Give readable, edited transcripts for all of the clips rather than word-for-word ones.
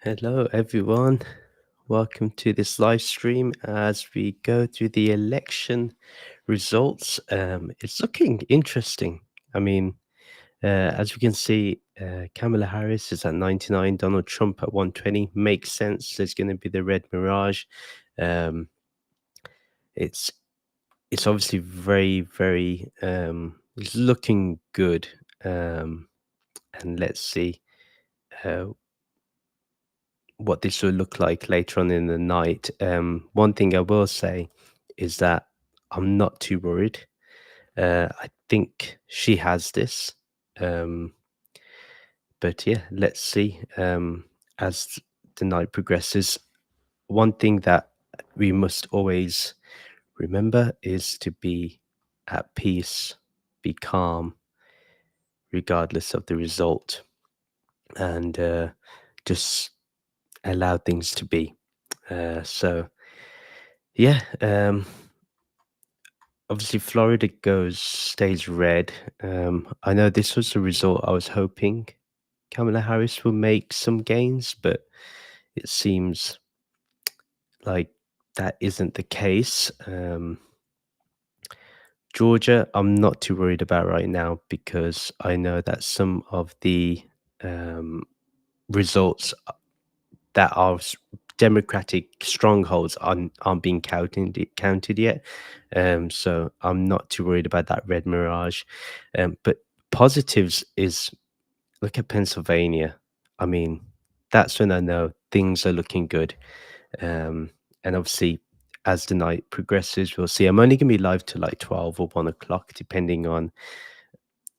Hello, everyone. Welcome to this live stream as we go through the election results. It's looking interesting. I mean, as we can see, Kamala Harris is at 99, Donald Trump at 120. Makes sense. There's going to be the red mirage. Um, it's it's obviously it's looking good. Um, and let's see. Uh, what this will look like later on in the night. One thing I will say is that I'm not too worried. I think she has this. Um, but yeah, let's see as the night progresses. One thing that we must always remember is to be at peace, be calm, regardless of the result, and just allow things to be. So yeah, obviously Florida stays red. I know this was the result I was hoping Kamala Harris will make some gains, but it seems like that isn't the case. Georgia, I'm not too worried about right now because I know that some of the um, results that are Democratic strongholds aren't being counted yet. So I'm not too worried about that red mirage. But positives is look at Pennsylvania. I mean, that's when I know things are looking good. And obviously, as the night progresses, we'll see. I'm only going to be live till like 12 or 1 o'clock, depending on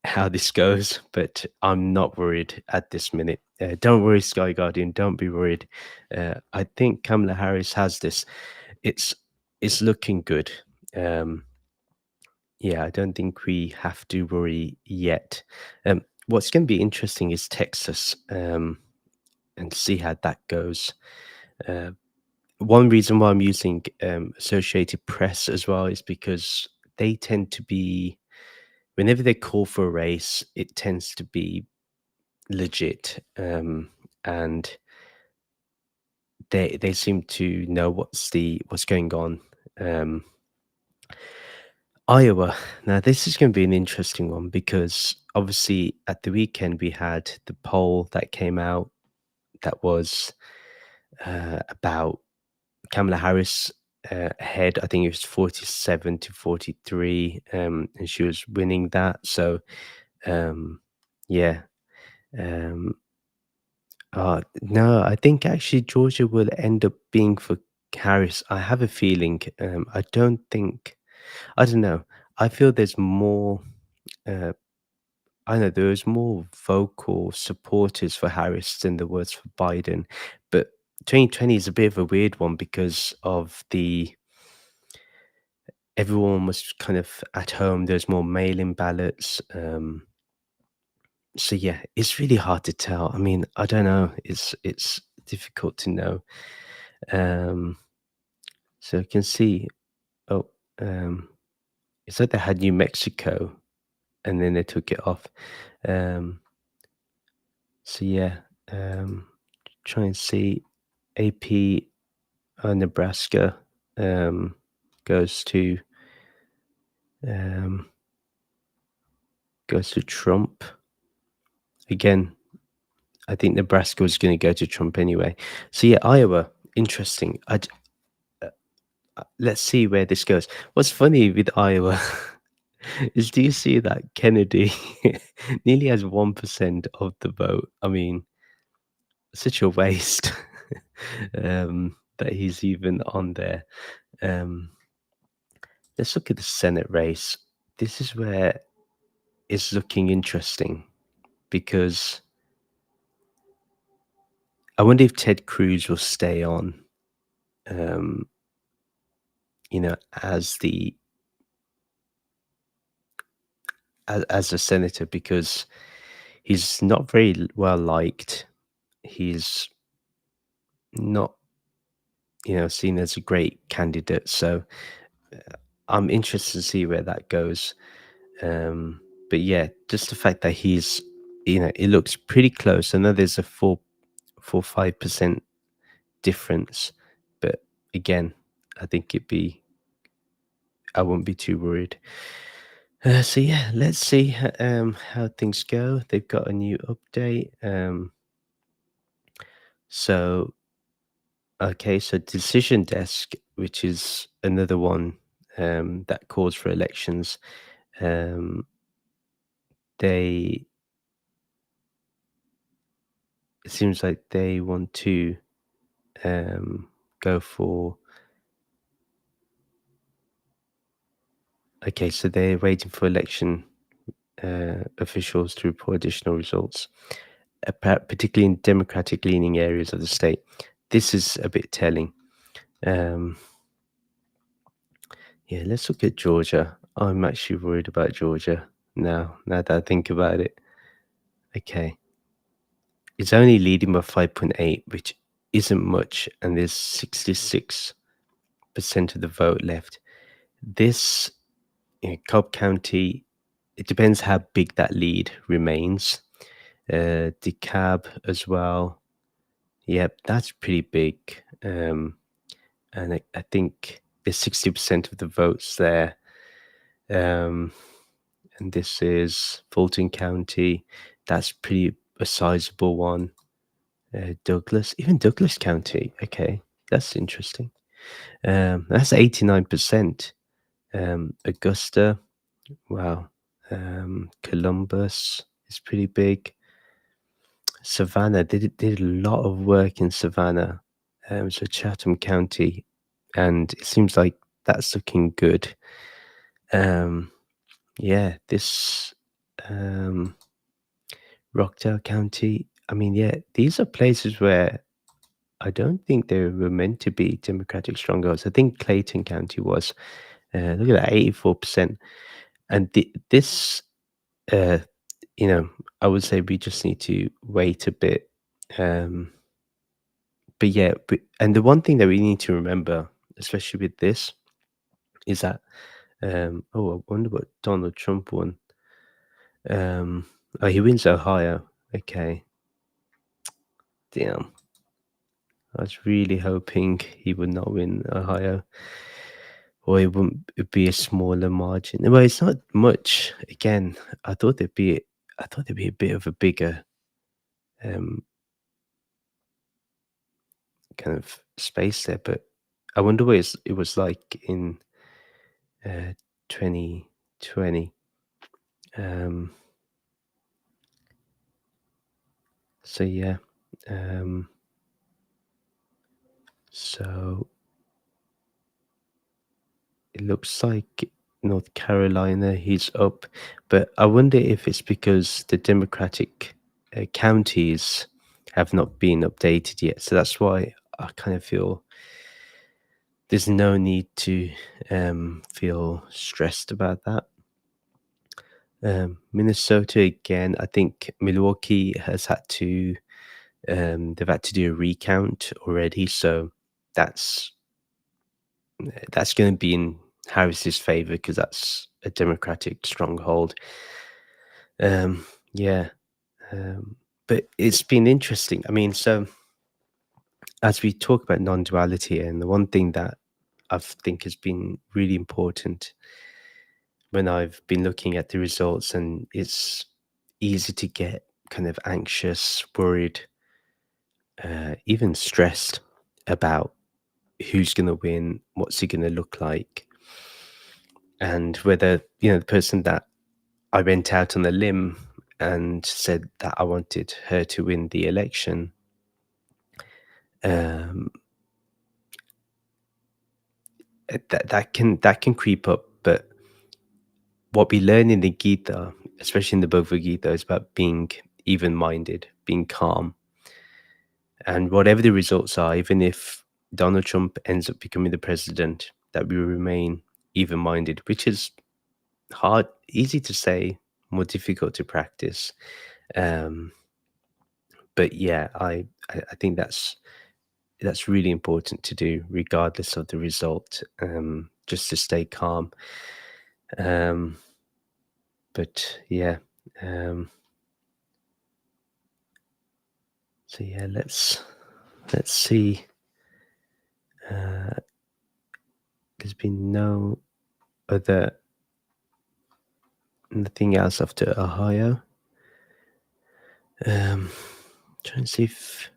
how this goes, but I'm not worried at this minute. Don't worry, Sky Guardian. Don't be worried. I think Kamala Harris has this. It's it's looking good. Um, yeah, I don't think we have to worry yet. What's going to be interesting is Texas, and see how that goes. Uh, One reason why I'm using Associated Press as well is because they tend to be whenever they call for a race, it tends to be legit, and they seem to know what's going on. Um, Iowa. Now, this is going to be an interesting one because obviously at the weekend we had the poll that came out that was about Kamala Harris ahead. I think it was 47 to 43, and she was winning that. So, um, yeah. Um, no, I think actually Georgia will end up being for Harris. I have a feeling. I don't think. I don't know. I feel there's more. Uh, I know there's more vocal supporters for Harris than there was for Biden, but 2020 is a bit of a weird one because of the everyone was kind of at home. There's more mail-in ballots. So yeah, it's really hard to tell. I mean, I don't know. It's difficult to know. Um, so you can see, oh, um, it's like they had New Mexico and then they took it off. Um, so yeah, um, try and see AP Nebraska um, goes to um, goes to Trump again. I think Nebraska was going to go to Trump anyway. So yeah, Iowa, interesting. Let's see where this goes. What's funny with Iowa is do you see that Kennedy nearly has 1% of the vote? I mean, such a waste that he's even on there. Um, let's look at the Senate race. This is where it's looking interesting because I wonder if Ted Cruz will stay on, um, as the as a senator because he's not very well liked. He's not, seen as a great candidate. So I'm interested to see where that goes. But yeah, just the fact that it looks pretty close. I know there's a 5% difference. But again, I think I wouldn't be too worried. So yeah, let's see how things go. They've got a new update. So okay, so Decision Desk, which is another one that calls for elections, um, they it seems like they want to um, go for. Okay, so they're waiting for election officials to report additional results, particularly in Democratic leaning areas of the state. This is a bit telling. Um, yeah, let's look at Georgia. I'm actually worried about Georgia now that I think about it. Okay. It's only leading by 5.8, which isn't much, and there's 66% of the vote left. This Cobb County, it depends how big that lead remains. DeKalb as well. Yep, that's pretty big. And I think there's 60% of the votes there. Um, and this is Fulton County. That's pretty a sizable one. Even Douglas County. Okay, that's interesting. That's 89%. Augusta, wow. Columbus is pretty big. Savannah, did a lot of work in Savannah. So Chatham County, and it seems like that's looking good. Yeah, this Rockdale County. I mean, yeah, these are places where I don't think they were meant to be Democratic strongholds. I think Clayton County was. Look at that, 84%. And this, uh, I would say we just need to wait a bit. Um, but yeah, and the one thing that we need to remember, especially with this, is that, I wonder what Donald Trump won. Oh, he wins Ohio. Okay. Damn. I was really hoping he would not win Ohio, or it wouldn't it'd be a smaller margin. Well, it's not much. Again, I thought there'd be a bit of a bigger um, kind of space there, but I wonder what it was like in 2020. Um, so yeah, um, so it looks like North Carolina, he's up, but I wonder if it's because the Democratic counties have not been updated yet. So that's why I kind of feel there's no need to feel stressed about that. Minnesota again, I think Milwaukee has had to they've had to do a recount already, so that's that's going to be in Harris's favor because that's a Democratic stronghold. Yeah, but it's been interesting. I mean, so as we talk about non-duality, and the one thing that I think has been really important when I've been looking at the results, and it's easy to get kind of anxious, worried, even stressed about who's going to win, what's he going to look like, and whether the person that I went out on a limb and said that I wanted her to win the election. Um, that can creep up, but what we learn in the Gita, especially in the Bhagavad Gita, is about being even-minded, being calm, and whatever the results are, even if Donald Trump ends up becoming the president, that we remain even-minded, which is hard, easy to say, more difficult to practice. Um, but yeah, I think that's really important to do, regardless of the result. Just to stay calm. Um, but yeah, um, So yeah, let's see. Uh, there's been no other nothing else after Ohio. Um, trying to see if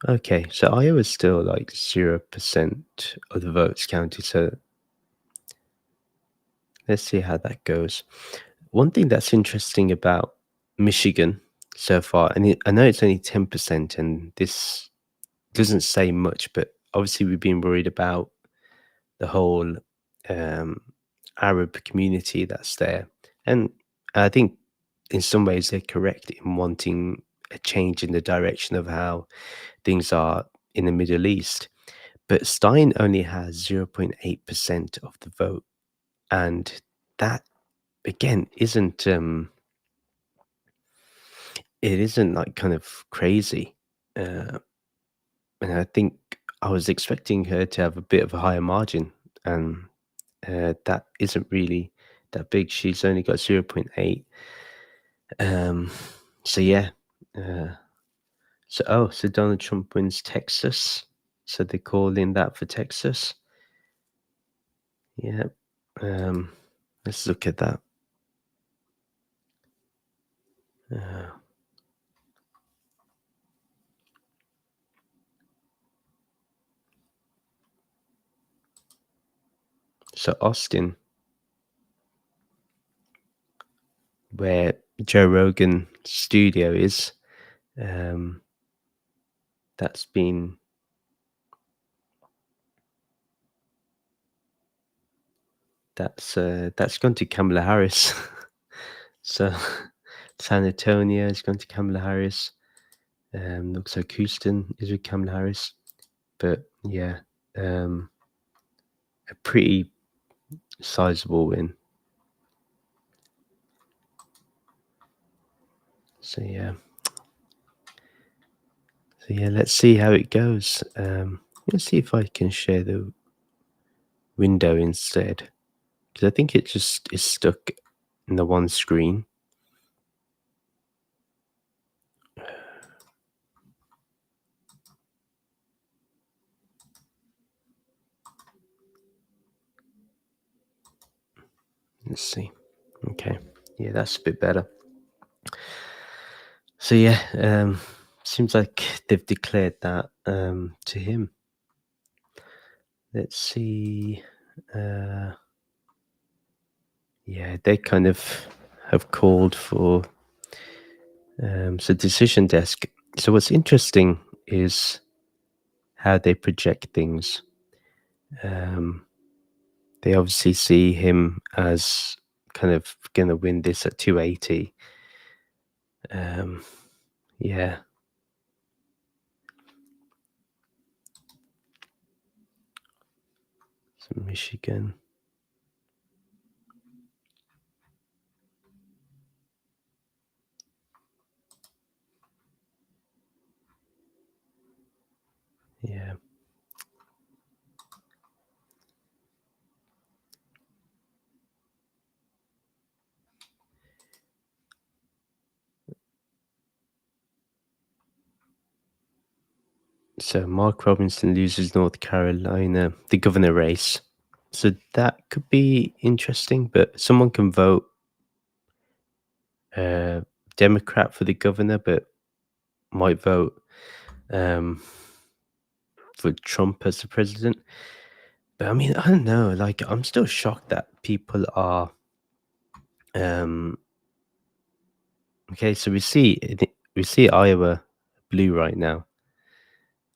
okay, so Iowa's still like 0% of the votes counted. So let's see how that goes. One thing that's interesting about Michigan so far, and I know it's only 10%, and this doesn't say much, but obviously we've been worried about the whole um, Arab community that's there. And I think in some ways they're correct in wanting a change in the direction of how things are in the Middle East. But Stein only has 0.8% of the vote. And that, again, it isn't like kind of crazy. Uh, and I think I was expecting her to have a bit of a higher margin. And that isn't really that big. She's only got 0.8. Um, so yeah. Uh, so Donald Trump wins Texas. So they call in that for Texas. Yeah. Um, let's look at that. Uh, so Austin, where Joe Rogan studio is, um, that's been that's gone to Kamala Harris. So San Antonio has gone to Kamala Harris. Looks like Houston is with Kamala Harris. But yeah, a pretty sizable win. So yeah. So yeah, let's see how it goes. Let's see if I can share the window instead. Because I think it just is stuck in the one screen. Let's see. Okay. Yeah, that's a bit better. So yeah, seems like they've declared that to him. Let's see. Uh, yeah, they kind of have called for so decision desk. So what's interesting is how they project things. Um, they obviously see him as kind of going to win this at 280. Um, yeah. So Michigan. Yeah. So Mark Robinson loses North Carolina, the governor race. So that could be interesting, but someone can vote uh, Democrat for the governor, but might vote um, for Trump as the president. But I mean, I don't know. Like, I'm still shocked that people are. Um, okay, so we see Iowa blue right now,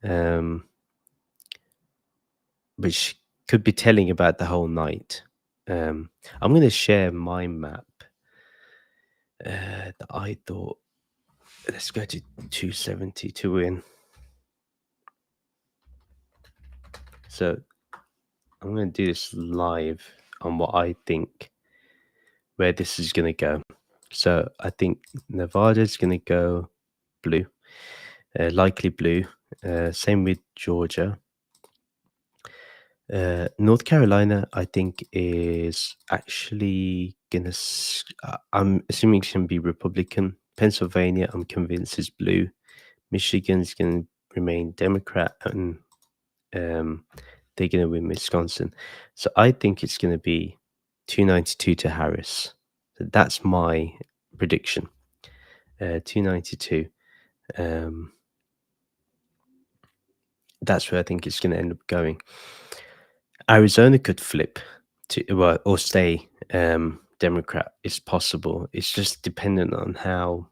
um, which could be telling about the whole night. I'm going to share my map that I thought. Let's go to 270 to win. So I'm going to do this live on what I think where this is going to go. So I think Nevada's going to go blue, likely blue. Same with Georgia. North Carolina, I think, is actually going to. I'm assuming it's going to be Republican. Pennsylvania, I'm convinced, is blue. Michigan's going to remain Democrat, and um, they're going to win Wisconsin. So I think it's going to be 292 to Harris. So that's my prediction. 292. Um, that's where I think it's going to end up going. Arizona could flip to, well, or stay Democrat. It's possible. It's just dependent on how,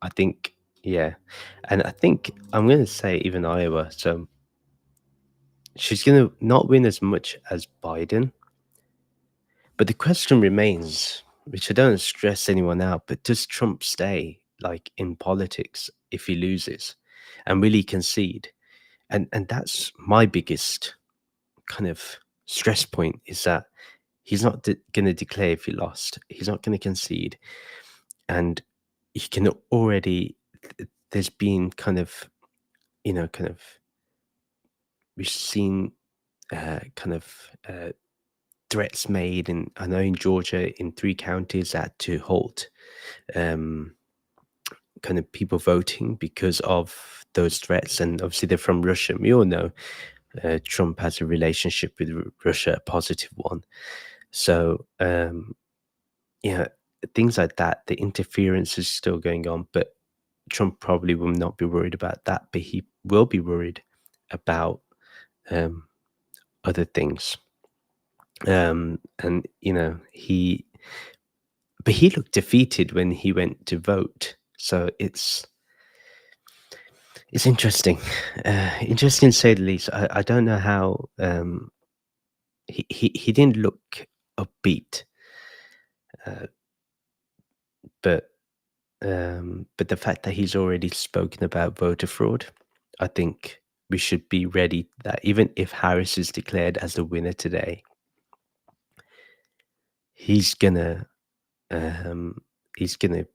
I think, yeah. And I think I'm going to say even Iowa. So she's going to not win as much as Biden. But the question remains, which I don't stress anyone out, but does Trump stay like in politics if he loses and really concede? And that's my biggest kind of stress point, is that he's not going to declare if he lost. He's not going to concede. And he can already, there's been kind of, kind of, we've seen kind of threats made. And I know in Georgia, in 3 counties, had to halt um, kind of people voting because of those threats. And obviously, they're from Russia. We all know Trump has a relationship with Russia, a positive one. So, yeah, things like that, the interference is still going on, but Trump probably will not be worried about that, but he will be worried about um, other things. And but he looked defeated when he went to vote. So it's interesting, interesting to say the least. I don't know how he didn't look upbeat, uh, but but the fact that he's already spoken about voter fraud, I think we should be ready that even if Harris is declared as the winner today, he's gonna um, he's gonna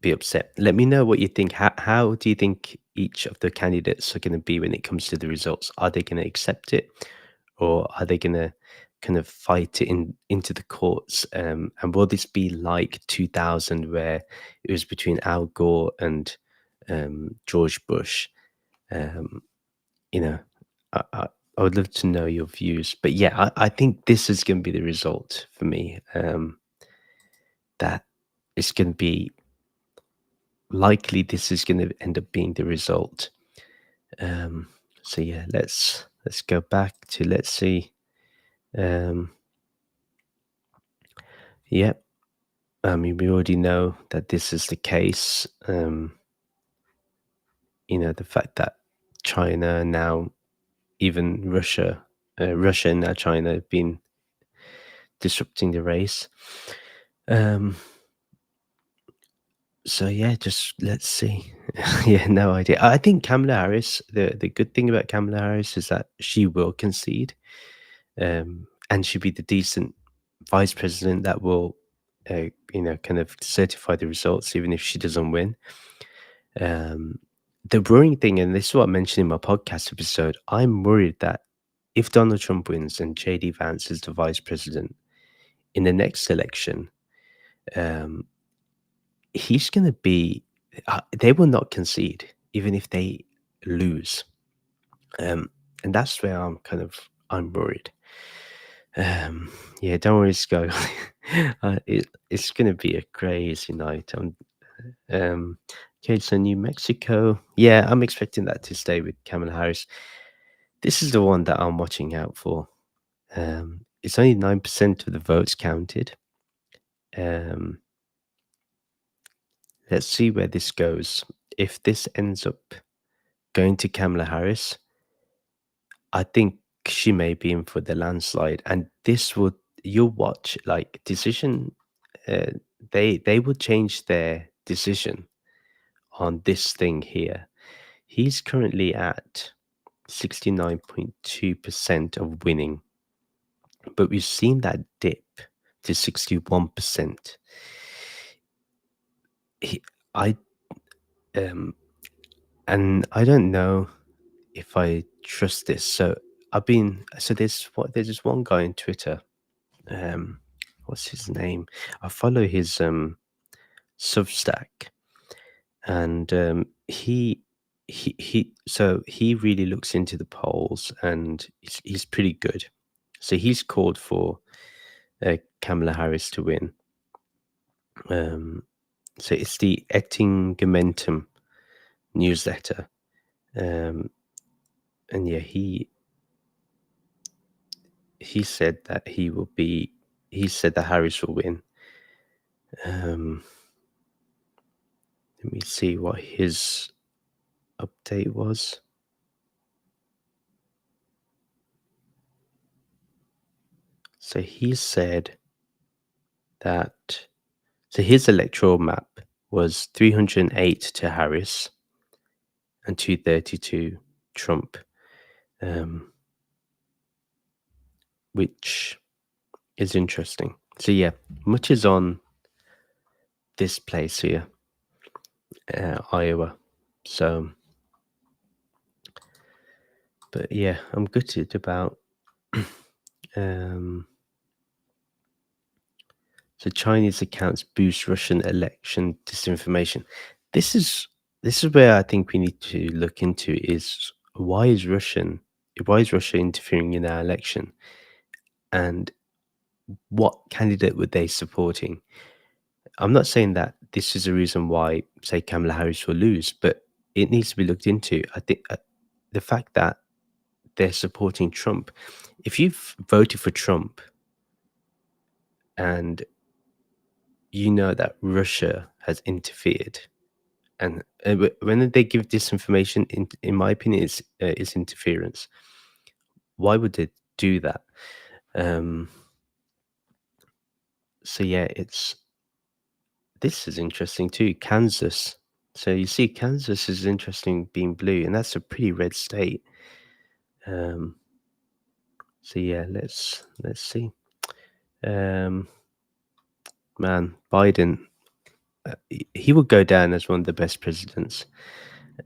be upset. Let me know what you think. How do you think each of the candidates are going to be when it comes to the results? Are they going to accept it, or are they going to kind of fight it into the courts? And will this be like 2000, where it was between Al Gore and George Bush? Um, you know, I would love to know your views. But yeah, I think this is going to be the result for me. That it's going to be likely, this is going to end up being the result. Um, so yeah, let's go back to, let's see. Um, yeah, I mean, we already know that this is the case. The fact that China now, even Russia and now China have been disrupting the race. Um, so yeah, just let's see. Yeah, no idea. I think Kamala Harris. The good thing about Kamala Harris is that she will concede, and she'll be the decent vice president that will, kind of certify the results, even if she doesn't win. Um, the worrying thing, and this is what I mentioned in my podcast episode, I'm worried that if Donald Trump wins and JD Vance is the vice president in the next election, um, he's going to be, they will not concede, even if they lose. And that's where I'm worried. Yeah, don't worry, Sky. It's going to be a crazy night. Okay, so New Mexico. Yeah, I'm expecting that to stay with Kamala Harris. This is the one that I'm watching out for. It's only 9% of the votes counted. Um, let's see where this goes. If this ends up going to Kamala Harris, I think she may be in for the landslide, and this would, you'll watch, like, decision. Uh, they will change their decision on this thing here. He's currently at 69.2% of winning, but we've seen that dip to 61%. He, I and I don't know if I trust this. There's this one guy on Twitter. Um, what's his name? I follow his Substack, and he he really looks into the polls, and he's pretty good. So he's called for Kamala Harris to win. Um, so it's the Ettingamentum newsletter, um, and yeah, he said that he will be. He said that Harris will win. Um, Let me see what his update was. So he said that so his electoral map was 308 to Harris and 230 to Trump, um, which is interesting. So yeah, much is on this place here, Iowa. So, but yeah, I'm gutted about. um, so Chinese accounts boost Russian election disinformation. This is this is where I think we need to look into is why is Russia interfering in our election, and what candidate were they supporting? I'm not saying that this is a reason why, say, Kamala Harris will lose, but it needs to be looked into. I think the fact that they're supporting Trump, if you've voted for Trump and you know that Russia has interfered, and when they give disinformation, in my opinion, is interference. Why would they do that? Um, so yeah, it's this is interesting too. Kansas. So you see, Kansas is interesting being blue, and that's a pretty red state. Um, so yeah, let's see. Um, Man, Biden, he will go down as one of the best presidents.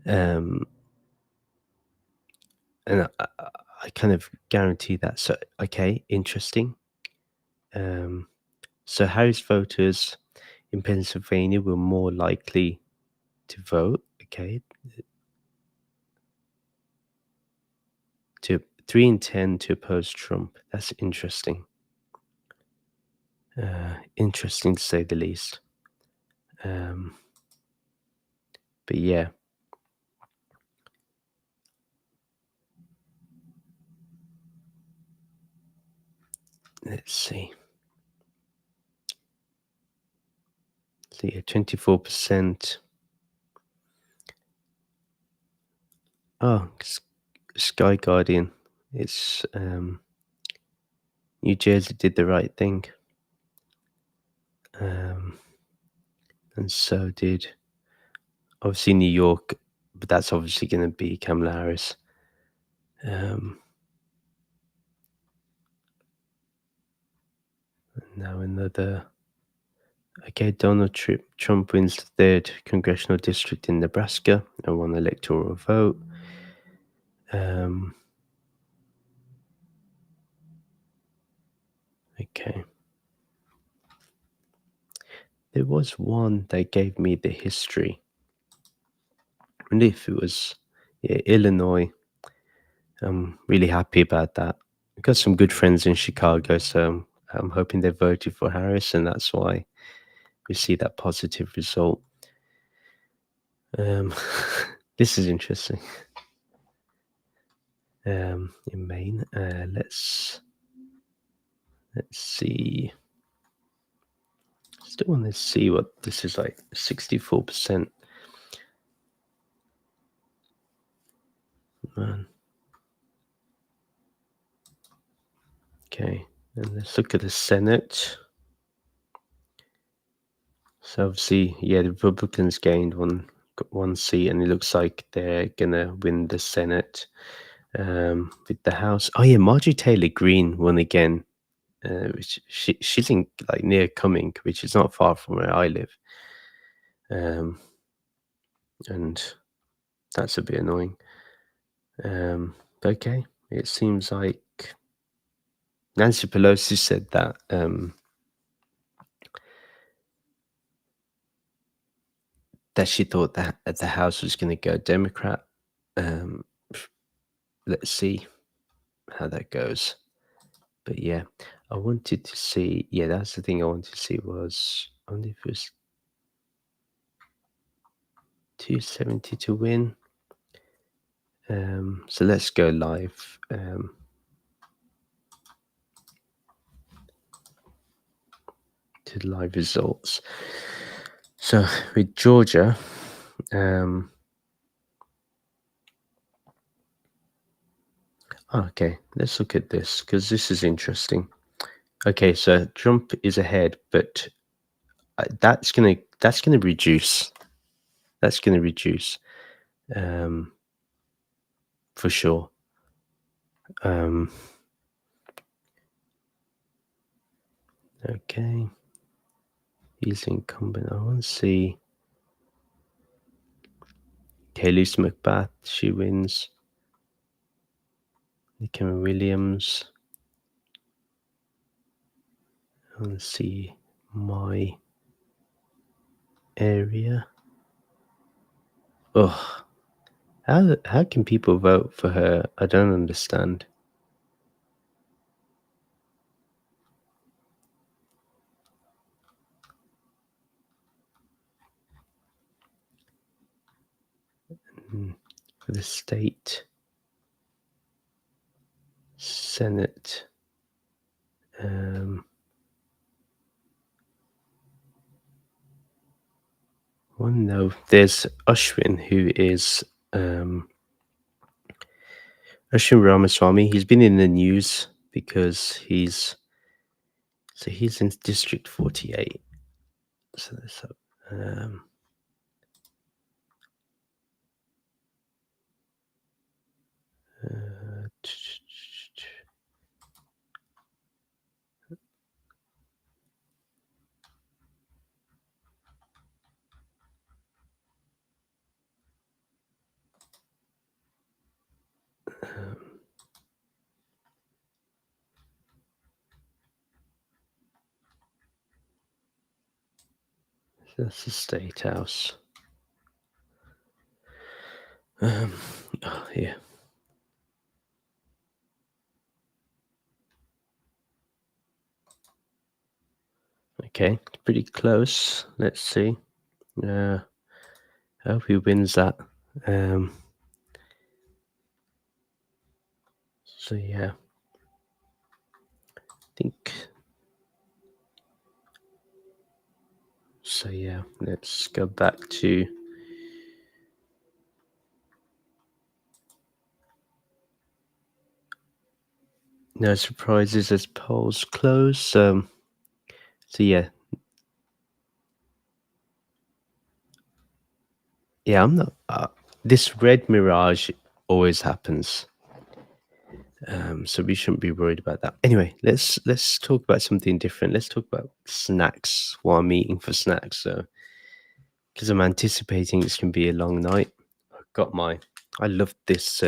Um, and I kind of guarantee that. So okay, interesting. Um, so Harris voters in Pennsylvania were more likely to vote. Okay, to 3 in 10 to oppose Trump. That's interesting. Interesting to say the least. Um, but yeah, let's see. So yeah, 24%. Oh, Sky Guardian. It's New Jersey did the right thing. Um, and so did obviously New York, but that's obviously going to be Kamala Harris. Um, Now another. Okay, Donald Trump wins the third congressional district in Nebraska and won electoral vote. Okay. There was one that gave me the history. And if it was Illinois, I'm really happy about that. I've got some good friends in Chicago, so I'm hoping they voted for Harris, and that's why we see that positive result. This is interesting. In Maine, let's see. Still want to see what this is like. 64%. Man. Okay, and let's look at the Senate. So obviously, yeah, the Republicans gained one seat, and it looks like they're gonna win the Senate. With the House, oh yeah, Marjorie Taylor Greene won again. Which she's in like near Cumming, which is not far from where I live. And that's a bit annoying. Okay, it seems like Nancy Pelosi said that that she thought that the House was going to go Democrat, Um, let's see how that goes. But yeah, I wanted to see. Yeah, that's the thing I wanted to see was. I wonder if it was 270 to win. So let's go live. To live results. So with Georgia, um, okay, let's look at this because this is interesting. Okay, so Trump is ahead, but that's gonna reduce. That's gonna reduce um, for sure. Um, okay, he's incumbent. I want to see Haley McBath. She wins. Nikki Williams. I want to see my area. Oh, how can people vote for her? I don't understand. For the state senate, one no. There's Ashwin, who is Ashwin Ramaswamy. He's been in the news because he's in District 48. So that's um, uh, that's the state house. Oh, yeah. Okay, pretty close. Let's see. I hope he wins that. So yeah, I think so. Yeah, let's go back to no surprises as polls close. So yeah, I'm not. This red mirage always happens. So we shouldn't be worried about that. Anyway, let's talk about something different. Let's talk about snacks while I'm eating for snacks. So, because I'm anticipating it's gonna be a long night, I've got my. I love this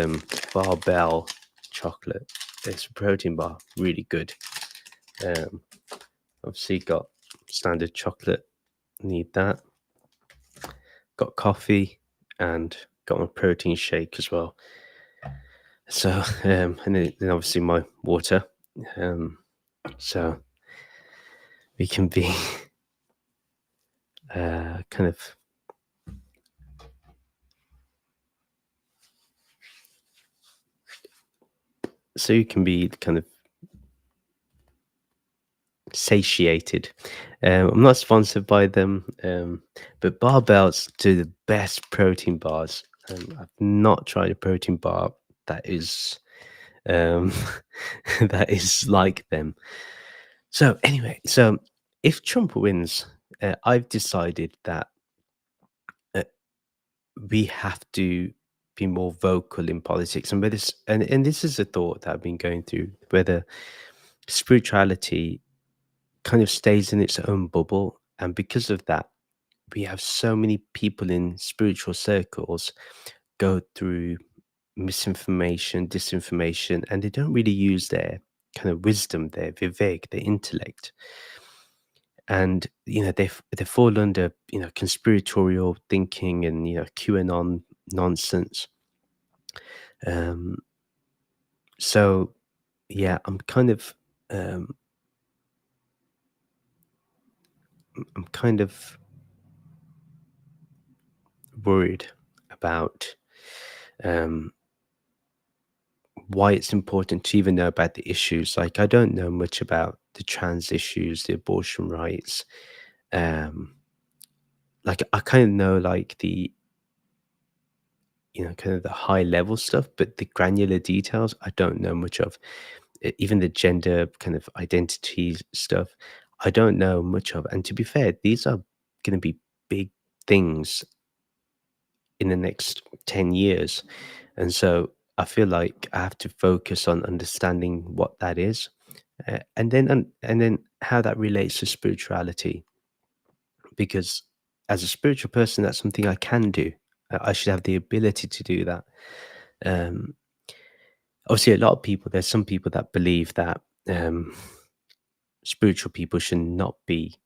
Barbell chocolate. It's a protein bar, really good. Um, obviously got standard chocolate. Need that. Got coffee and got my protein shake as well. So and then obviously my water. So we can be kind of so you can be kind of satiated. I'm not sponsored by them, but barbells do the best protein bars. I've not tried a protein bar that is um, that is like them. So anyway, so if Trump wins, I've decided that uh, we have to be more vocal in politics, and whether and this is a thought that I've been going through whether spirituality kind of stays in its own bubble, and because of that, we have so many people in spiritual circles go through misinformation, disinformation, and they don't really use their kind of wisdom, their vivek, their intellect. And they fall under conspiratorial thinking and QAnon nonsense. Um, so yeah, um, I'm kind of worried about um, why it's important to even know about the issues. Like, I don't know much about the trans issues, the abortion rights. Um, like, I kind of know like kind of the high level stuff, but the granular details I don't know much of. Even the gender kind of identity stuff, I don't know much of. And to be fair, these are going to be big things in the next 10 years. And so I feel like I have to focus on understanding what that is, and then how that relates to spirituality. Because as a spiritual person, that's something I can do. I should have the ability to do that. Um, Obviously, a lot of people. There's some people that believe that um, spiritual people should not be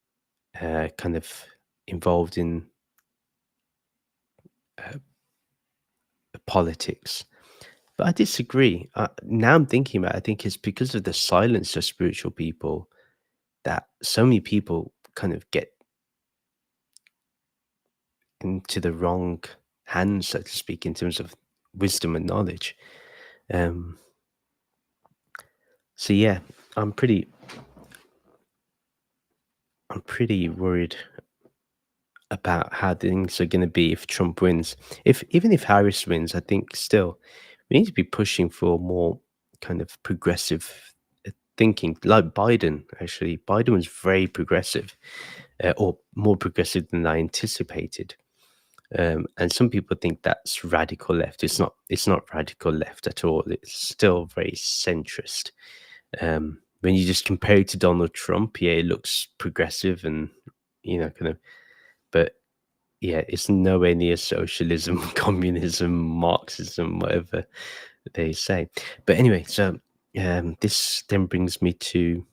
kind of involved in uh, politics. But I disagree. Now I'm thinking about it, I think it's because of the silence of spiritual people that so many people kind of get into the wrong hands, so to speak, in terms of wisdom and knowledge. Um, so yeah, I'm pretty, I'm pretty worried about how things are going to be if Trump wins. If even if Harris wins, I think still we need to be pushing for more kind of progressive thinking, like Biden. Actually, Biden was very progressive, or more progressive than I anticipated. And some people think that's radical left. It's not. It's not radical left at all. It's still very centrist. When you just compare it to Donald Trump, yeah, it looks progressive and kind of. But yeah, it's nowhere near socialism, communism, Marxism, whatever they say. But anyway, so this then brings me to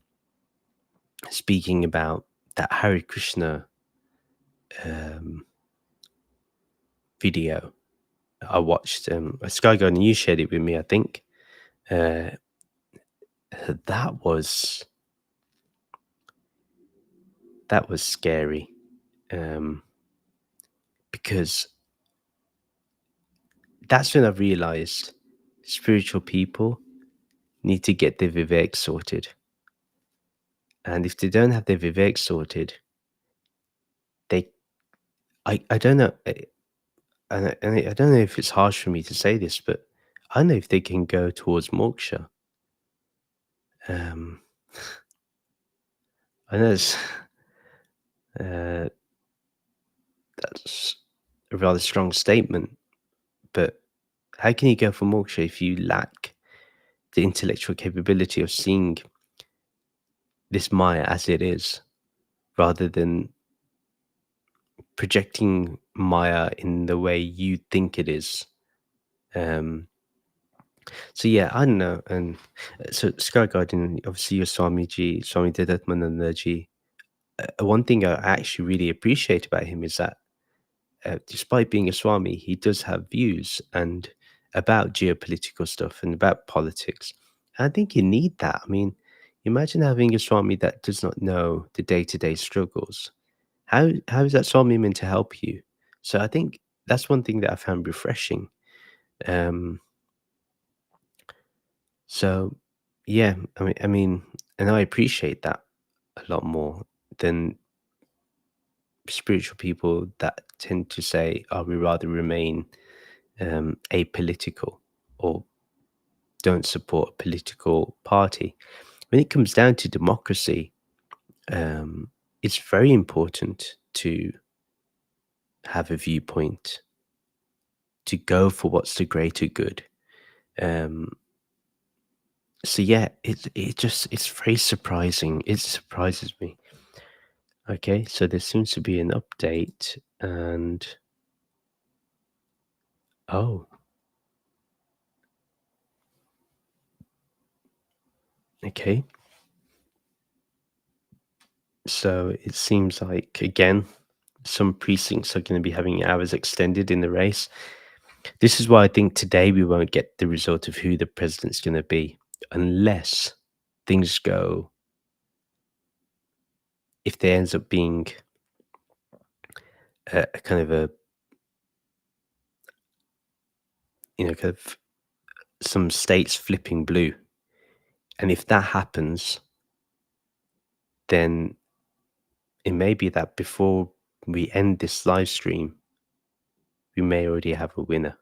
speaking about that Hare Krishna um, video I watched. Sky Garden, you shared it with me, I think. Uh, that was that was scary, um, because that's when I realized spiritual people need to get their Vivek sorted. And if they don't have their Vivek sorted, they I don't know, and I don't know if it's harsh for me to say this, but I don't know if they can go towards moksha. Um, I know uh, that's a rather strong statement, but how can you go for moksha if you lack the intellectual capability of seeing this Maya as it is, rather than projecting Maya in the way you think it is? Um, So yeah, I don't know. And so Sky Garden, obviously your Swamiji, Swami Dedatmananda ji. One thing I actually really appreciate about him is that despite being a Swami, he does have views and about geopolitical stuff and about politics. And I think you need that. I mean, imagine having a Swami that does not know the day-to-day struggles. How is that Swami meant to help you? So I think that's one thing that I found refreshing. Um, So, yeah, I mean, and I appreciate that a lot more than spiritual people that tend to say, "Oh, we rather remain apolitical or don't support a political party." When it comes down to democracy, it's very important to have a viewpoint, to go for what's the greater good. Um, so yeah, it's very surprising. It surprises me. Okay, so there seems to be an update and oh, okay. So it seems like again, some precincts are going to be having hours extended in the race. This is why I think today we won't get the result of who the president's going to be unless things go, if there ends up being a kind of a, kind of some states flipping blue. And if that happens, then it may be that before we end this live stream, we may already have a winner.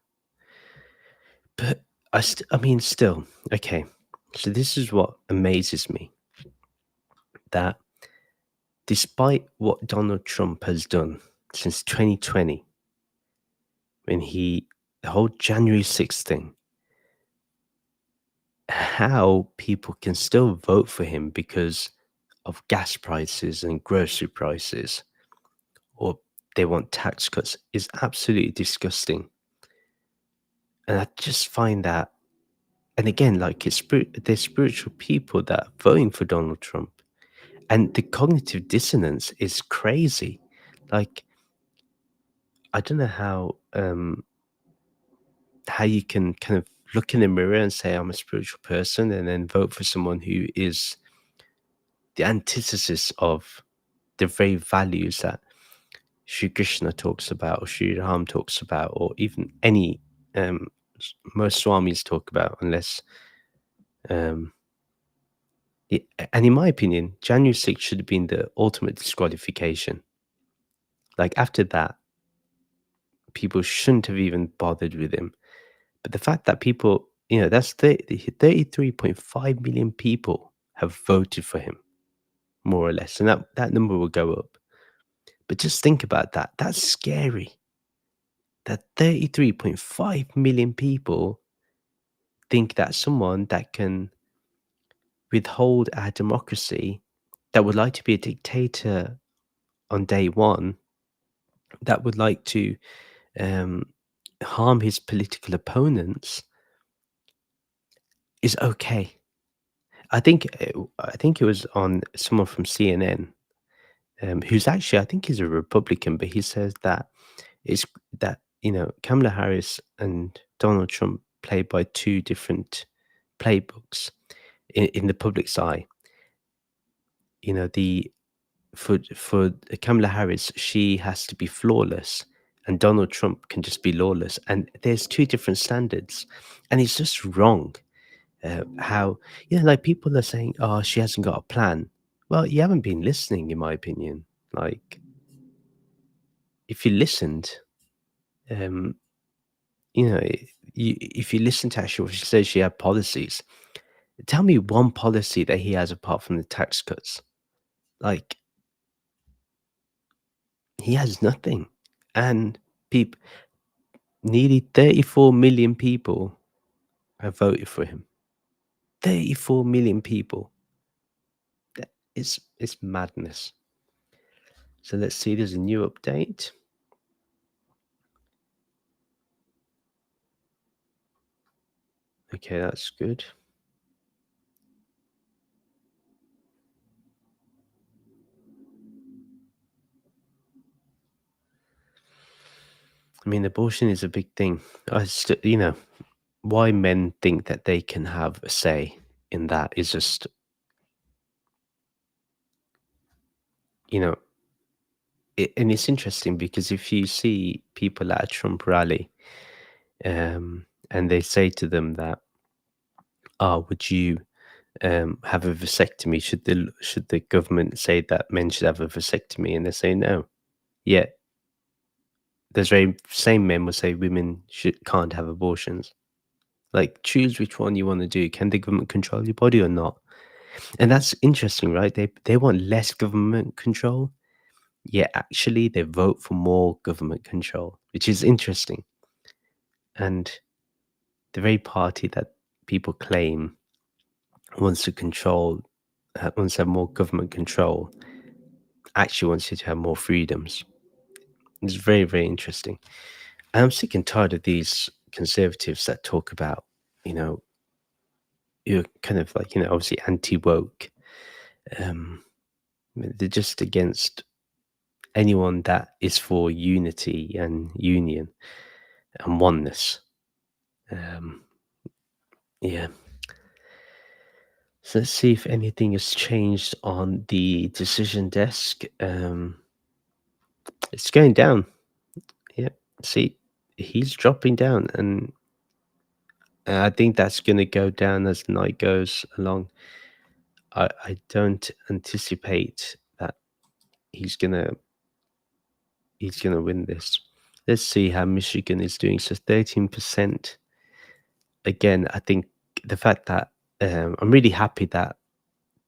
But I mean, still, okay. So this is what amazes me, that despite what Donald Trump has done since 2020, when the whole January 6th thing, how people can still vote for him because of gas prices and grocery prices, or they want tax cuts, is absolutely disgusting. And I just find that, and again, like there's spiritual people that are voting for Donald Trump, and the cognitive dissonance is crazy. Like, I don't know how you can kind of look in the mirror and say I'm a spiritual person, and then vote for someone who is the antithesis of the very values that Sri Krishna talks about, or Sri Ram talks about, or even any most Swamis talk about, unless um, and in my opinion, January 6th should have been the ultimate disqualification. Like, after that, people shouldn't have even bothered with him. But the fact that people, that's 33.5 million people have voted for him, more or less, and that number will go up. But just think about that. That's scary. That 33.5 million people think that someone that can withhold our democracy, that would like to be a dictator on day one, that would like to um, harm his political opponents, is okay. I think it was on someone from CNN, who's actually, I think he's a Republican, but he says that it's that Kamala Harris and Donald Trump play by two different playbooks in the public's eye. The for Kamala Harris, she has to be flawless, and Donald Trump can just be lawless. And there's two different standards, and it's just wrong. How like people are saying, "Oh, she hasn't got a plan." Well, you haven't been listening, in my opinion. Like, if you listened, um, you know, if you listen to actually what she says, she had policies. Tell me one policy that he has apart from the tax cuts. Like, he has nothing, and people. Nearly 34 million people have voted for him. 34 million people. It's madness. So let's see, there's a new update. Okay, that's good. I mean, abortion is a big thing. Why men think that they can have a say in that is just, you know, and it's interesting because if you see people at a Trump rally, and they say to them that, "Oh, would you have a vasectomy? Should the government say that men should have a vasectomy?" And they say no. Yet those very same men will say women can't have abortions. Like, choose which one you want to do. Can the government control your body or not? And that's interesting, right? They want less government control, yet actually they vote for more government control, which is interesting. And the very party that people claim wants to control, wants to have more government control, actually wants you to have more freedoms. It's very, very interesting. And I'm sick and tired of these conservatives that talk about, you know, you're kind of like, obviously anti woke. Um, they're just against anyone that is for unity and union. and oneness. Um, yeah. So let's see if anything has changed on the decision desk. It's going down. Yeah. See, he's dropping down, and I think that's going to go down as the night goes along. I don't anticipate that he's gonna he's gonna win this. Let's see how Michigan is doing. So 13%. Again, I think the fact that I'm really happy that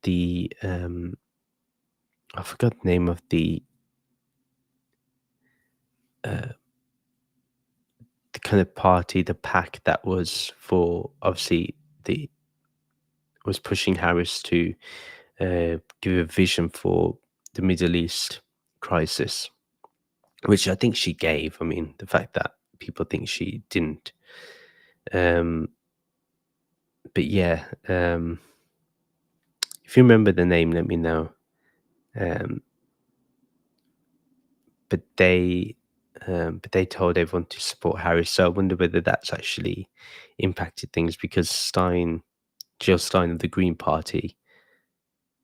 the I forgot the name of uh, the kind of party, the pack that was for obviously the was pushing Harris to give a vision for the Middle East crisis, which I think she gave. I mean, the fact that people think she didn't. Um, but yeah, if you remember the name, let me know. Um, but they, but they told everyone to support Harris. So I wonder whether that's actually impacted things because Jill Stein of the Green Party,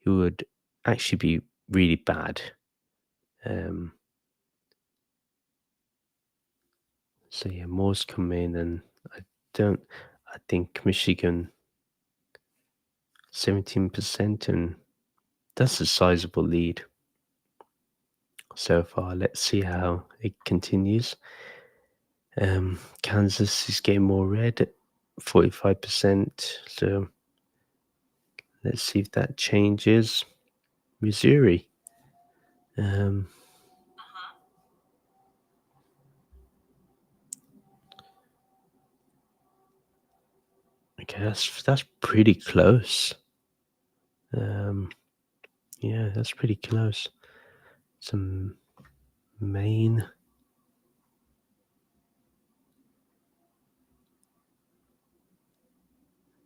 who would actually be really bad. Um, so yeah, more's come in, and I don't. I think Michigan 17%, and that's a sizable lead so far. Let's see how it continues. Kansas is getting more red at 45%. So let's see if that changes. Missouri. Um, okay, that's pretty close. Um, yeah, that's pretty close. Some Maine.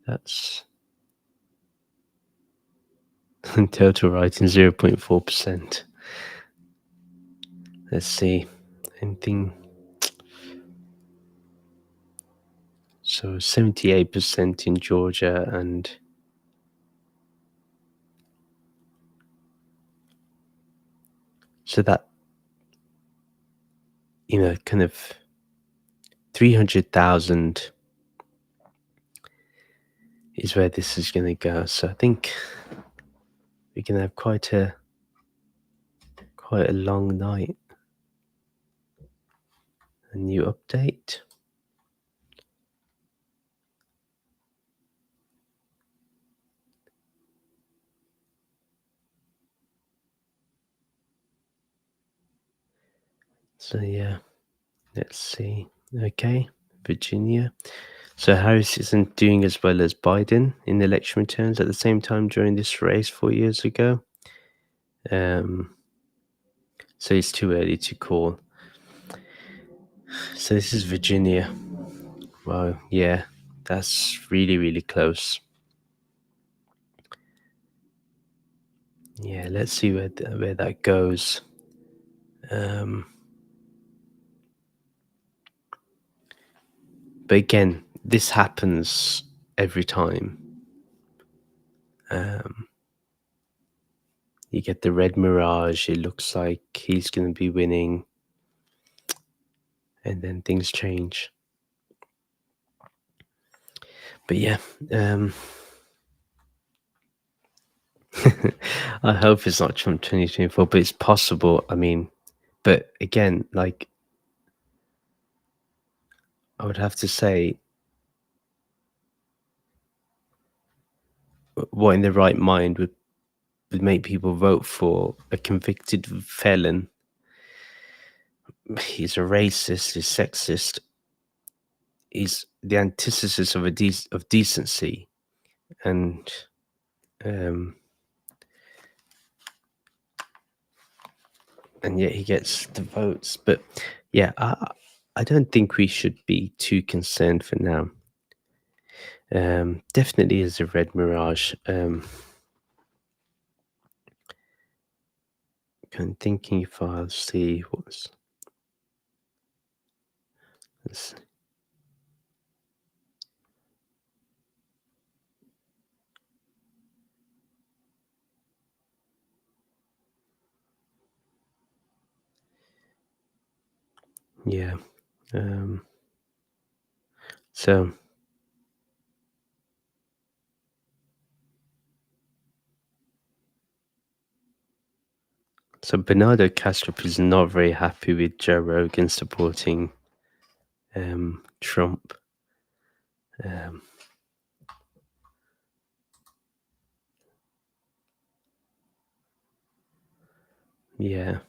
That's total writing 0.4%. Let's see. Anything. So 78% in Georgia, and so that, kind of 300,000 is where this is going to go. So I think we can have quite a long night. A new update. So yeah, let's see. Okay, Virginia. So Harris isn't doing as well as Biden in election returns at the same time during this race 4 years ago. So it's too early to call. So this is Virginia. Wow, yeah, that's really, really close. Yeah, let's see where that goes. But again, this happens every time. You get the red mirage. It looks like he's going to be winning, and then things change. But yeah, I hope it's not Trump 2024, but it's possible. I mean, but again, like I would have to say, what in the right mind would make people vote for a convicted felon? He's a racist. He's sexist. He's the antithesis of of decency, and um, and yet he gets the votes. But yeah, I don't think we should be too concerned for now. Definitely is a red mirage. Kind of thinking if I'll see what's Yeah. Um, so so Bernardo Kastrup is not very happy with Joe Rogan supporting Trump. Um, yeah,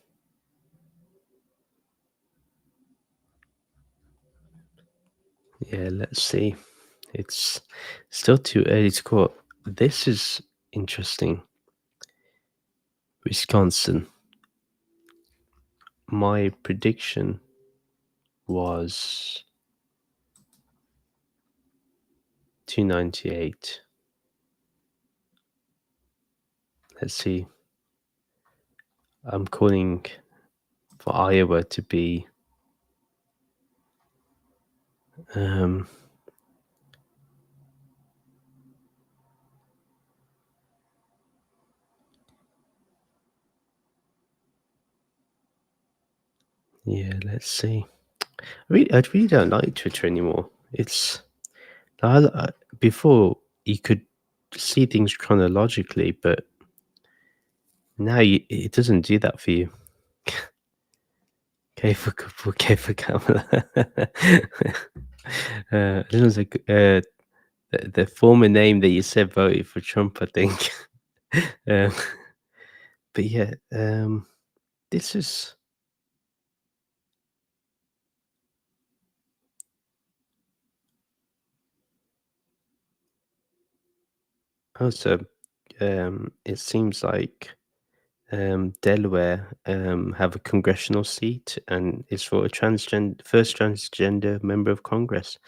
yeah. Let's see. It's still too early to call. This is interesting. Wisconsin. My prediction was 298. Let's see. I'm calling for Iowa to be um yeah, let's see. I really don't like Twitter anymore. It's I, before you could see things chronologically, but now it doesn't do that for you. K for couple, K for Kamala. It was like the former name that you said voted for Trump, I think. um, but yeah, this is also. It seems like Delaware have a congressional seat, and it's for a first transgender member of Congress,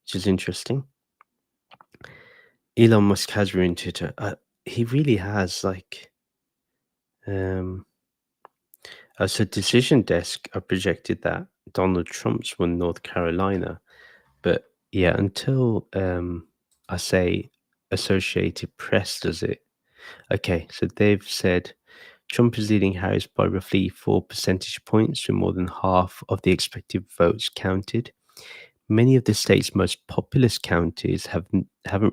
which is interesting. Elon Musk has ruined Twitter. He really has. Like, um, so Decision Desk are projected that Donald Trump's won North Carolina, but yeah, until I say Associated Press does it. Okay, so they've said Trump is leading Harris by roughly 4 percentage points, with more than half of the expected votes counted. Many of the state's most populous counties haven't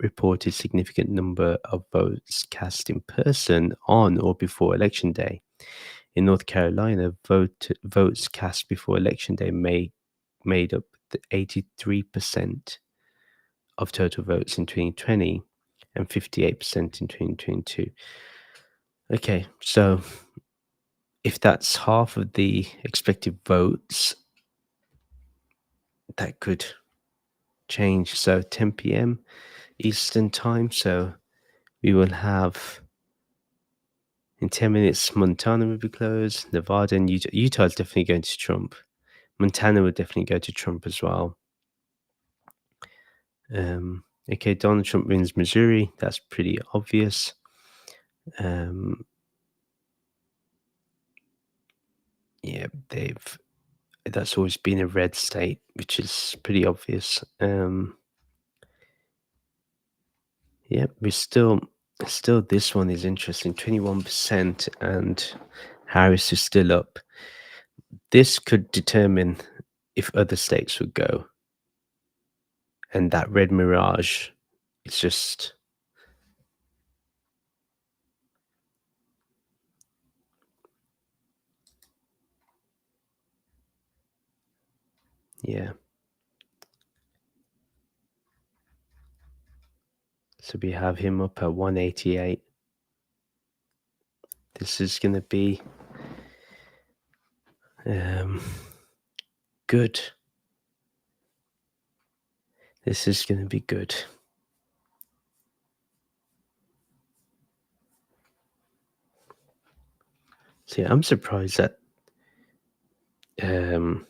reported significant number of votes cast in person on or before Election Day. In North Carolina, votes cast before Election Day made up 83% of total votes in 2020 and 58% in 2022. Okay, so if that's half of the expected votes, that could change. So 10 p.m. Eastern time. So we will have in 10 minutes, Montana will be closed. Nevada and Utah. Utah is definitely going to Trump. Montana will definitely go to Trump as well. Okay, Donald Trump wins Missouri. That's pretty obvious. Um, yeah, that's always been a red state, which is pretty obvious. Yeah, we still this one is interesting. 21% and Harris is still up. This could determine if other states would go. And that red mirage is just yeah. So we have him up at 188. This is gonna be um good. This is gonna be good. So yeah, I'm surprised that um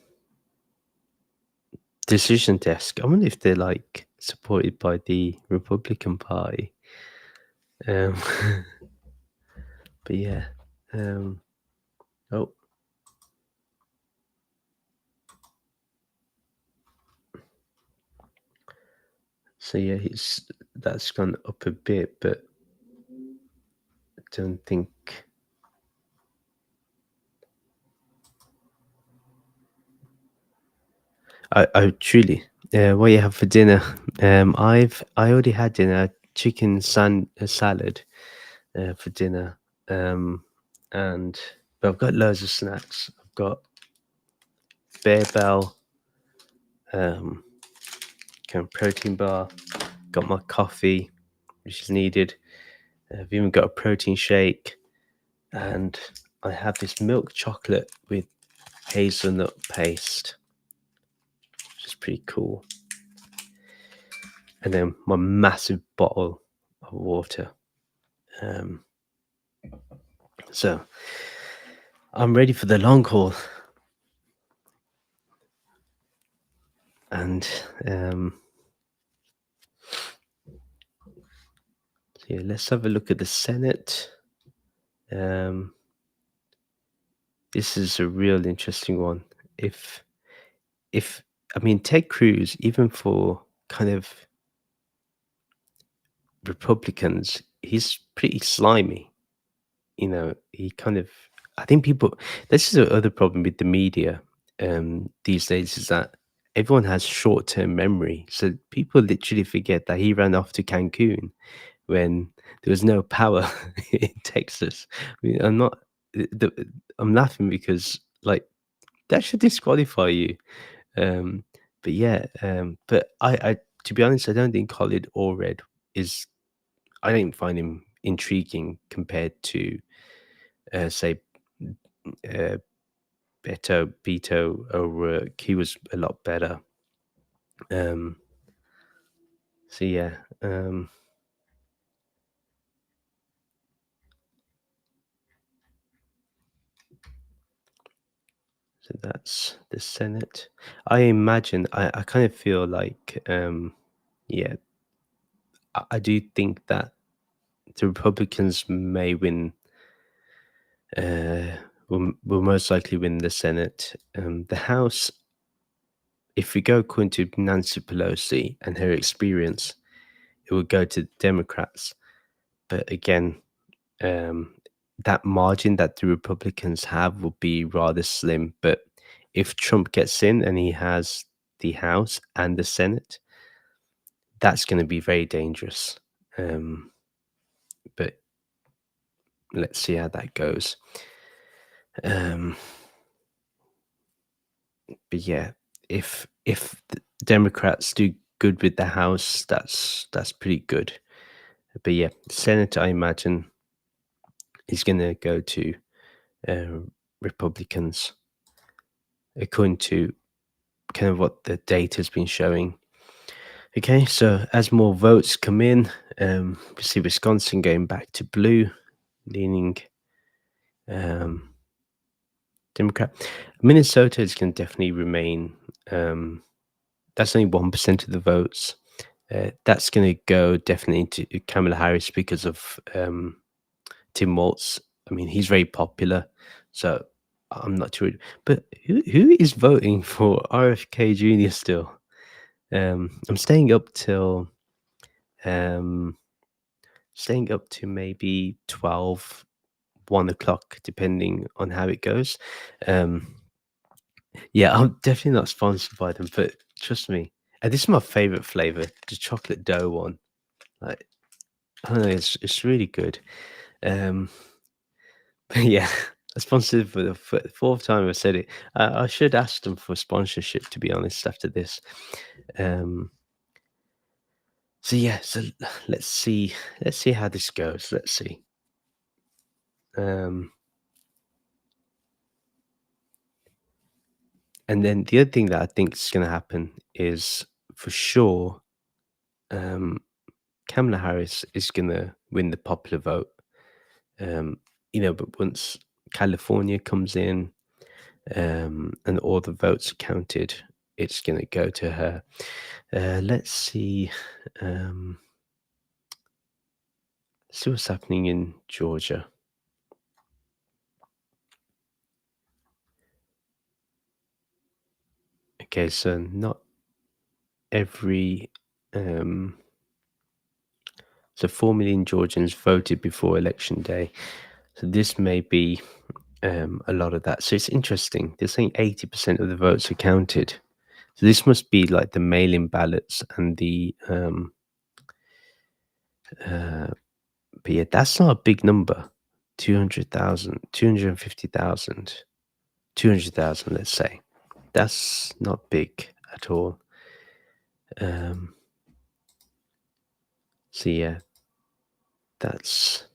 Decision Desk. I wonder if they're like supported by the Republican Party. Um, but yeah. Um, oh, so yeah, he's that's gone up a bit, but I don't think. I truly. What you have for dinner? I already had dinner. Salad for dinner. Um, and but I've got loads of snacks. I've got Bear Bell, um, kind of protein bar. Got my coffee, which is needed. I've even got a protein shake, and I have this milk chocolate with hazelnut paste, which is pretty cool. And then my massive bottle of water. Um, so I'm ready for the long haul. And so yeah, let's have a look at the Senate. Um, this is a real interesting one. If if I mean Ted Cruz, even for kind of Republicans, he's pretty slimy. He kind of, I think people, this is the other problem with the media these days, is that everyone has short-term memory. So people literally forget that he ran off to Cancun when there was no power in Texas. I mean, I'm laughing because like that should disqualify you. Um, but yeah, but I to be honest, I don't think Khalid or Red is. I don't find him intriguing compared to say uh, Beto O'Rourke. He was a lot better. Um, so yeah, so that's the Senate. I imagine. I kind of feel like yeah, I do think that the Republicans may win. Will most likely win the Senate. The House, if we go according to Nancy Pelosi and her experience, it would go to the Democrats. But again, um, that margin that the Republicans have will be rather slim. But if Trump gets in and he has the House and the Senate, that's going to be very dangerous. But let's see how that goes. Um, but yeah, if the Democrats do good with the House, that's pretty good. But yeah, Senate, I imagine, is going to go to uh, Republicans, according to kind of what the data has been showing. Okay, so as more votes come in, we see Wisconsin going back to blue, leaning um, Democrat. Minnesota is going to definitely remain. That's only 1% of the votes. That's going to go definitely into Kamala Harris because of Tim Walz. I mean, he's very popular, so I'm not too worried. But who is voting for RFK Jr. still? I'm um, staying up to maybe 12, 1 o'clock, depending on how it goes. Um, yeah, I'm definitely not sponsored by them, but trust me, and this is my favorite flavor, the chocolate dough one. Like, I don't know, it's really good. Um, but yeah, I sponsored for the fourth time. I said it. I should ask them for sponsorship, to be honest. After this, um, so yeah, so let's see how this goes. Let's see. Um, and then the other thing that I think is going to happen is for sure, um, Kamala Harris is going to win the popular vote. Um, but once California comes in, and all the votes are counted, it's going to go to her. Let's see. Um, see what's happening in Georgia. Okay, so not every. So 4 million Georgians voted before election day. So this may be a lot of that. So it's interesting. They're saying 80% of the votes are counted. So this must be like the mail-in ballots and the uh, but yeah, that's not a big number. 200,000, 250,000, 200,000. Let's say. That's not big at all. Um, so yeah, that's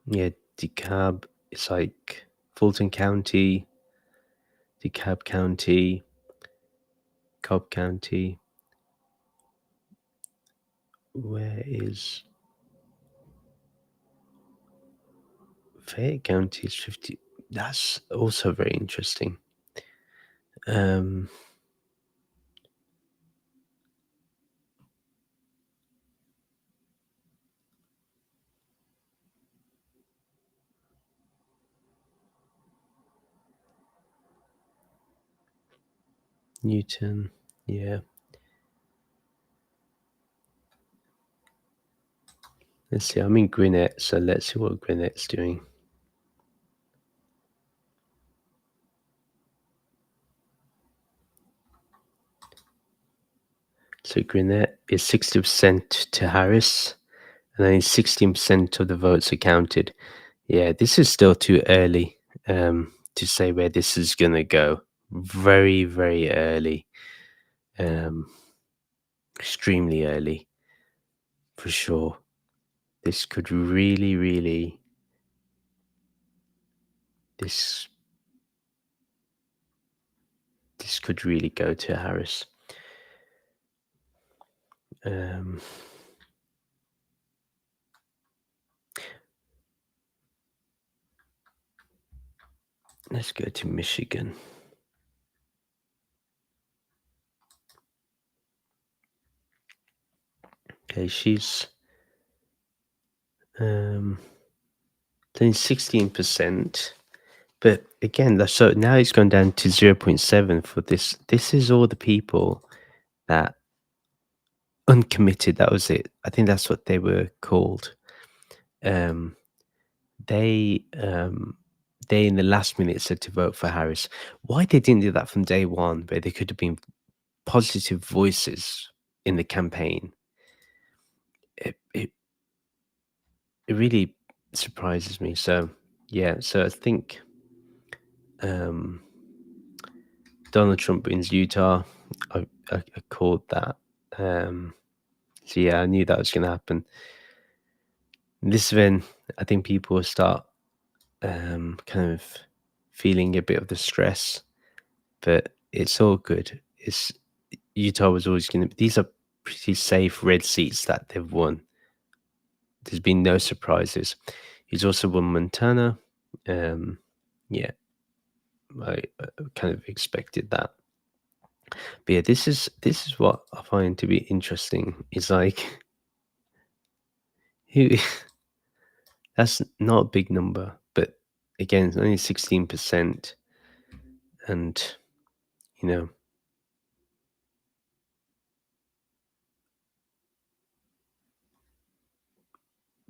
yeah, DeKalb is like Fulton County, DeKalb County, Cobb County. Where is Fayette County is 50. That's also very interesting. Um, Newton, yeah. Let's see. I'm in Gwinnett, so let's see what Gwinnett's doing. So Gwinnett is 60% to Harris, and only 16% of the votes are counted. Yeah, this is still too early to say where this is going to go. Very, very early. Um, extremely early, for sure. This could really, really. This this could really go to Harris. Um, let's go to Michigan. Okay, she's only 16%. But again, so now it's gone down to 0.7 for this. This is all the people that uncommitted. That was it. I think that's what they were called. Um, they they in the last minute said to vote for Harris. Why they didn't do that from day one, where they could have been positive voices in the campaign? It really surprises me. So yeah, so I think um, Donald Trump wins Utah. I called that. So yeah, I knew that was going to happen. This when I think people will start kind of feeling a bit of the stress, but it's all good. It's Utah was always going to. These are pretty safe red seats that they've won. There's been no surprises. He's also won Montana. Um, yeah, I kind of expected that. But yeah, this is what I find to be interesting. Is like who that's not a big number, but again, it's only 16%, and you know,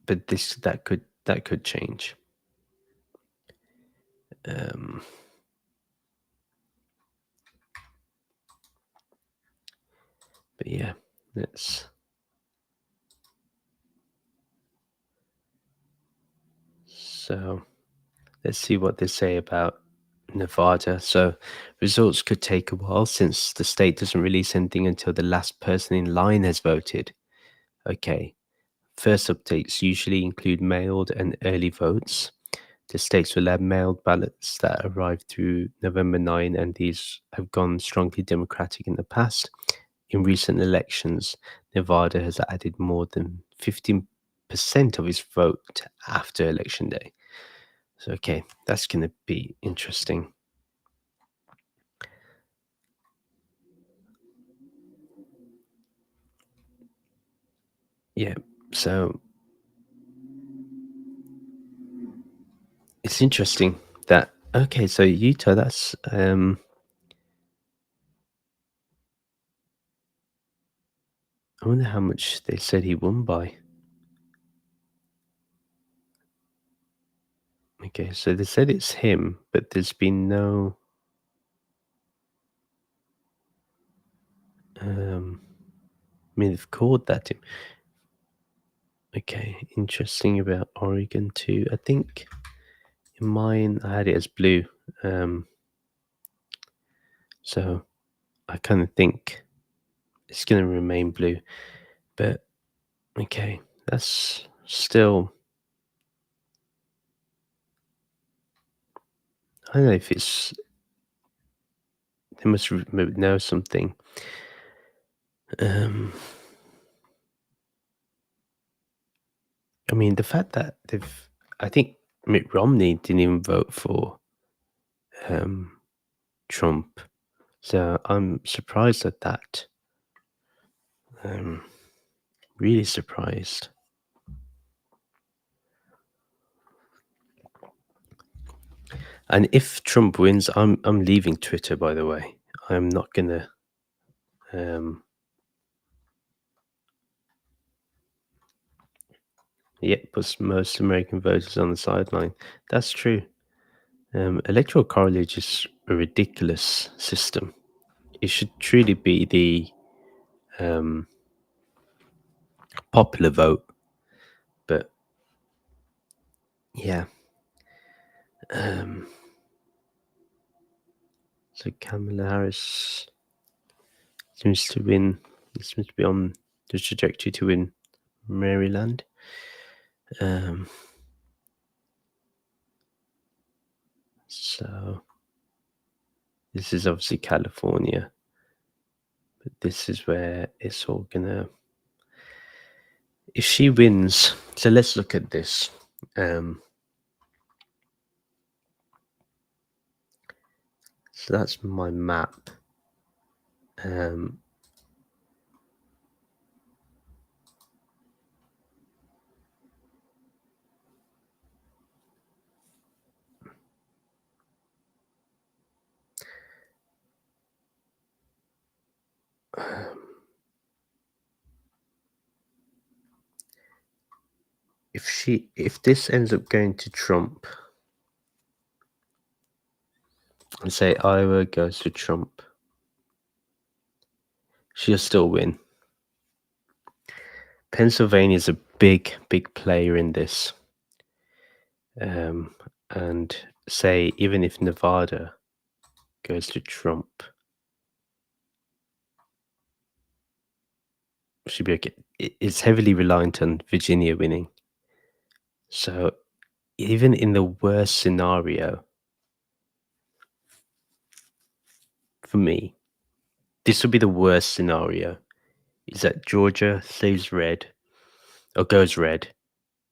but that could change. Um, but yeah, let's so let's see what they say about Nevada. So results could take a while since the state doesn't release anything until the last person in line has voted. Okay. First updates usually include mailed and early votes. The states will have mailed ballots that arrive through November 9, and these have gone strongly Democratic in the past. In recent elections, Nevada has added more than 15% of its vote after Election Day. So, okay, that's going to be interesting. Yeah, so it's interesting that, okay, so Utah, that's, I wonder how much they said he won by. Okay, so they said it's him, but there's been no. I mean, they've called that team. Okay, interesting about Oregon too. I think in mine I had it as blue. Um, so I kind of think it's going to remain blue. But okay, that's still. I don't know if it's. They must know something. Um, I mean, the fact that they've. I think Mitt Romney didn't even vote for um, Trump. So I'm surprised at that. Um, really surprised. And if Trump wins, I'm leaving Twitter. By the way, I'm not gonna. Um, yep, puts most American voters on the sideline. That's true. Electoral college is a ridiculous system. It should truly be the um, popular vote, but yeah. Um, so Kamala Harris seems to win. Seems to be on the trajectory to win Maryland. Um, so this is obviously California, but this is where it's all gonna. If she wins, so let's look at this. So that's my map. Um, if this ends up going to Trump, and say Iowa goes to Trump, she'll still win. Pennsylvania is a big, big player in this. And say even if Nevada goes to Trump, should be okay. It's heavily reliant on Virginia winning. So even in the worst scenario, for me, this would be the worst scenario. Is that Georgia stays red or goes red,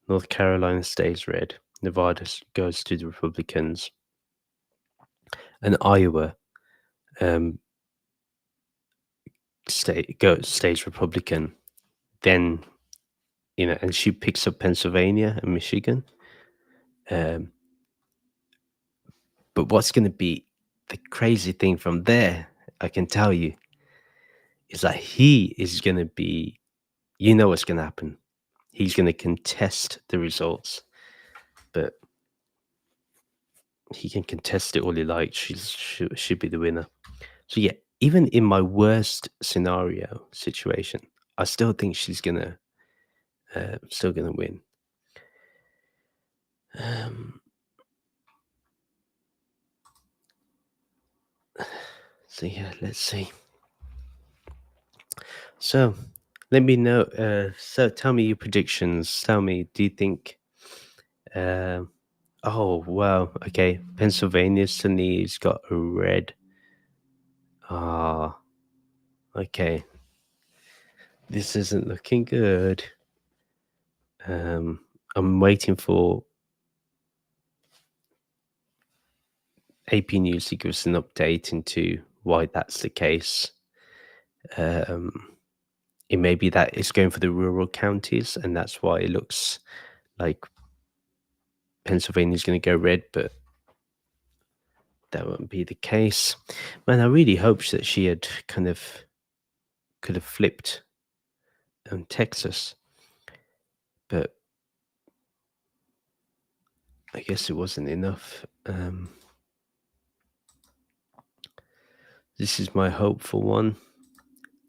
North Carolina stays red, Nevada goes to the Republicans, and Iowa um, stays Republican. Then and she picks up Pennsylvania and Michigan. Um, but what's going to be the crazy thing from there, I can tell you, is that he is going to be. What's going to happen. He's going to contest the results, but he can contest it all he likes. She should be the winner. So yeah, even in my worst scenario situation, I still think she's still gonna win. Um, so yeah, let's see. So let me know. So tell me your predictions. Tell me, do you think? Uh, oh wow, okay. Pennsylvania suddenly's got a red. Ah, okay. This isn't looking good. I'm waiting for AP News to give us an update into why that's the case. It may be that it's going for the rural counties, and that's why it looks like Pennsylvania's going to go red, but that won't be the case. Man, I really hoped that she had could have flipped Texas, but I guess it wasn't enough. This is my hopeful one.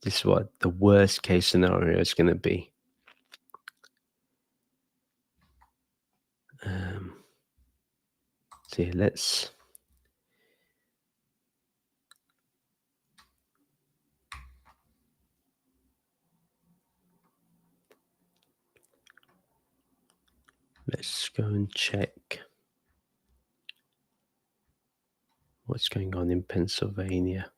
This is what the worst case scenario is going to be. Um, see, let's go and check what's going on in Pennsylvania.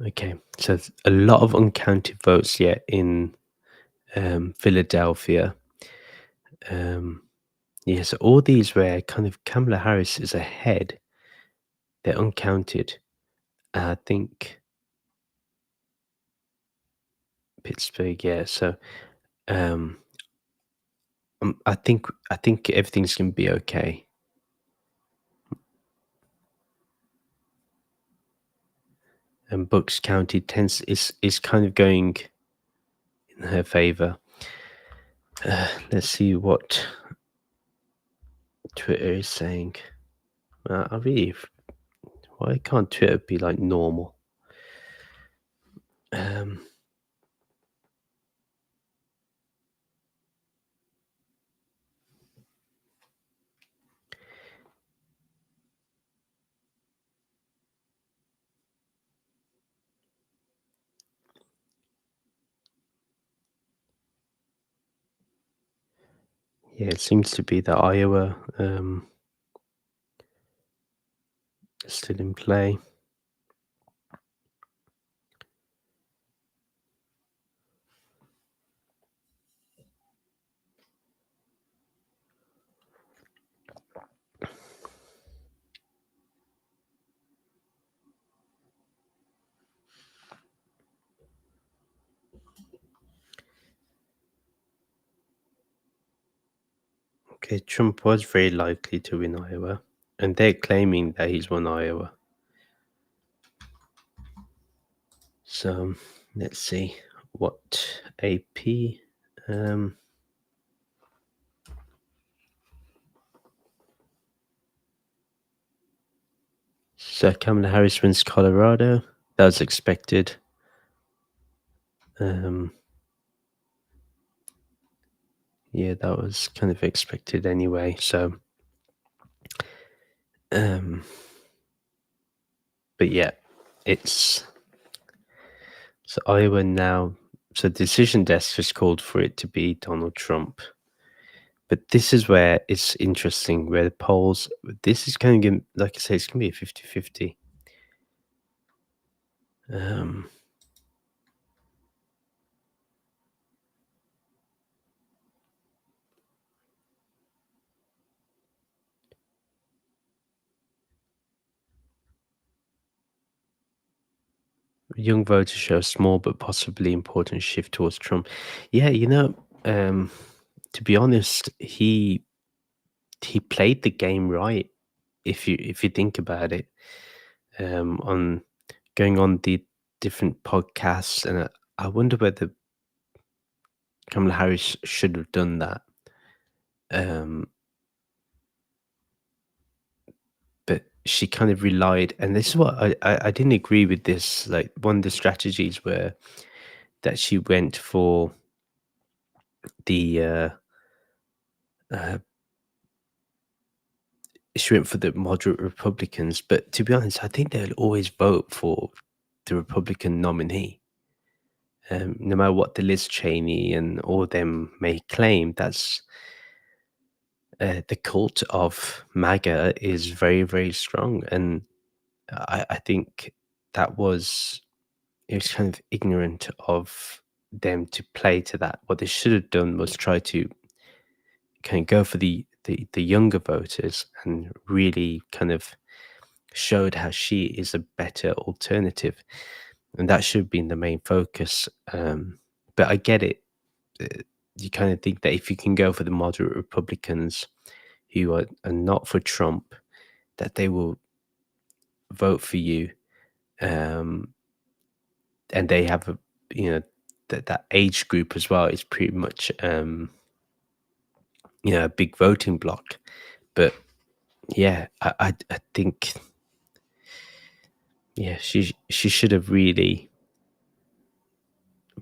Okay, so a lot of uncounted votes yet in Philadelphia. Yeah, so all these where kind of Kamala Harris is ahead, they're uncounted. I think Pittsburgh, yeah. So um, I think everything's gonna be okay. And Bucks County tends is kind of going in her favor. Let's see what Twitter is saying. I really, why can't Twitter be like normal? Um, yeah, it seems to be that Iowa is still in play. Okay, Trump was very likely to win Iowa, and they're claiming that he's won Iowa. So let's see what AP. So Kamala Harris wins Colorado. That was expected. Yeah, that was kind of expected anyway. So, but yeah, it's so Iowa now. So Decision Desk has called for it to be Donald Trump. But this is where it's interesting, where the polls, this is kind of, like I say, it's going to be a 50-50. Young voters show a small but possibly important shift towards Trump. Yeah, to be honest, he played the game right. If you think about it, on going on the different podcasts, and I wonder whether Kamala Harris should have done that. Um, but she kind of relied, and this is what I didn't agree with this. Like one of the strategies were that she went for the uh, she went for the moderate Republicans, but to be honest, I think they'll always vote for the Republican nominee. No matter what the Liz Cheney and all of them may claim, that's the cult of MAGA is very, very strong. And I think that it was kind of ignorant of them to play to that. What they should have done was try to kind of go for the younger voters and really kind of showed how she is a better alternative, and that should have been the main focus. But I get it. uh, You kind of think that if you can go for the moderate Republicans who are not for Trump, that they will vote for you, um, and they have that age group as well is pretty much a big voting block. But yeah, I think Yeah, she should have really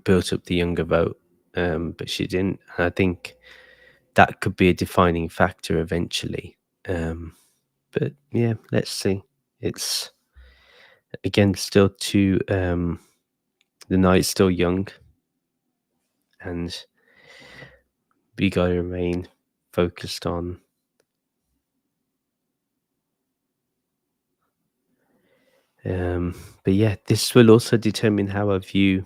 built up the younger vote, but she didn't. And I think that could be a defining factor eventually. Um, but yeah, let's see. It's again still too. The night's still young, and we gotta remain focused on. But yeah, this will also determine how I view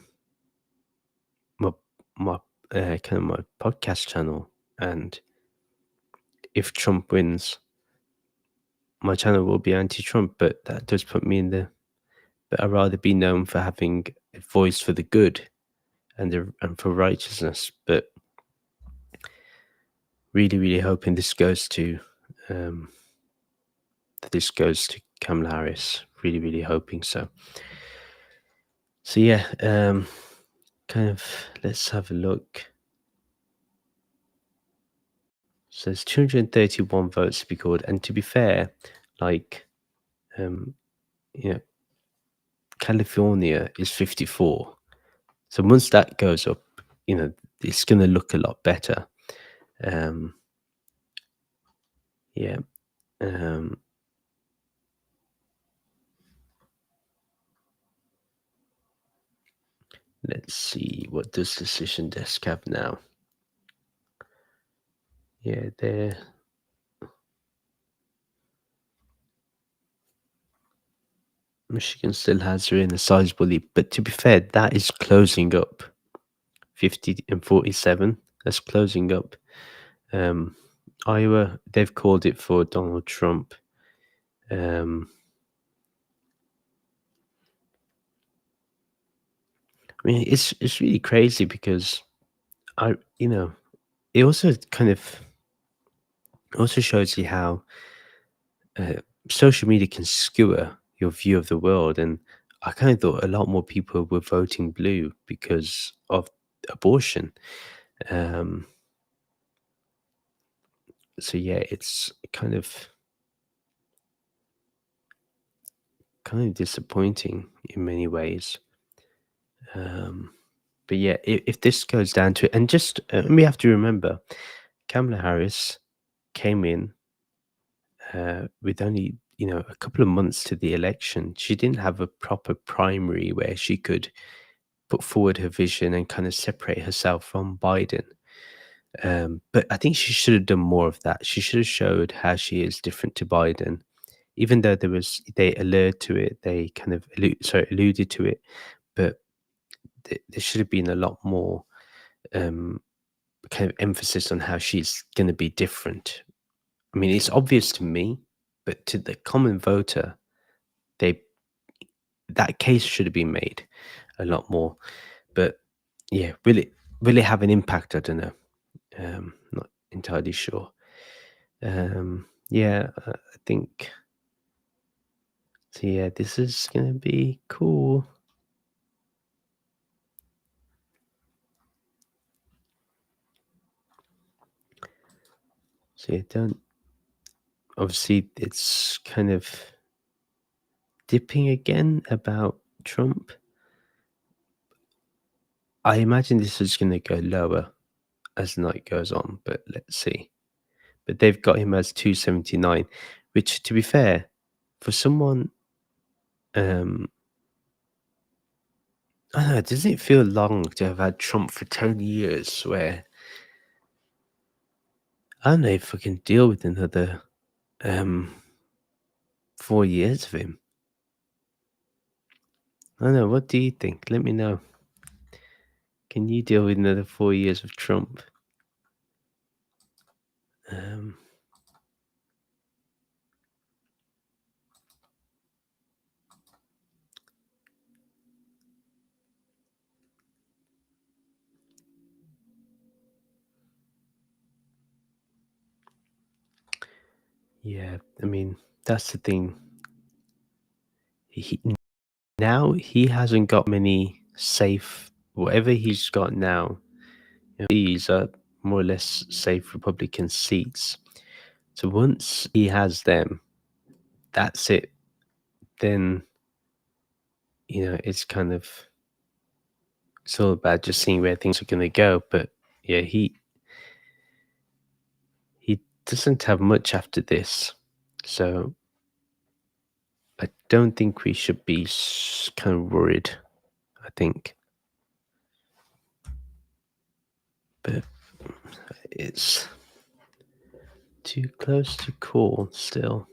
my my kind of my podcast channel, and if Trump wins, my channel will be anti-Trump. But that does put me in the. But I'd rather be known for having a voice for the good and for righteousness. But really, really hoping um, this goes to Kamala Harris. Really, really hoping so. So yeah, kind of. Let's have a look. So there's 231 votes to be called, and to be fair, like um, you know, California is 54. So once that goes up, it's going to look a lot better. Um, yeah. Um, let's see, what does Decision Desk have now? Yeah, there. Michigan still has her in a sizable lead, but to be fair, that is closing up. 50 and 47. That's closing up. Um, Iowa, they've called it for Donald Trump. Um, I mean, it's really crazy because I, it also kind of also shows you how uh, social media can skewer your view of the world. And I kind of thought a lot more people were voting blue because of abortion. Um, so yeah, it's kind of disappointing in many ways. Um, but yeah, if this goes down to it, and just we have to remember, Kamala Harris came in with only a couple of months to the election. She didn't have a proper primary where she could put forward her vision and kind of separate herself from Biden. But I think she should have done more of that. She should have showed how she is different to Biden, even though they allured to it, they kind of alluded to it, but there should have been a lot more um, kind of emphasis on how she's going to be different. I mean, it's obvious to me, but to the common voter, they that case should have been made a lot more. But yeah, will it have an impact? I don't know. Not entirely sure. Yeah, I think so. Yeah, this is gonna be cool. So yeah, don't. Obviously, it's kind of dipping again about Trump. I imagine this is gonna go lower as the night goes on, but let's see. But they've got him as 279, which, to be fair, for someone, um, I don't know, doesn't it feel long to have had Trump for 10 years? Where I don't know if I can deal with another um 4 years of him. I don't know. What do you think? Let me know. Can you deal with another 4 years of Trump? Um, yeah, I mean, that's the thing. He, now he hasn't got many safe, whatever he's got now, these are more or less safe Republican seats. So once he has them, that's it. Then it's kind of it's all about just seeing where things are going to go. But yeah, he doesn't have much after this, so I don't think we should be kind of worried. I think, but it's too close to call still.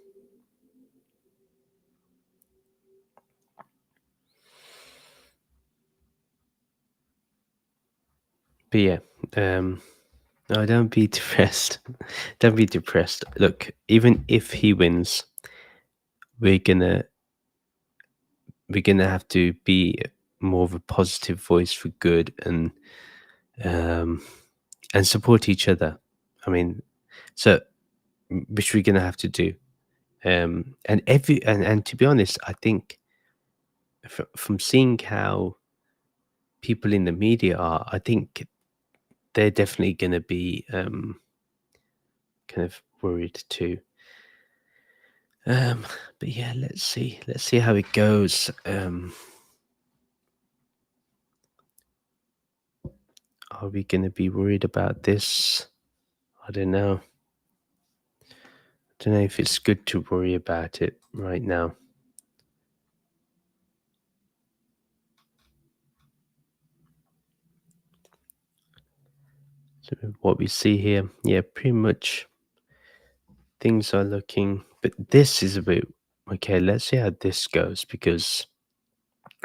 But yeah, no, don't be depressed. Don't be depressed. Look, even if he wins, we're gonna we're gonna have to be more of a positive voice for good um and support each other. I mean, so which we're gonna have to do. And to be honest, I think from seeing how people in the media are, I think they're definitely gonna be kind of worried too. Um, but yeah, let's see how it goes. Are we gonna be worried about this? I don't know. Don't know if it's good to worry about it right now. So what we see here, yeah, pretty much things are looking, but this is a bit okay. Let's see how this goes because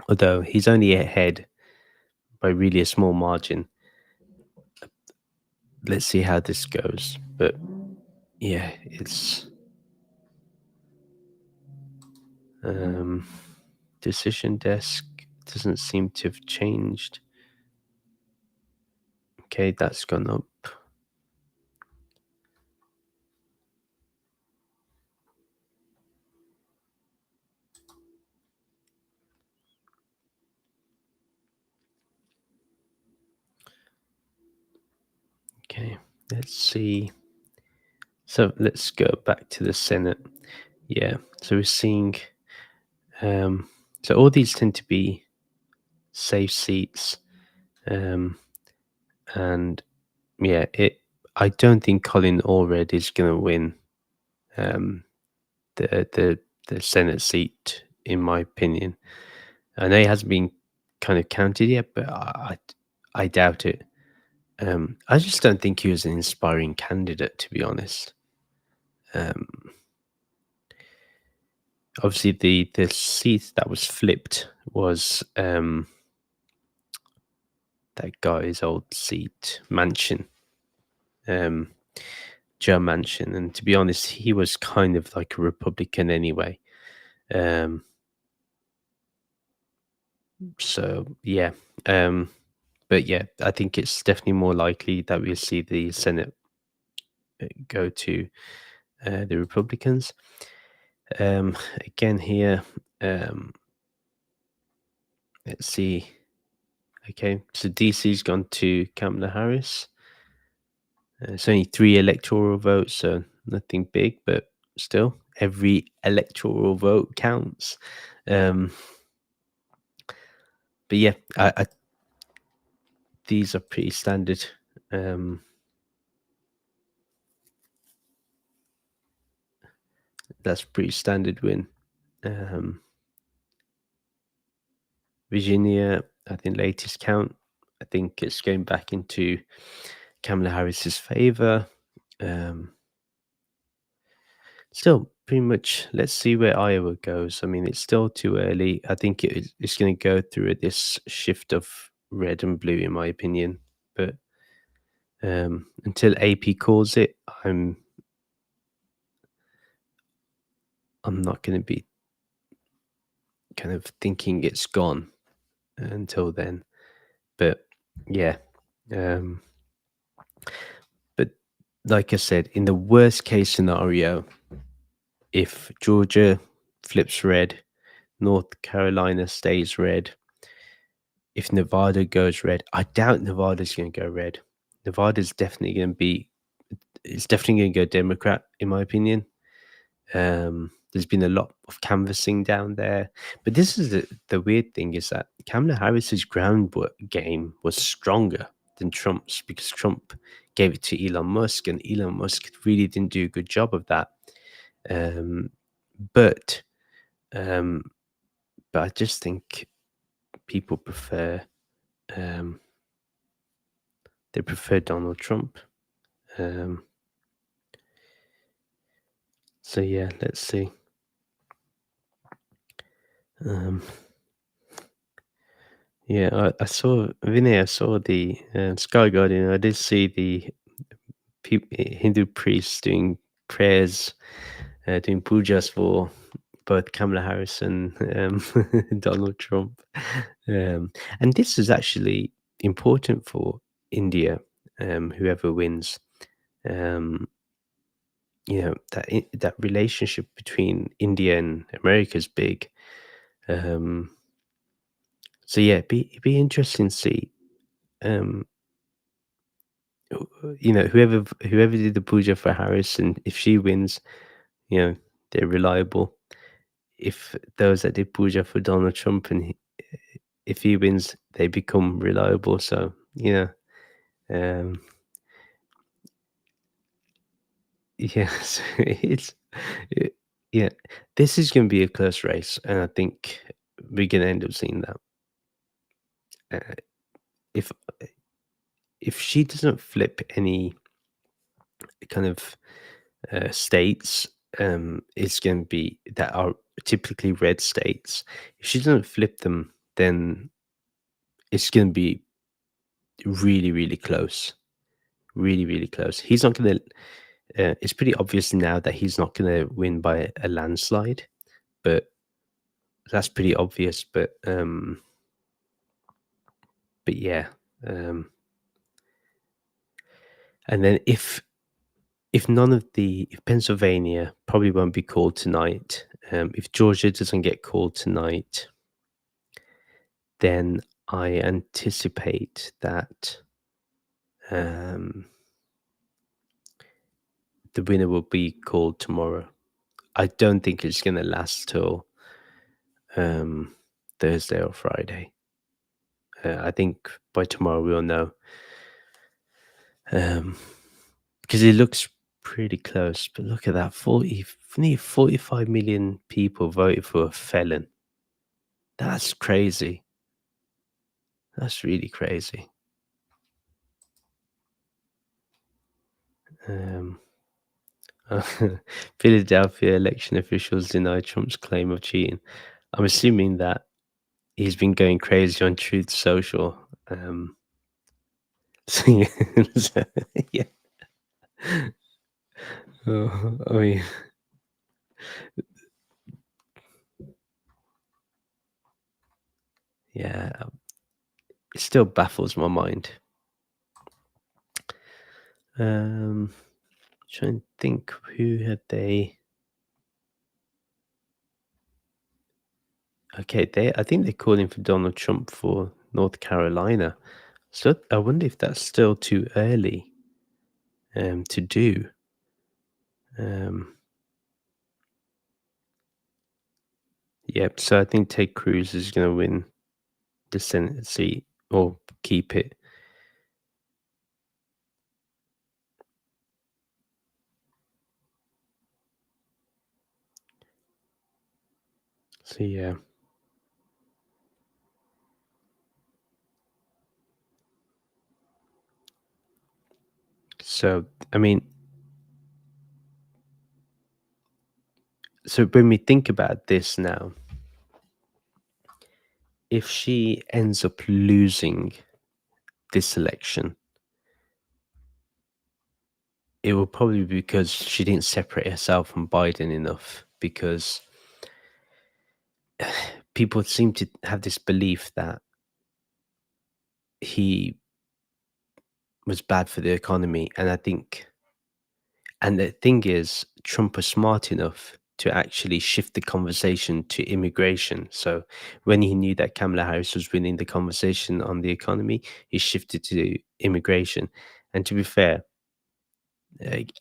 although he's only ahead by really a small margin, let's see how this goes. But yeah, it's um, decision desk doesn't seem to have changed. Okay, that's gone up. Okay, let's see. So let's go back to the Senate. Yeah, so we're seeing. Um, so all these tend to be safe seats, um, and yeah, it. I don't think Colin Allred is going to win um, the the the Senate seat, in my opinion. I know he hasn't been kind of counted yet, but I doubt it. I just don't think he was an inspiring candidate, to be honest. Um, Obviously, the seat that was flipped was that guy's old seat, Mansion, um, Joe Manchin, and to be honest, he was kind of like a Republican anyway. Um, so yeah, um, but yeah, I think it's definitely more likely that we'll see the Senate go to the Republicans. Again here, um, let's see. Okay, so DC's gone to Kamala Harris. It's only 3 electoral votes, so nothing big, but still, every electoral vote counts. Um, but yeah, these are pretty standard. Um, that's pretty standard win. Um, Virginia, I think latest count, I think it's going back into Kamala Harris's favor. Um, Still, pretty much, let's see where Iowa goes. I mean, it's still too early. I think it's going to go through this shift of red and blue, in my opinion. But until AP calls it, I'm not going to be kind of thinking it's gone until then. But yeah, um, but like I said, in the worst case scenario, if Georgia flips red, North Carolina stays red, if Nevada goes red, I doubt Nevada's going to go red. Nevada's definitely going to be, it's definitely going to go Democrat, in my opinion. There's been a lot of canvassing down there. But this is the weird thing is that Kamala Harris's game was stronger than Trump's because Trump gave it to Elon Musk, and Elon Musk really didn't do a good job of that. Um, but um, but I just think people um, prefer Donald Trump. Um, so yeah, let's see. Um, yeah, I saw Vinay. I saw the Sky Guardian. I did see the Hindu priests doing prayers, doing pujas for both Kamala Harris and Donald Trump. And this is actually important for India, whoever wins. Um, that relationship between India and America is big. Um, so yeah, it'd be interesting to see. Um, whoever did the puja for Harris, and if she wins, they're reliable. If those that did puja for Donald Trump and if he wins, they become reliable. So um, yes, it, yeah, this is going to be a close race, and I think we're going to end up seeing that. Uh, if if she doesn't flip any kind of states, it's going to be that are typically red states. If she doesn't flip them, then it's going to be really, really close. Really, really close. He's not going to. It's pretty obvious now that he's not going to win by a landslide, but that's pretty obvious. But yeah, um, and then if none of the if Pennsylvania probably won't be called tonight, if Georgia doesn't get called tonight, then I anticipate that um, the winner will be called tomorrow. I don't think it's going to last till um, Thursday or Friday. I think by tomorrow we'll know. Because it looks pretty close. But look at that 45 million people voted for a felon. That's crazy. That's really crazy. Um, Philadelphia election officials deny Trump's claim of cheating. I'm assuming that he's been going crazy on Truth Social. So, yeah, yeah. Oh, I mean, yeah, it still baffles my mind. Trying to think who had they. Okay, I think they're calling for Donald Trump for North Carolina. So I wonder if that's still too early to do. Um, yep. So I think Ted Cruz is going to win the Senate seat or keep it. So yeah. So I mean, so when we think about this now, if she ends up losing this election, it will probably be because she didn't separate herself from Biden enough. Because people seem to have this belief that he was bad for the economy, and I think, and the thing is, Trump was smart enough to actually shift the conversation to immigration. So when he knew that Kamala Harris was winning the conversation on the economy, he shifted to immigration. And to be fair,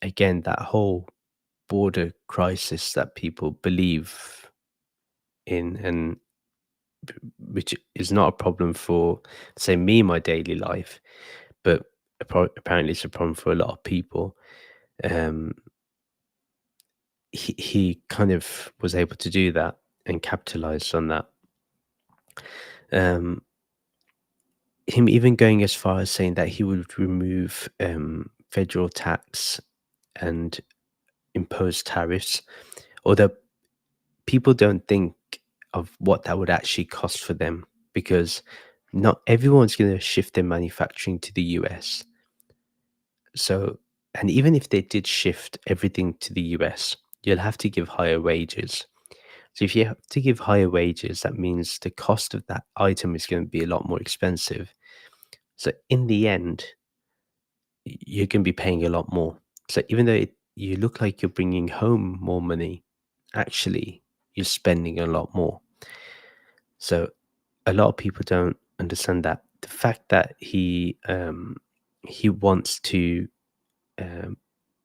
again, that whole border crisis that people believe in, and which is not a problem for, say, me in my daily life, but apparently it's a problem for a lot of people. Um, he kind of was able to do that and capitalize on that. Um, him even going as far as saying that he would remove federal tax and impose tariffs, although people don't think of what that would actually cost for them, because not everyone's going to shift their manufacturing to the US. So, and even if they did shift everything to the US, you'll have to give higher wages. So, if you have to give higher wages, that means the cost of that item is going to be a lot more expensive. So, in the end, you're going to be paying a lot more. So, even though you look like you're bringing home more money, actually, you're spending a lot more. So, a lot of people don't understand that. The fact that he wants to um,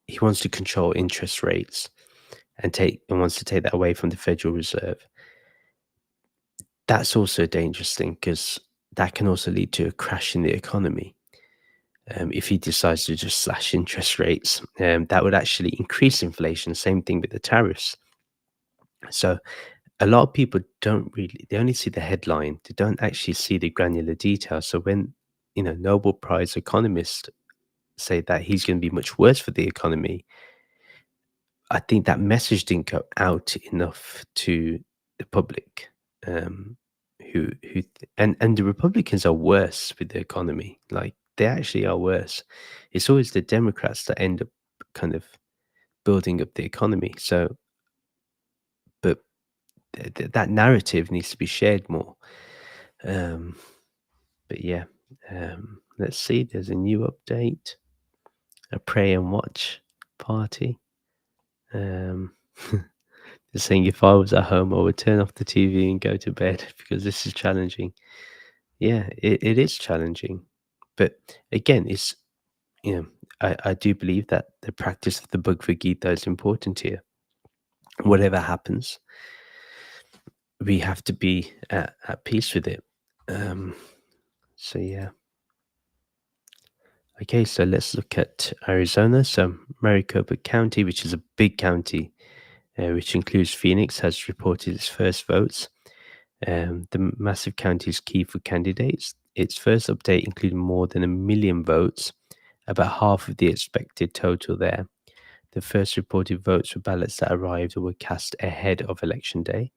he wants to control interest rates and wants to take that away from the Federal Reserve. That's also a dangerous thing, because that can also lead to a crash in the economy. If he decides to just slash interest rates, that would actually increase inflation. Same thing with the tariffs. So a lot of people don't really, they only see the headline. They don't actually see the granular detail. So when, Nobel Prize economists say that he's going to be much worse for the economy, I think that message didn't go out enough to the public. Um, and the Republicans are worse with the economy. Like, they actually are worse. It's always the Democrats that end up kind of building up the economy. So, but that narrative needs to be shared more. Um, but yeah, let's see. There's a new update. A pray and watch party. Um, they're saying if I was at home, I would turn off the TV and go to bed because this is challenging. Yeah, it is challenging. But again, you know, I do believe that the practice of the Bhagavad Gita is important here. Whatever happens, we have to be at peace with it. Um, so yeah. Okay, so let's look at Arizona. So Maricopa County, which is a big county, which includes Phoenix, has reported its first votes. The massive county is key for candidates. Its first update included more than 1 million votes, about half of the expected total there. The first reported votes were ballots that arrived or were cast ahead of Election Day.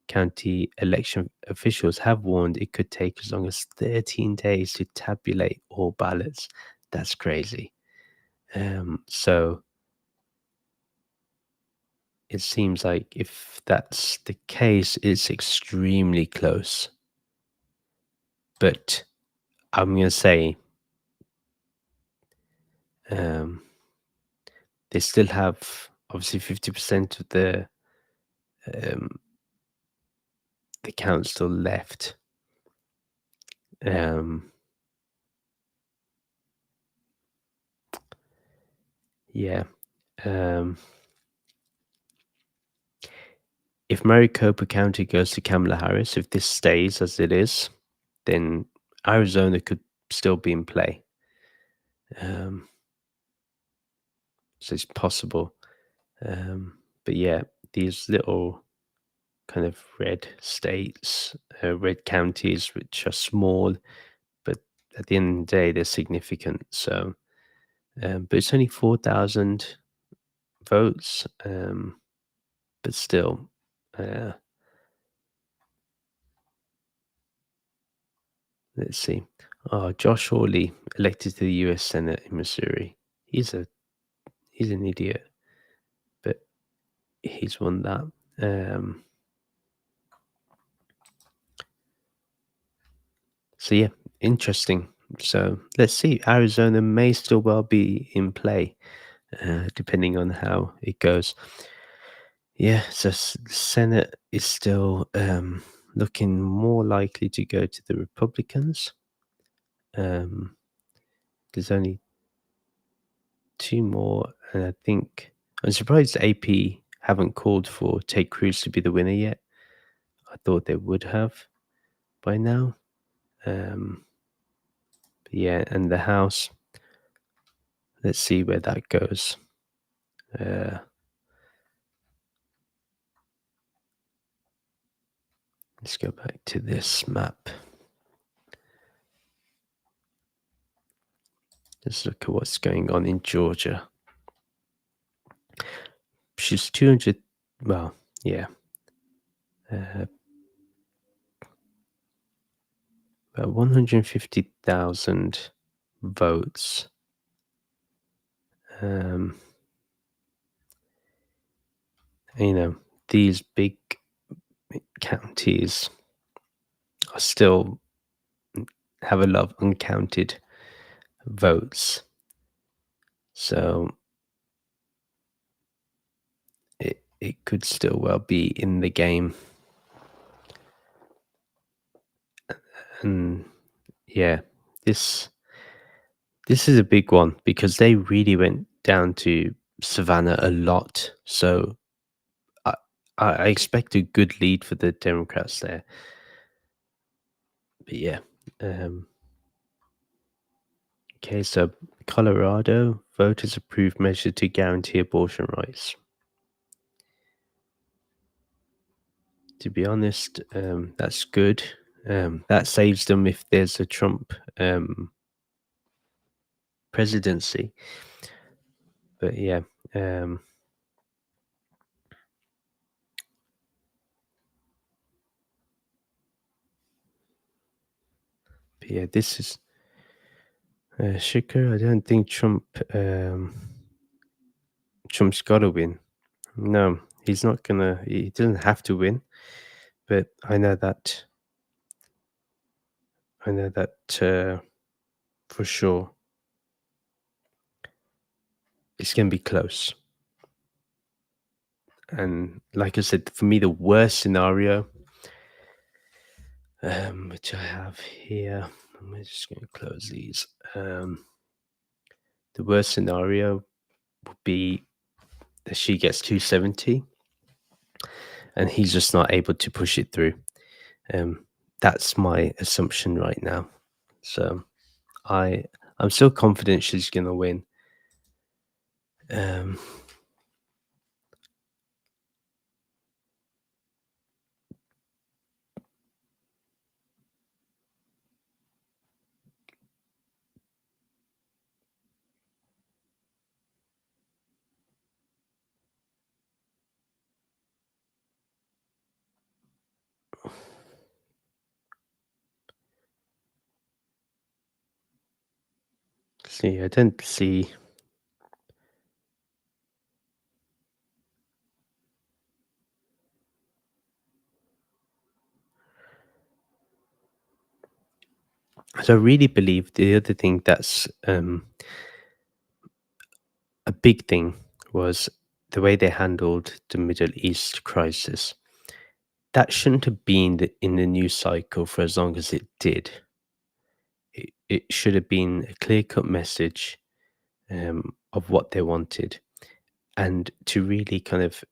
County election officials have warned it could take as long as 13 days to tabulate all ballots. That's crazy. So it seems like if that's the case, it's extremely close. But I'm going to say um, they still have obviously 50% of um, the count still left. Yeah. Um, if Maricopa County goes to Kamala Harris, if this stays as it is, then Arizona could still be in play. Um, so it's possible. But yeah, these little kind of red states, red counties, which are small, but at the end of the day, they're significant. So, but it's only 4,000 votes. But still, uh, let's see. Oh, Josh Hawley elected to the U.S. Senate in Missouri. He's an idiot, but he's won that. So yeah, interesting. So let's see. Arizona may still well be in play, depending on how it goes. Yeah, so Senate is still looking more likely to go to the Republicans. There's only two more, and I think I'm surprised AP haven't called for Ted Cruz to be the winner yet. I thought they would have by now. But yeah, and the House, let's see where that goes. Uh, let's go back to this map. Let's look at what's going on in Georgia. She's 200, well, yeah. About 150,000 votes. Um, you know, these big counties are still have a lot of uncounted votes. So it could still well be in the game. And yeah, this is a big one because they really went down to Savannah a lot. So I I expect a good lead for the Democrats there. But yeah. Um, okay, so Colorado voters approve measure to guarantee abortion rights. To be honest, that's good. That saves them if there's a Trump presidency. But yeah, this is Shikhar. I don't think Trump's got to win. No, he's not gonna. He doesn't have to win. But I know that. For sure. It's gonna be close. And like I said, for me, the worst scenario, which I have here, I'm just going to close these. The worst scenario would be that she gets 270 and he's just not able to push it through. That's my assumption right now. So I'm still confident she's going to win. See, I don't see. So I really believe the other thing that's a big thing was the way they handled the Middle East crisis. That shouldn't have been in the news cycle for as long as it did. It should have been a clear-cut message of what they wanted, and to really kind of,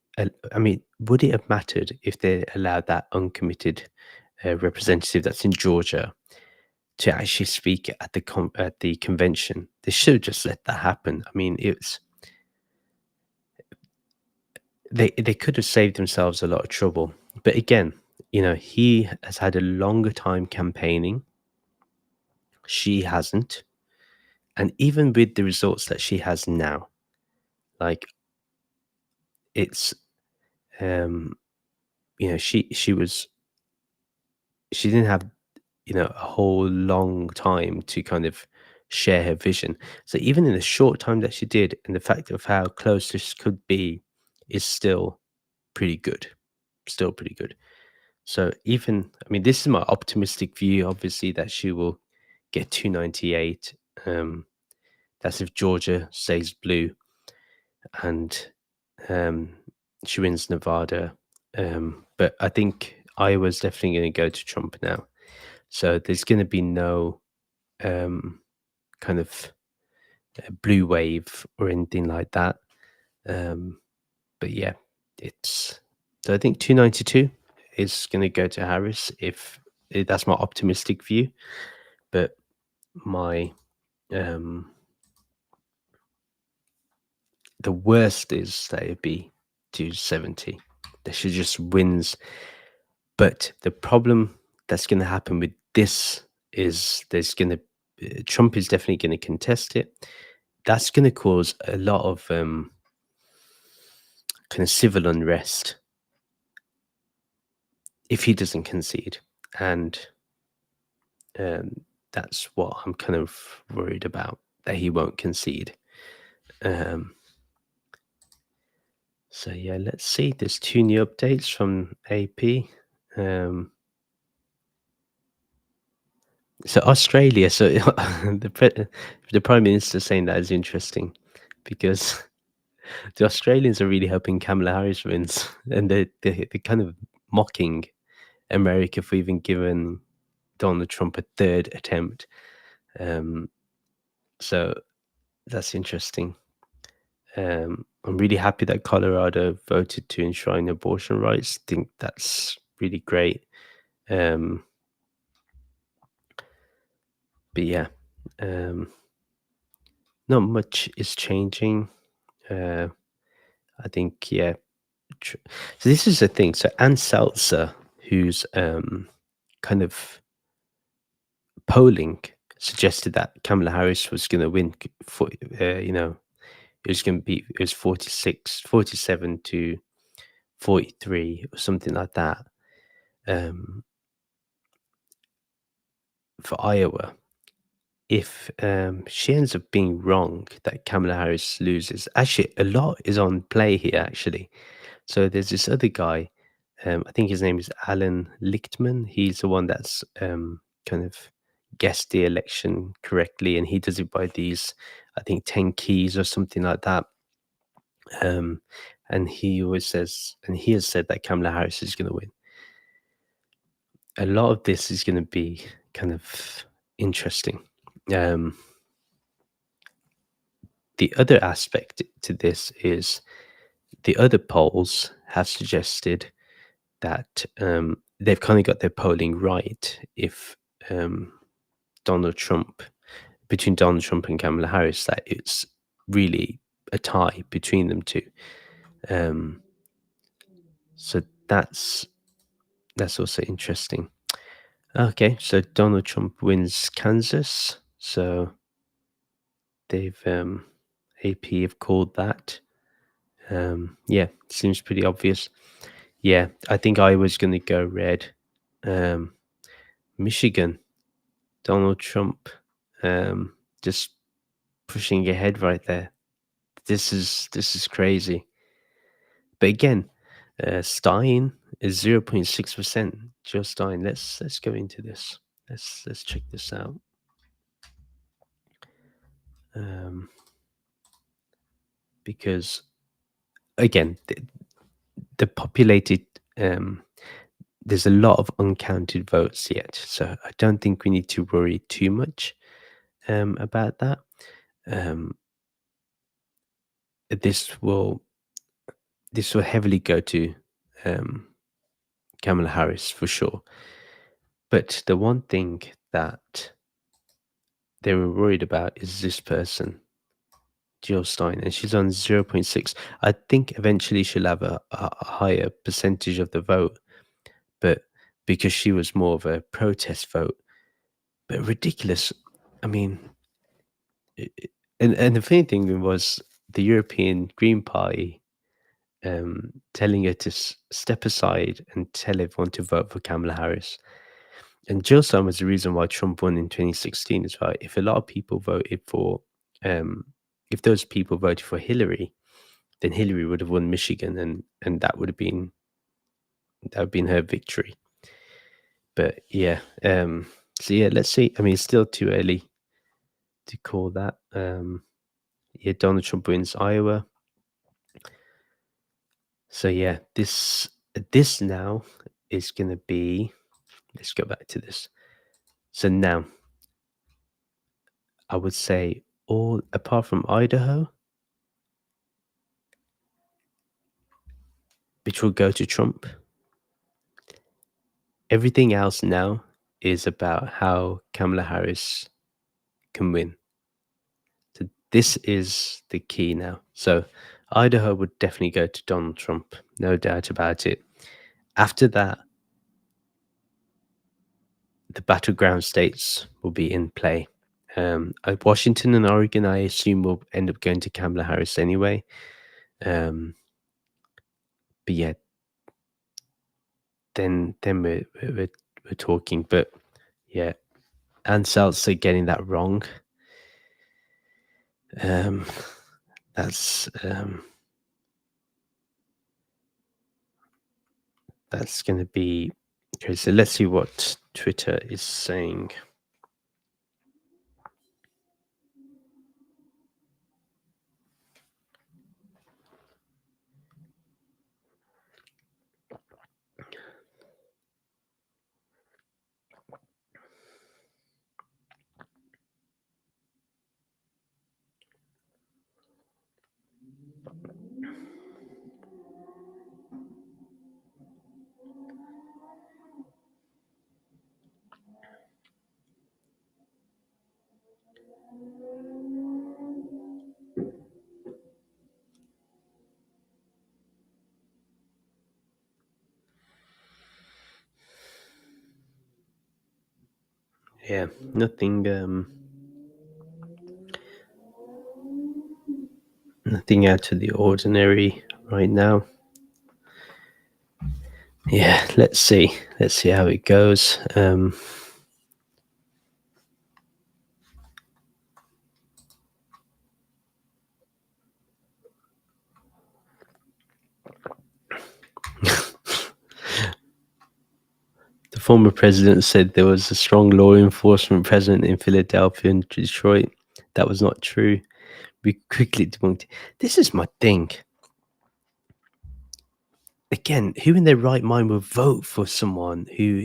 I mean, would it have mattered if they allowed that uncommitted representative that's in Georgia to actually speak at the convention? They should have just let that happen. I mean, they could have saved themselves a lot of trouble. But again, he has had a longer time campaigning. She hasn't. And even with the results that she has now, like it's she didn't have a whole long time to kind of share her vision. So even in the short time that she did, and the fact of how close this could be is still pretty good. Still pretty good. So even, I mean, this is my optimistic view, obviously, that she will get 298. That's if Georgia stays blue and she wins Nevada. But I think Iowa's definitely going to go to Trump now. So there's going to be no kind of blue wave or anything like that. but yeah, it's so I think 292 is going to go to Harris if that's my optimistic view. But my um the worst is that it'd be 270. That she just wins. But the problem that's going to happen with this is Trump is definitely going to contest it. That's going to cause a lot of kind of civil unrest if he doesn't concede, and um, that's what I'm kind of worried about, that he won't concede. Um, so yeah, let's see. There's two new updates from AP. Um, so Australia. So the prime minister saying that is interesting because the Australians are really hoping Kamala Harris wins, and they're kind of mocking America for even giving Donald Trump a third attempt. Um, so that's interesting. I'm really happy that Colorado voted to enshrine abortion rights. Think that's really great. Um, but yeah, um, not much is changing. Uh, I think yeah. So this is the thing. So Ann Seltzer, who's kind of polling, suggested that Kamala Harris was going to win. For it was going to be it was 47 to 43 or something like that. Um, for Iowa, if she ends up being wrong, that Kamala Harris loses, actually, a lot is on play here, actually. So there's this other guy, I think his name is Alan Lichtman. He's the one that's kind of guessed the election correctly, and he does it by these, I think, 10 keys or something like that. Um, and he always says, and he has said that Kamala Harris is going to win. A lot of this is going to be kind of interesting. Um, the other aspect to this is the other polls have suggested that they've kind of got their polling right if um, Donald Trump, between Donald Trump and Kamala Harris, that it's really a tie between them two. Um, so that's also interesting. Okay, so Donald Trump wins Kansas. So they've AP have called that. Yeah, seems pretty obvious. Yeah, I think I was going to go red. Um, Michigan, Donald Trump, um, just pushing ahead right there. This is crazy. But again, Stein is 0.6%. Joe Stein. Let's go into this. Let's check this out. Um, because again, the populated there's a lot of uncounted votes yet, so I don't think we need to worry too much about that. Um, this will heavily go to um, Kamala Harris for sure. But the one thing that they were worried about is this person, Jill Stein, and she's on 0.6. I think eventually she'll have a higher percentage of the vote, but because she was more of a protest vote, but ridiculous. I mean, and the funny thing was the European Green Party telling her to step aside and tell everyone to vote for Kamala Harris. And Jill Stein was the reason why Trump won in 2016 as well. If a lot of people voted for, um, if those people voted for Hillary, then Hillary would have won Michigan, and that would have been her victory. But yeah, so yeah, let's see. I mean, it's still too early to call that. Yeah, Donald Trump wins Iowa. So yeah, this now is going to be. Let's go back to this. So now, I would say all apart from Idaho, which will go to Trump. Everything else now is about how Kamala Harris can win. So this is the key now. So Idaho would definitely go to Donald Trump, no doubt about it. After that, the battleground states will be in play. Washington and Oregon, I assume, will end up going to Kamala Harris anyway. Um, but yeah, then we're talking. But yeah, and Seltzer getting that wrong. Um, that's going to be okay. So let's see what Twitter is saying. Yeah, nothing. Nothing out of the ordinary right now. Yeah, let's see. Let's see how it goes. The former president said there was a strong law enforcement presence in Philadelphia and Detroit. That was not true. We quickly debunked it. This is my thing. Again, who in their right mind would vote for someone who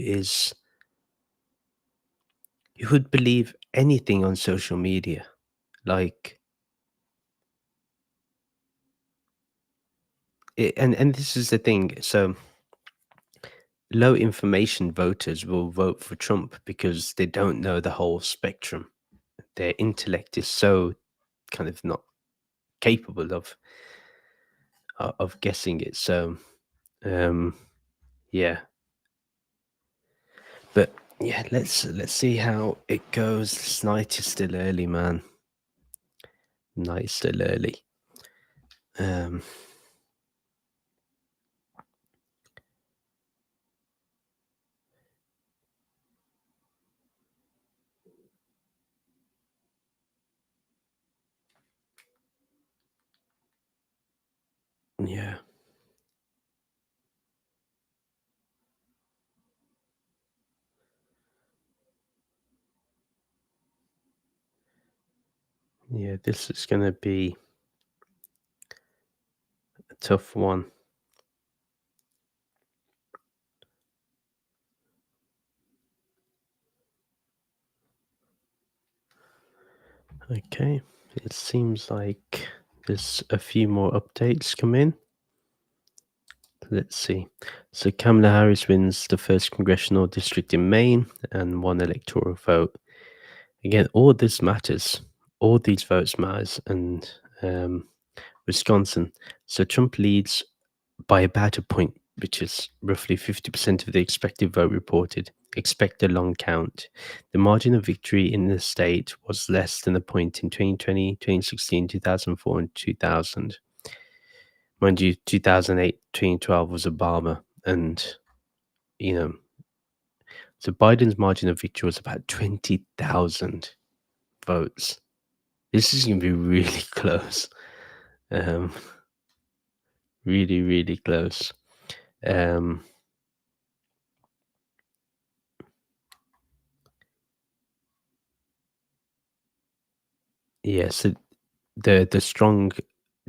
would believe anything on social media? Like, and this is the thing. So, low information voters will vote for Trump because they don't know the whole spectrum. Their intellect is so kind of not capable of guessing it. So, um, yeah, but yeah, let's see how it goes. This night is still early, man. Night is still early. Um, yeah, yeah. This is gonna be a tough one. Okay, it seems like there's a few more updates come in. Let's see. So Kamala Harris wins the first congressional district in Maine and one electoral vote. Again, all this matters. All these votes matters, and Wisconsin. So Trump leads by about a point, which is roughly 50% of the expected vote reported. Expect a long count. The margin of victory in the state was less than a point in 2020, 2016, 2004, and 2000. Mind you, 2008, 2012 was Obama. And, you know, so Biden's margin of victory was about 20,000 votes. This is going to be really close. Um, really, really close. Um, yeah, so the strong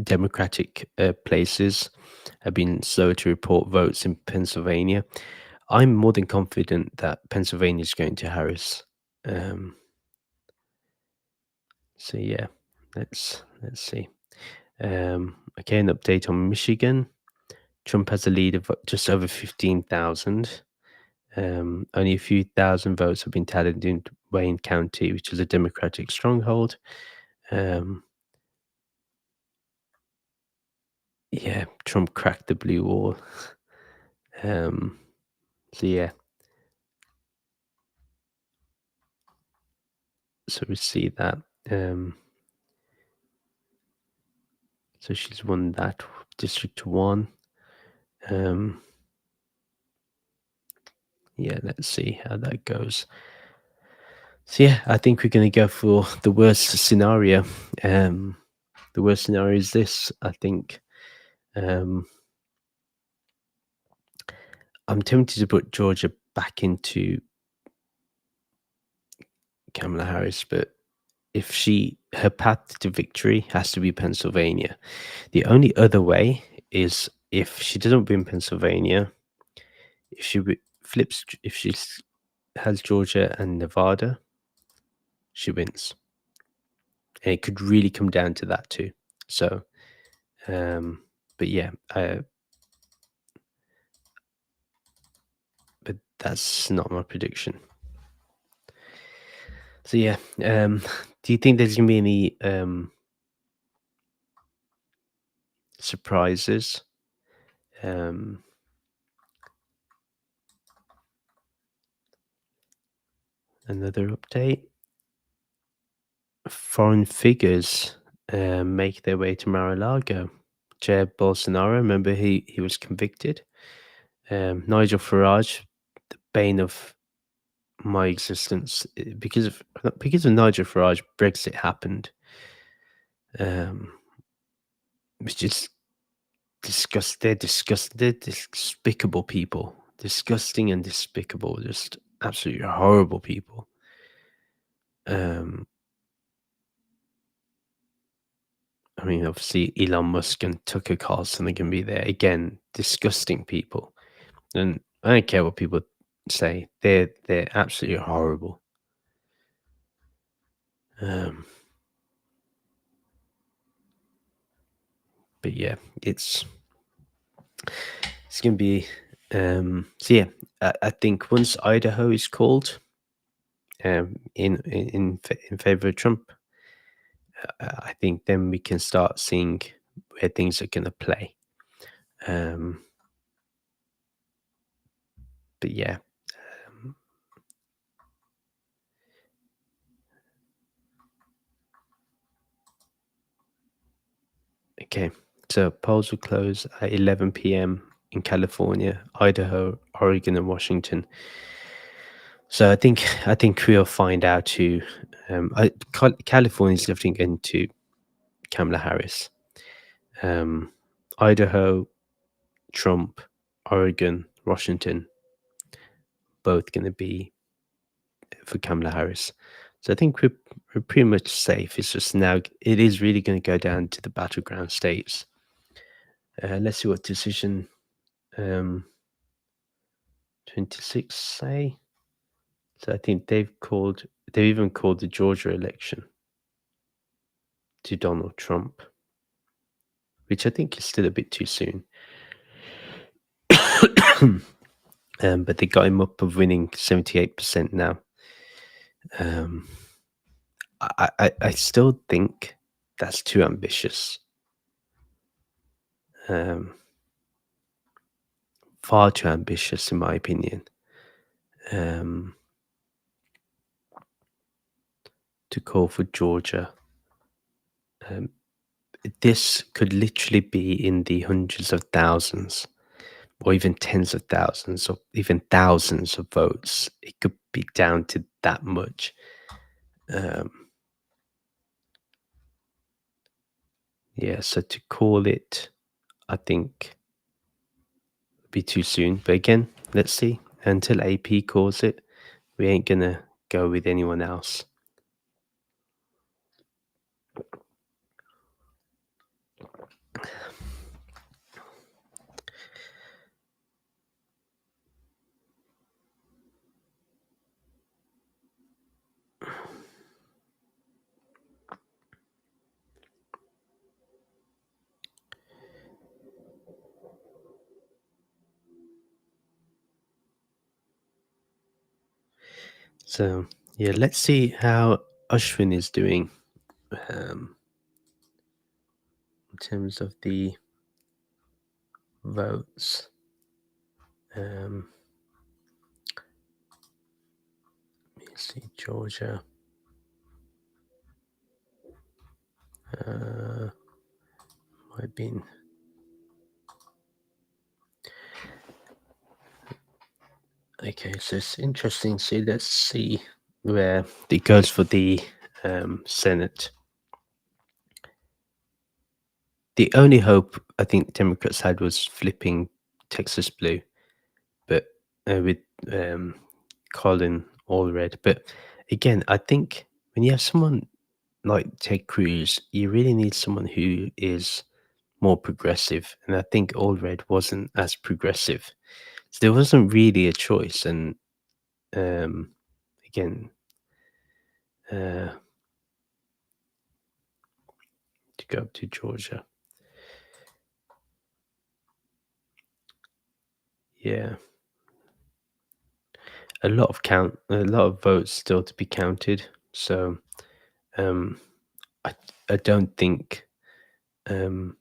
Democratic places have been slow to report votes in Pennsylvania. I'm more than confident that Pennsylvania is going to Harris. Um, so yeah, let's see. Okay, an update on Michigan. Trump has a lead of just over 15,000. Only a few thousand votes have been tallied in Wayne County, which is a Democratic stronghold. Um, yeah, Trump cracked the blue wall. Um, so yeah, so we see that. Um, so she's won that District 1. Um, yeah, let's see how that goes. So yeah, I think we're going to go for the worst scenario. Um, the worst scenario is this. I think I'm tempted to put Georgia back into Kamala Harris, but if her path to victory has to be Pennsylvania. The only other way is if she doesn't win Pennsylvania, if she flips, if she has Georgia and Nevada, she wins. And it could really come down to that too. So, but yeah, but that's not my prediction. So yeah, do you think there's gonna be any surprises? Another update. Foreign figures make their way to Mar-a-Lago. Jair Bolsonaro, remember he was convicted. Nigel Farage, the bane of my existence, because of Nigel Farage, Brexit happened. Which is they're despicable people, disgusting and despicable, just absolutely horrible people. I mean, obviously, Elon Musk and Tucker Carlson are going to be there again. Disgusting people, and I don't care what people say. They're absolutely horrible. But yeah, it's going to be. So yeah, I think once Idaho is called, in favor of Trump, I think then we can start seeing where things are going to play. But yeah, okay. So polls will close at 11 p.m. in California, Idaho, Oregon, and Washington. So I think we'll find out who. California is definitely going to Kamala Harris. Idaho, Trump, Oregon, Washington, both going to be for Kamala Harris. So I think we're pretty much safe. It's just now it is really going to go down to the battleground states. Let's see what decision 26 say. So I think they've even called the Georgia election to Donald Trump, which I think is still a bit too soon. But they got him up of winning 78% now. I still think that's too ambitious. Far too ambitious, in my opinion. To call for Georgia. This could literally be in the hundreds of thousands, or even tens of thousands, or even thousands of votes. It could be down to that much. Yeah, so to call it, I think, would be too soon. But again, let's see. Until AP calls it, we ain't gonna go with anyone else. So yeah, let's see how Ashwin is doing in terms of the votes. Um, let me see, Georgia. Might have been. Okay, so it's interesting. So let's see where it goes for the Senate. The only hope I think Democrats had was flipping Texas blue, but with um, Colin Allred. But again, I think when you have someone like Ted Cruz, you really need someone who is more progressive. And I think Allred wasn't as progressive. So there wasn't really a choice. And again, uh, to go up to Georgia. Yeah. A lot of votes still to be counted. So um I I don't think um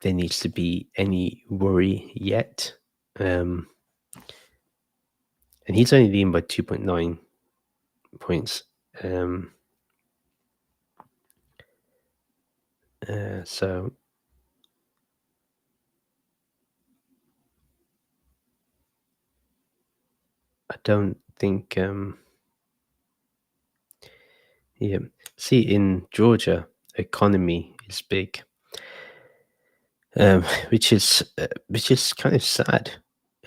there needs to be any worry yet. Um and he's only leading by 2.9 points. Um so I don't think yeah. See, in Georgia, economy is big, um, which is kind of sad,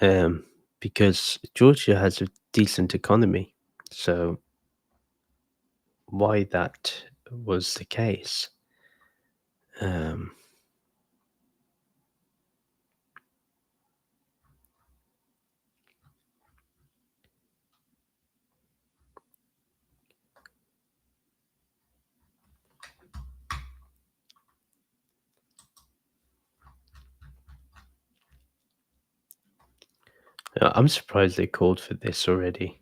um, because Georgia has a decent economy. So why that was the case? Um, I'm surprised they called for this already.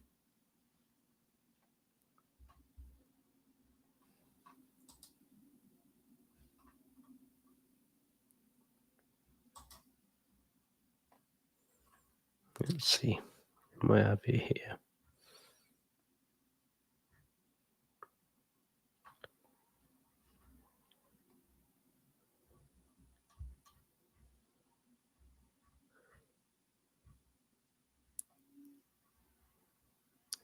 Let's see. Might have it here.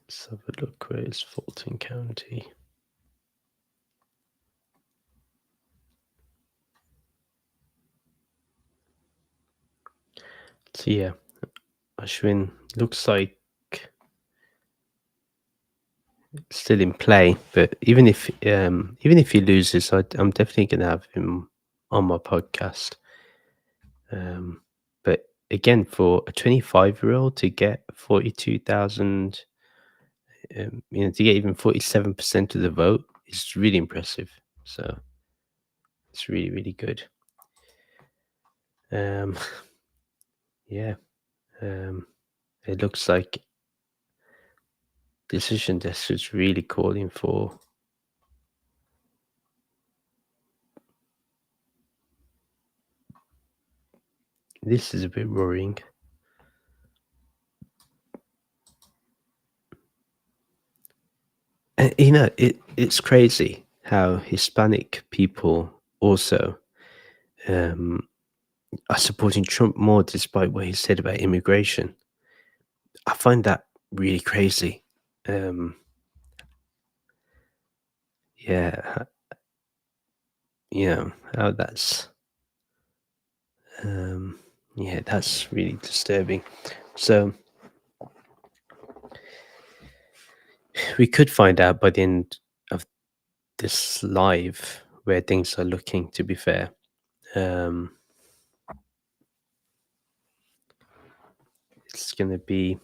Let's have a look. Where is Fulton County? So yeah, Ashwin looks like still in play, but even if he loses, I'm definitely gonna have him on my podcast. But again, for a 25-year-old to get 42,000, to get even 47% of the vote is really impressive. So it's really, really good. Um, yeah, um, it looks like decision desk is really calling for. This is a bit worrying. And, it's crazy how Hispanic people also um, are supporting Trump more despite what he said about immigration. I find that really crazy. Um, yeah, how that's um, yeah, that's really disturbing. So we could find out by the end of this live where things are looking. To be fair, um, it's gonna be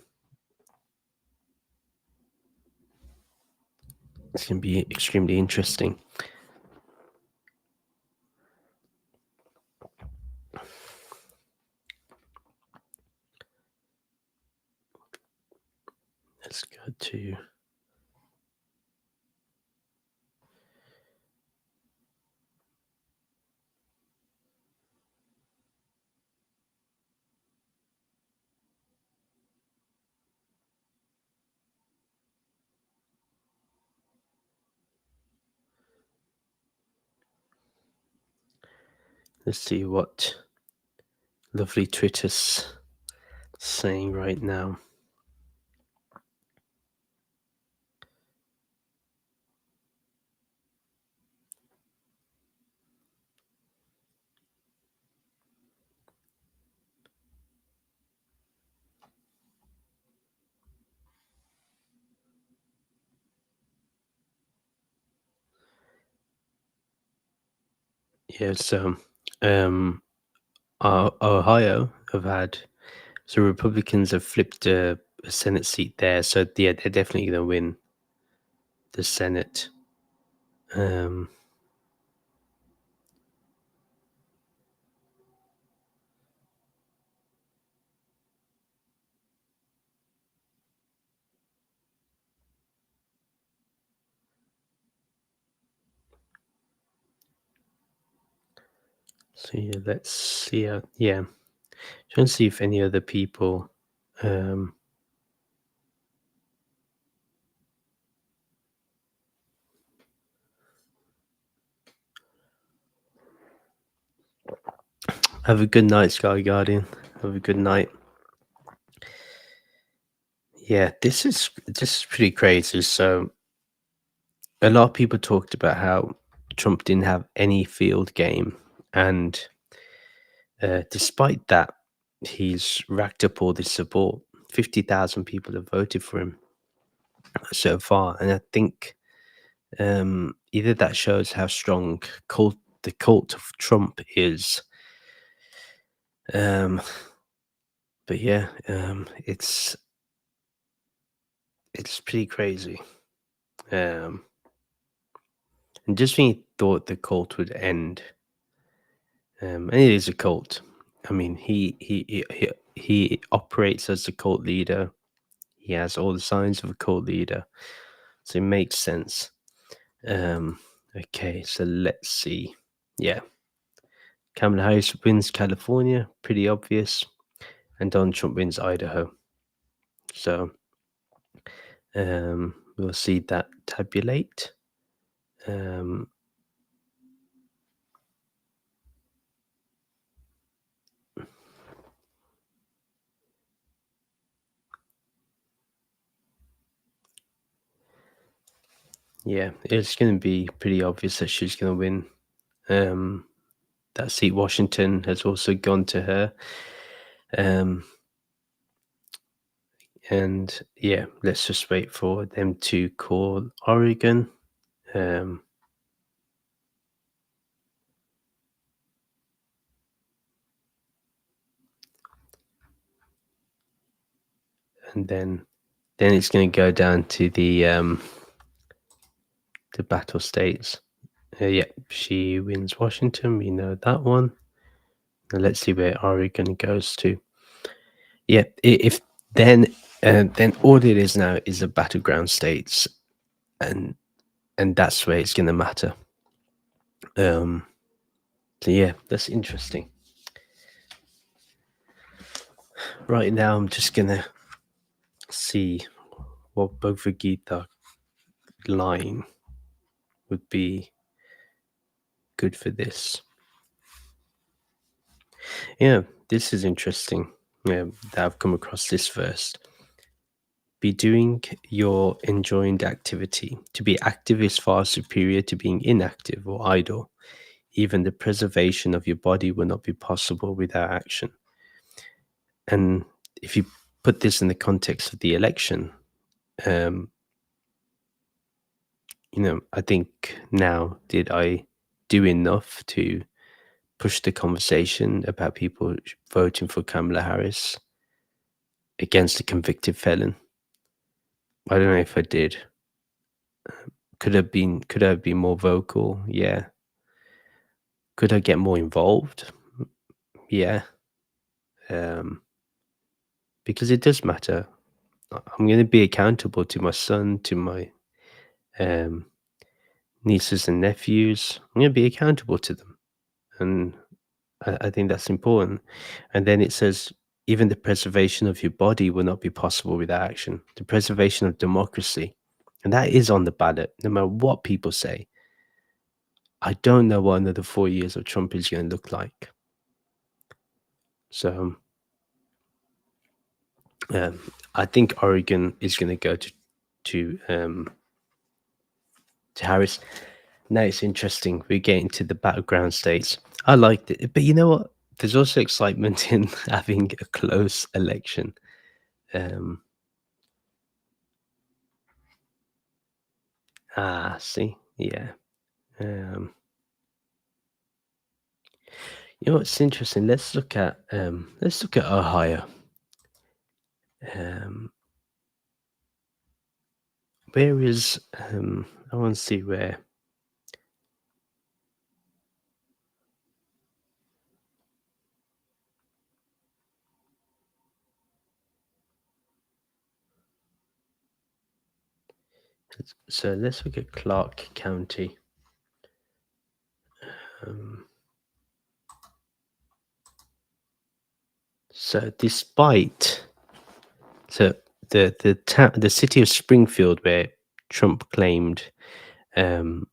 extremely interesting. Let's go to to. Let's see what lovely Twitter's saying right now. Yeah, so um, Ohio have had so Republicans have flipped a Senate seat there. So yeah, they're definitely going to win the Senate. Um, so yeah, let's see. Yeah, trying to see if any other people um, have a good night, Sky Guardian. Have a good night. Yeah, this is pretty crazy. So a lot of people talked about how Trump didn't have any field game, and despite that, he's racked up all this support. 50,000 people have voted for him so far, and I think either that shows how strong the cult of Trump is. Um, but yeah, it's pretty crazy. Um, and just when you thought the cult would end, and it is a cult. I mean, he operates as a cult leader. He has all the signs of a cult leader, so it makes sense. Okay, so let's see. Yeah, Kamala Harris wins California, pretty obvious, and Donald Trump wins Idaho. So we'll see that tabulate. Um, yeah, it's going to be pretty obvious that she's going to win. That seat, Washington, has also gone to her. And yeah, let's just wait for them to call Oregon. Um, and then it's going to go down to the battle states. Yeah, she wins Washington. We know that one. Now let's see where Oregon goes to. Yeah, if then all it is now is the battleground states, and that's where it's going to matter. So yeah, that's interesting. Right now, I'm just gonna see what Bhagavad Gita line would be good for this. Yeah, this is interesting. Yeah, that I've come across this verse. Be doing your enjoined activity. To be active is far superior to being inactive or idle. Even the preservation of your body will not be possible without action. And if you put this in the context of the election, um, I think now, did I do enough to push the conversation about people voting for Kamala Harris against a convicted felon? I don't know if I did. Could I have been more vocal? Yeah. Could I get more involved? Yeah. Um, because it does matter. I'm going to be accountable to my son, to my um, nieces and nephews. I'm going to be accountable to them, and I think that's important. And then it says, even the preservation of your body will not be possible without action. The preservation of democracy, and that is on the ballot, no matter what people say. I don't know what another 4 years of Trump is going to look like. So um, I think Oregon is going to go to um, to Harris. Now it's interesting. We're getting to the battleground states. I liked it, but you know what? There's also excitement in having a close election. Um, see, yeah. Um, you know what's interesting? Let's look at Ohio. Um, where is I want to see where. So let's look at Clark County. Um, so despite so the city of Springfield, where Trump claimed um,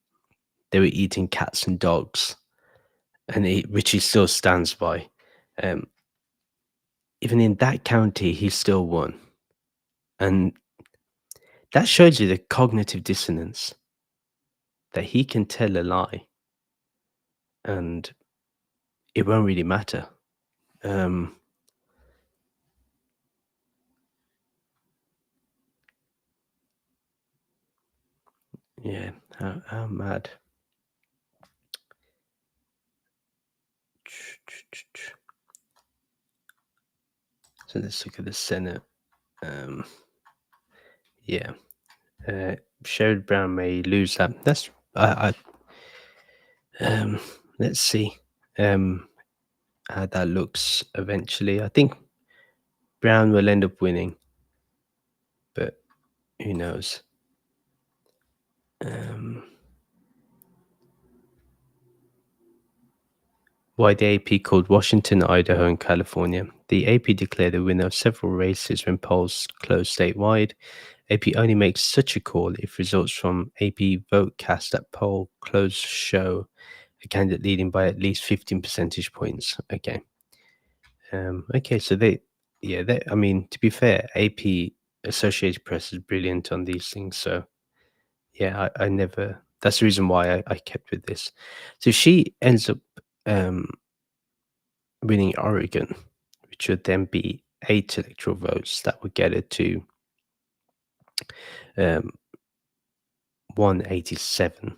they were eating cats and dogs, and which he still stands by. Um, Even in that county, he still won, and that shows you the cognitive dissonance that he can tell a lie, and it won't really matter. Um, yeah, how mad. So let's look at the Senate. Um, yeah, Sherrod Brown may lose that. That's let's see how that looks eventually. I think Brown will end up winning, but who knows? Um, why the AP called Washington, Idaho, and California. The AP declared the winner of several races when polls closed statewide. AP only makes such a call if results from AP vote cast at poll close show a candidate leading by at least 15 percentage points. Okay. Okay, so I mean, to be fair, AP Associated Press is brilliant on these things. So yeah, I never. That's the reason why I kept with this. So she ends up um, winning Oregon, which would then be 8 electoral votes that would get it to um, 187,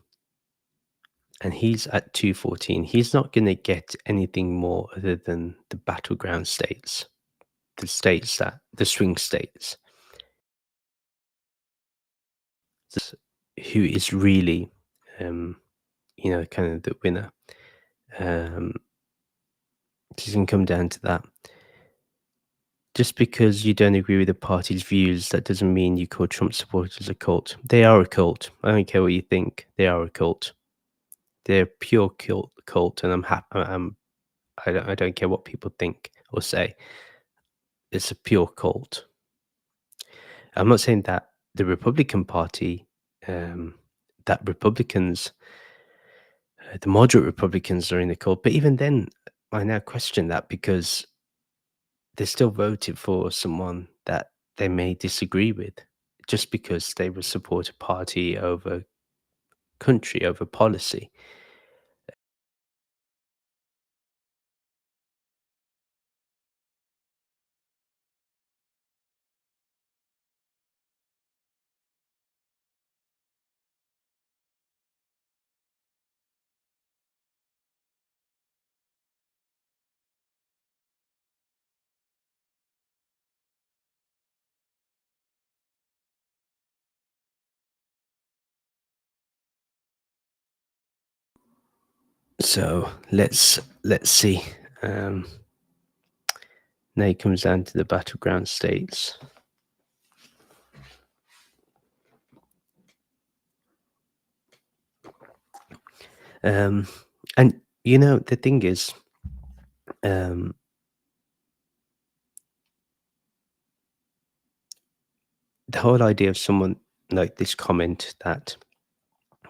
and he's at 214. He's not going to get anything more other than the battleground states, the swing states, who is really, um, kind of the winner. Um, it can come down to that. Just because you don't agree with the party's views, that doesn't mean you call Trump supporters a cult. They are a cult. I don't care what you think. They are a cult. They're a pure cult, and I'm happy. I don't care what people think or say. It's a pure cult. I'm not saying that the Republican Party, um, that Republicans, the moderate Republicans are in the cult, but even then, I now question that because they still voted for someone that they may disagree with just because they would support a party over country, over policy. So let's see. Now it comes down to the battleground states. Um, and you know, the thing is, um, the whole idea of someone like this comment that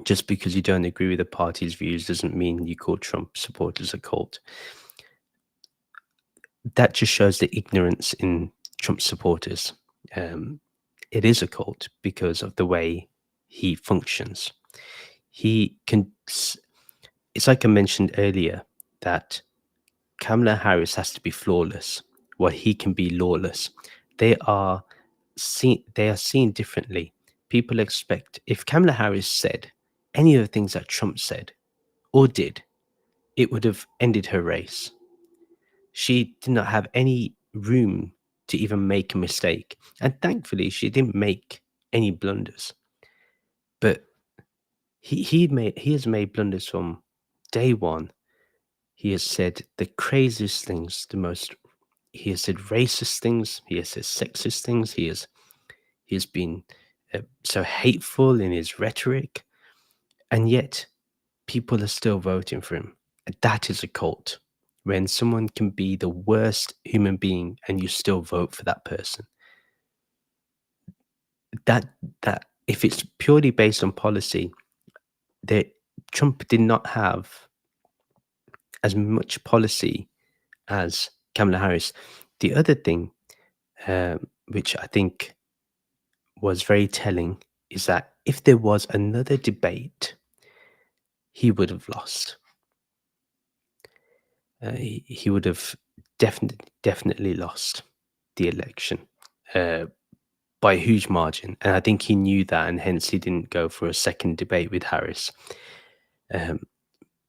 just because you don't agree with the party's views doesn't mean you call Trump supporters a cult. That just shows the ignorance in Trump supporters. Um, it is a cult because of the way he functions. He can. It's like I mentioned earlier that Kamala Harris has to be flawless, while he can be lawless. They are seen differently. People expect if Kamala Harris said any of the things that Trump said or did, it would have ended her race. She did not have any room to even make a mistake. And thankfully, she didn't make any blunders. But he has made blunders from day one. He has said the craziest things, he has said racist things, he has said sexist things, he has been so hateful in his rhetoric, and yet people are still voting for him. That is a cult. When someone can be the worst human being and you still vote for that person. That that if it's purely based on policy, that Trump did not have as much policy as Kamala Harris. The other thing, which I think was very telling, is that if there was another debate, he would have lost. He would have definitely lost the election uh, by a huge margin, and I think he knew that, and hence he didn't go for a second debate with Harris. Um,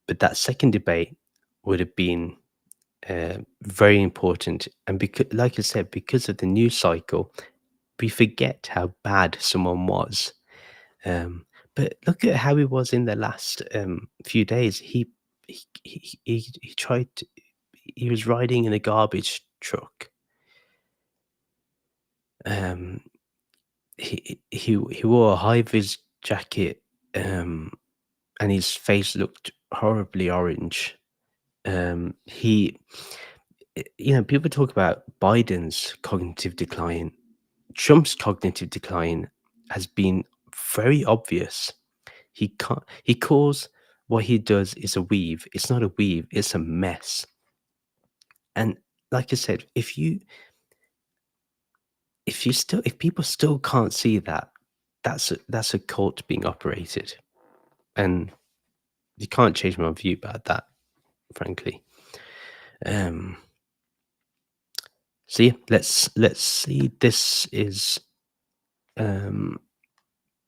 but that second debate would have been very important, and because, like I said, because of the news cycle, we forget how bad someone was. But look at how he was in the last few days. He tried. He was riding in a garbage truck. Um, he wore a high vis jacket, and his face looked horribly orange. He, you know, people talk about Biden's cognitive decline. Trump's cognitive decline has been very obvious. He calls what he does is a weave. It's not a weave, it's a mess. And like I said, if people still can't see that, that's a cult being operated. And you can't change my view about that, frankly. Um so yeah, let's see. Um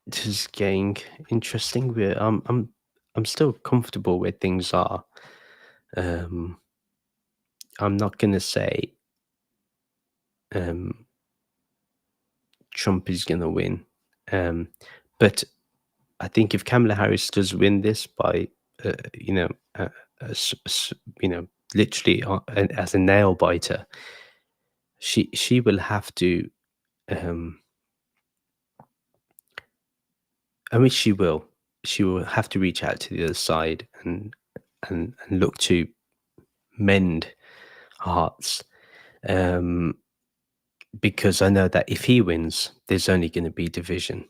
this is getting interesting. I'm still comfortable where things are. Um I'm not gonna say um Trump is going to win. But I think if Kamala Harris does win this by, you know, you know, literally as a nail biter, she will have to. Um, I mean, she will. She will have to reach out to the other side and look to mend hearts. Um, because I know that if he wins, there's only going to be division.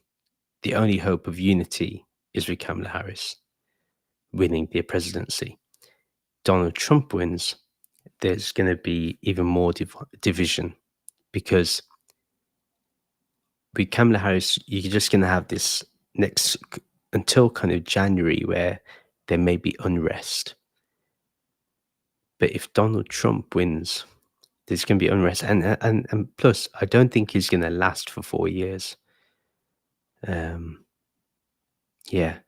The only hope of unity is with Kamala Harris winning the presidency. Donald Trump wins, there's going to be even more division because with Kamala Harris, you're just going to have this next until kind of January where there may be unrest. But if Donald Trump wins, there's going to be unrest, and plus, I don't think he's going to last for 4 years. Yeah,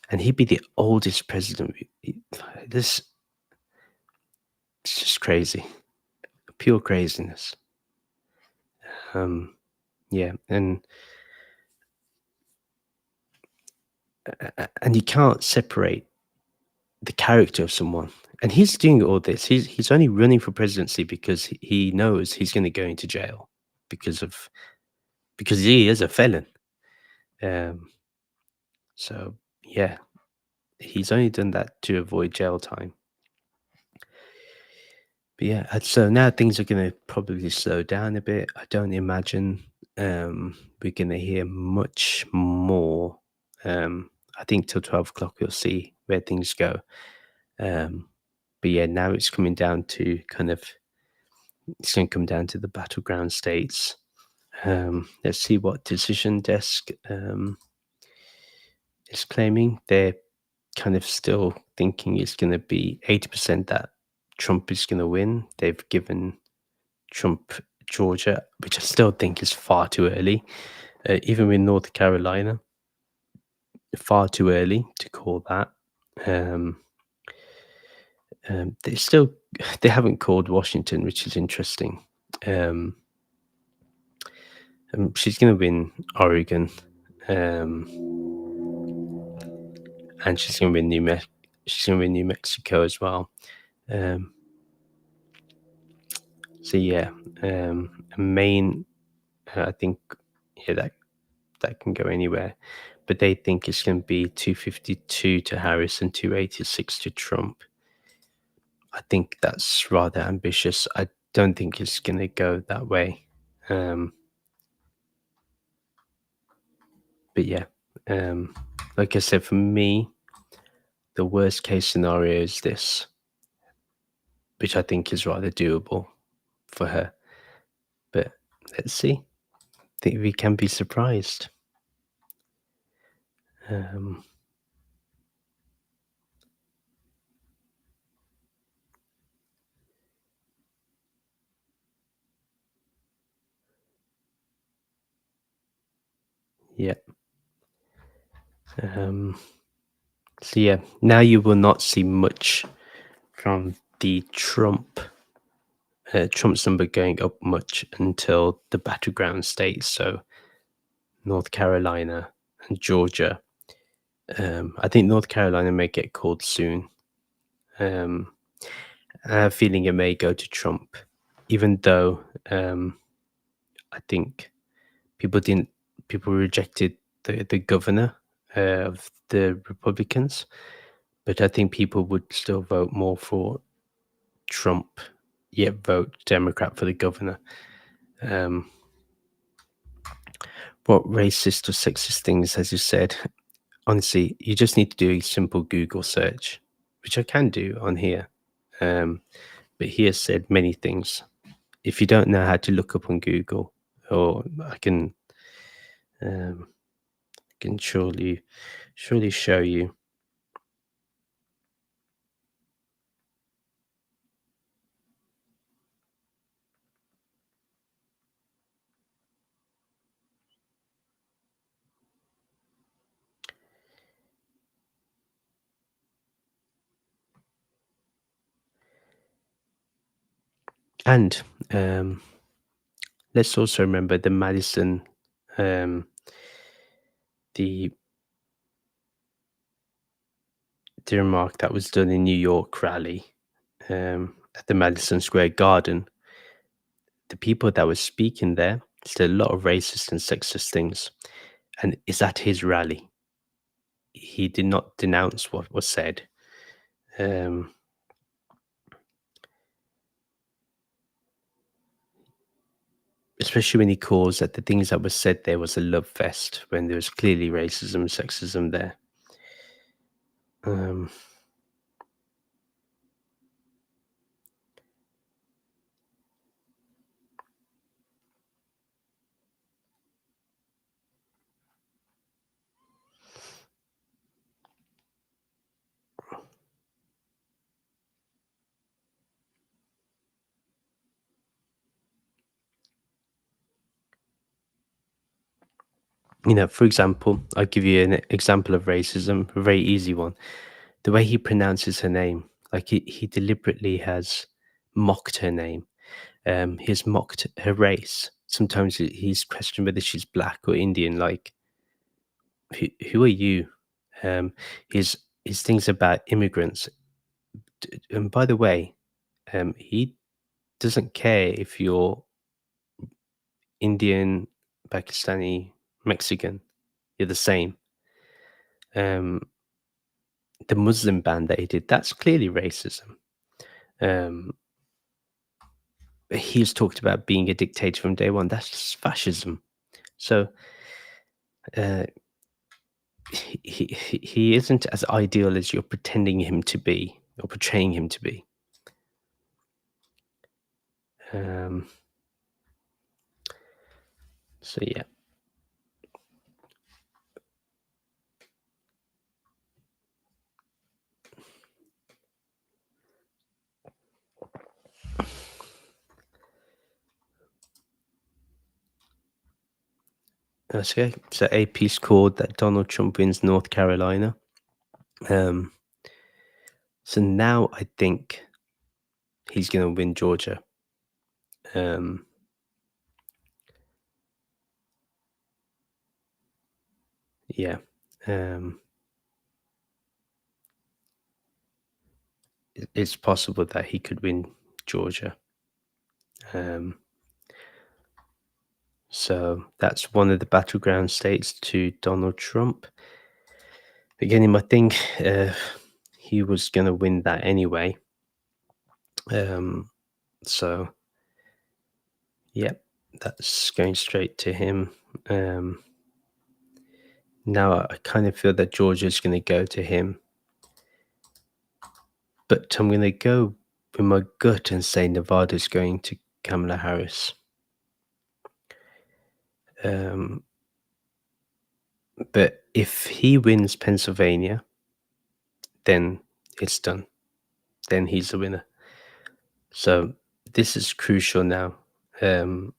and he'd be the oldest president. This it's just crazy, pure craziness. Yeah, and you can't separate the character of someone. And he's doing all this. He's only running for presidency because he knows he's going to go into jail because he is a felon. Um, so yeah, he's only done that to avoid jail time. But yeah, so now things are going to probably slow down a bit. I don't imagine we're going to hear much more. I think till 12 o'clock we'll see where things go. Um, but yeah, now it's coming down to it's going to come down to the battleground states. Let's see what decision desk is claiming. They're kind of still thinking it's going to be 80% that Trump is going to win. They've given Trump Georgia, which I still think is far too early. Even with North Carolina, far too early to call that. Um, they still they haven't called Washington, which is interesting. Um, she's going to win Oregon, um, and she's going to win she's going to win New Mexico as well. Um, so yeah, Maine, I think, yeah, that can go anywhere. But they think it's going to be 252 to Harris and 286 to Trump. I think that's rather ambitious. I don't think it's going to go that way. Um, but yeah, um, like I said, for me, the worst case scenario is this, which I think is rather doable for her. But let's see. I think we can be surprised. Um, yeah. Um, so yeah, now you will not see much from the Trump's number going up much until the battleground states, so North Carolina and Georgia. I think North Carolina may get called soon. I have a feeling it may go to Trump, even though I think people didn't people rejected the governor of the Republicans, but I think people would still vote more for Trump, yet vote Democrat for the governor. Um, what racist or sexist things has you said? Honestly, you just need to do a simple Google search, which I can do on here. But he has said many things. If you don't know how to look up on Google, or um, can surely show you. And um, let's also remember um, the the remark that was done in New York rally at the Madison Square Garden. The people that were speaking there said a lot of racist and sexist things, and is at his rally. He did not denounce what was said. Um, Especially when he calls that the things that were said there was a love fest when there was clearly racism, sexism there. Um, for example, I'll give you an example of racism, a very easy one. The way he pronounces her name, like he deliberately has mocked her name. He's mocked her race. Sometimes he's questioned whether she's black or Indian. Like, who are you? Um, his his things about immigrants. And by the way, he doesn't care if you're Indian, Pakistani, Mexican. You're the same. Um, the Muslim ban that he did, that's clearly racism. Um, he's talked about being a dictator from day one. That's just fascism. So uh, he isn't as ideal as you're pretending him to be or portraying him to be. Um, so yeah. Okay. So AP scored that Donald Trump wins North Carolina. Um, so now I think he's going to win Georgia. Um, yeah. Um, it's possible that he could win Georgia. Um, so that's one of the battleground states to Donald Trump. Again, in my thing, he was going to win that anyway. Um, so, yeah, that's going straight to him. Now I kind of feel that Georgia's going to go to him, but I'm going to go with my gut and say Nevada's going to Kamala Harris. Um, but if he wins Pennsylvania, then it's done. Then he's the winner. So this is crucial now. But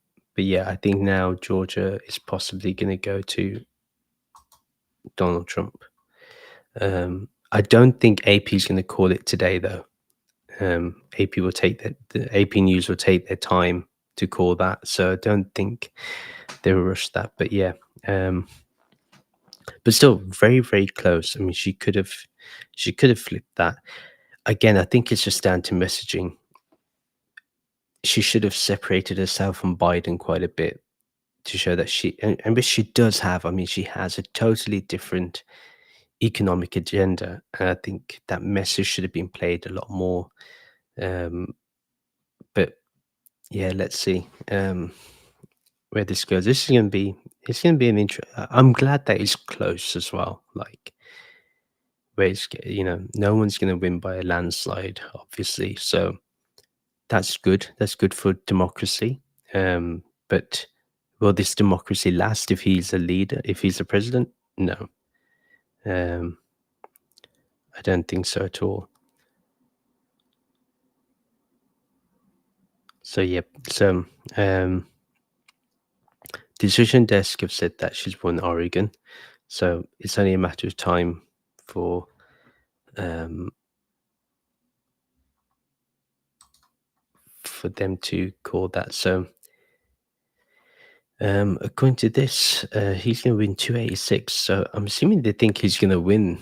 yeah, I think now Georgia is possibly going to go to Donald Trump. I don't think AP is going to call it today, though. AP will take the AP News will take their time to call that, so I don't think they will rush that. But yeah, but still very very close. I mean, she could have flipped that. Again, I think it's just down to messaging. She should have separated herself from Biden quite a bit to show that and which she does have. I mean, she has a totally different economic agenda, and I think that message should have been played a lot more. But yeah, let's see where this goes. This is gonna be it's gonna be an I'm glad that it's close as well. Like where no one's gonna win by a landslide, obviously. So that's good. That's good for democracy. But will this democracy last if he's a leader? If he's a president? No. Um, I don't think so at all. So yep. So Decision Desk have said that she's won Oregon. So it's only a matter of time for um, for them to call that. So according to this, he's going to win 286. So I'm assuming they think he's going to win.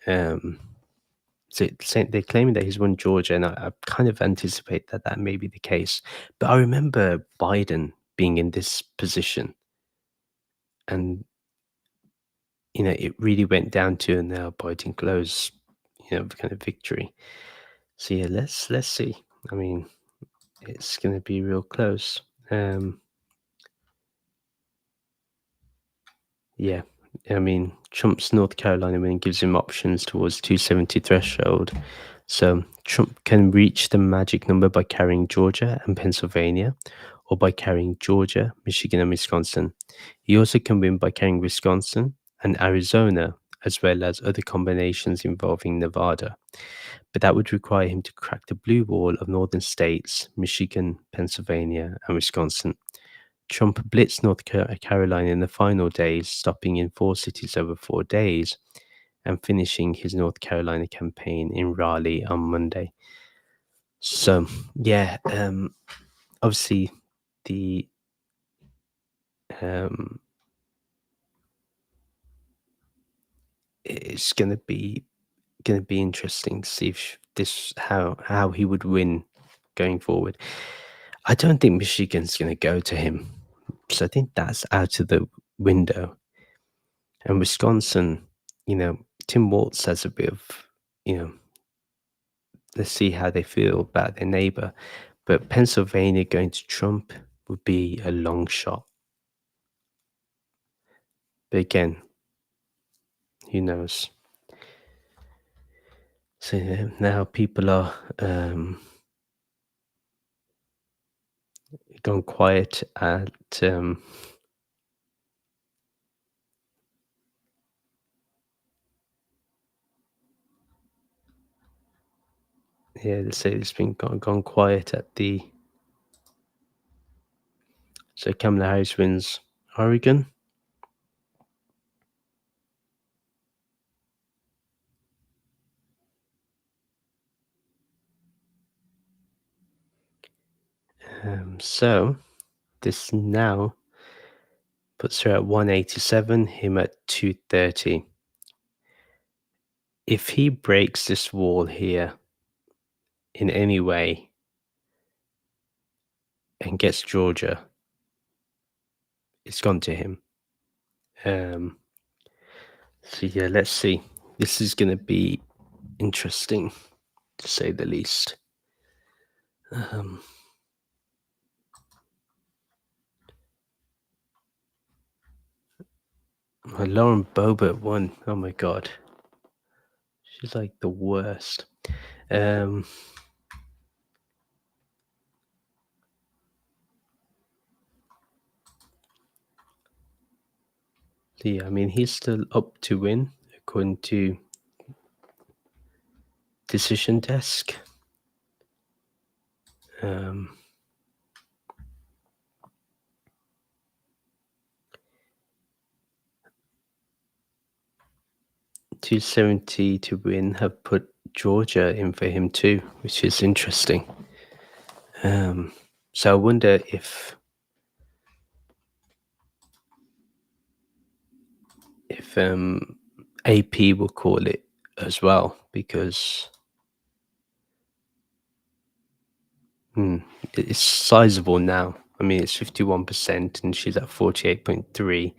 So they're claiming that he's won Georgia, and I kind of anticipate that that may be the case. But I remember Biden being in this position, and it really went down to a nail biting close, kind of victory. So yeah, let's see. I mean, it's going to be real close. Yeah, I mean, Trump's North Carolina win gives him options towards 270 threshold. So Trump can reach the magic number by carrying Georgia and Pennsylvania, or by carrying Georgia, Michigan, and Wisconsin. He also can win by carrying Wisconsin and Arizona, as well as other combinations involving Nevada. But that would require him to crack the blue wall of northern states, Michigan, Pennsylvania, and Wisconsin. Trump blitzed North Carolina in the final days, stopping in 4 cities over 4 days and finishing his North Carolina campaign in Raleigh on Monday. So, yeah, obviously the um, it's gonna be interesting to see if this how he would win going forward. I don't think Michigan's gonna go to him, so I think that's out of the window. And Wisconsin, Tim Walz has a bit of you know, let's see how they feel about their neighbor. But Pennsylvania going to Trump would be a long shot. But again, who knows? So yeah, now people are gone quiet at yeah, they say it's been gone quiet at the so Kamala Harris wins Oregon. So this now puts her at 187, him at 230. If he breaks this wall here in any way and gets Georgia, it's gone to him. So yeah, let's see. This is going to be interesting, to say the least. Lauren Boebert won. Oh my god, she's like the worst. Um, so yeah, I mean he's still up to win according to Decision Desk. 270 to win have put Georgia in for him too, which is interesting. So I wonder if AP will call it as well, because it's sizable now. I mean, it's 51% and she's at 48.3,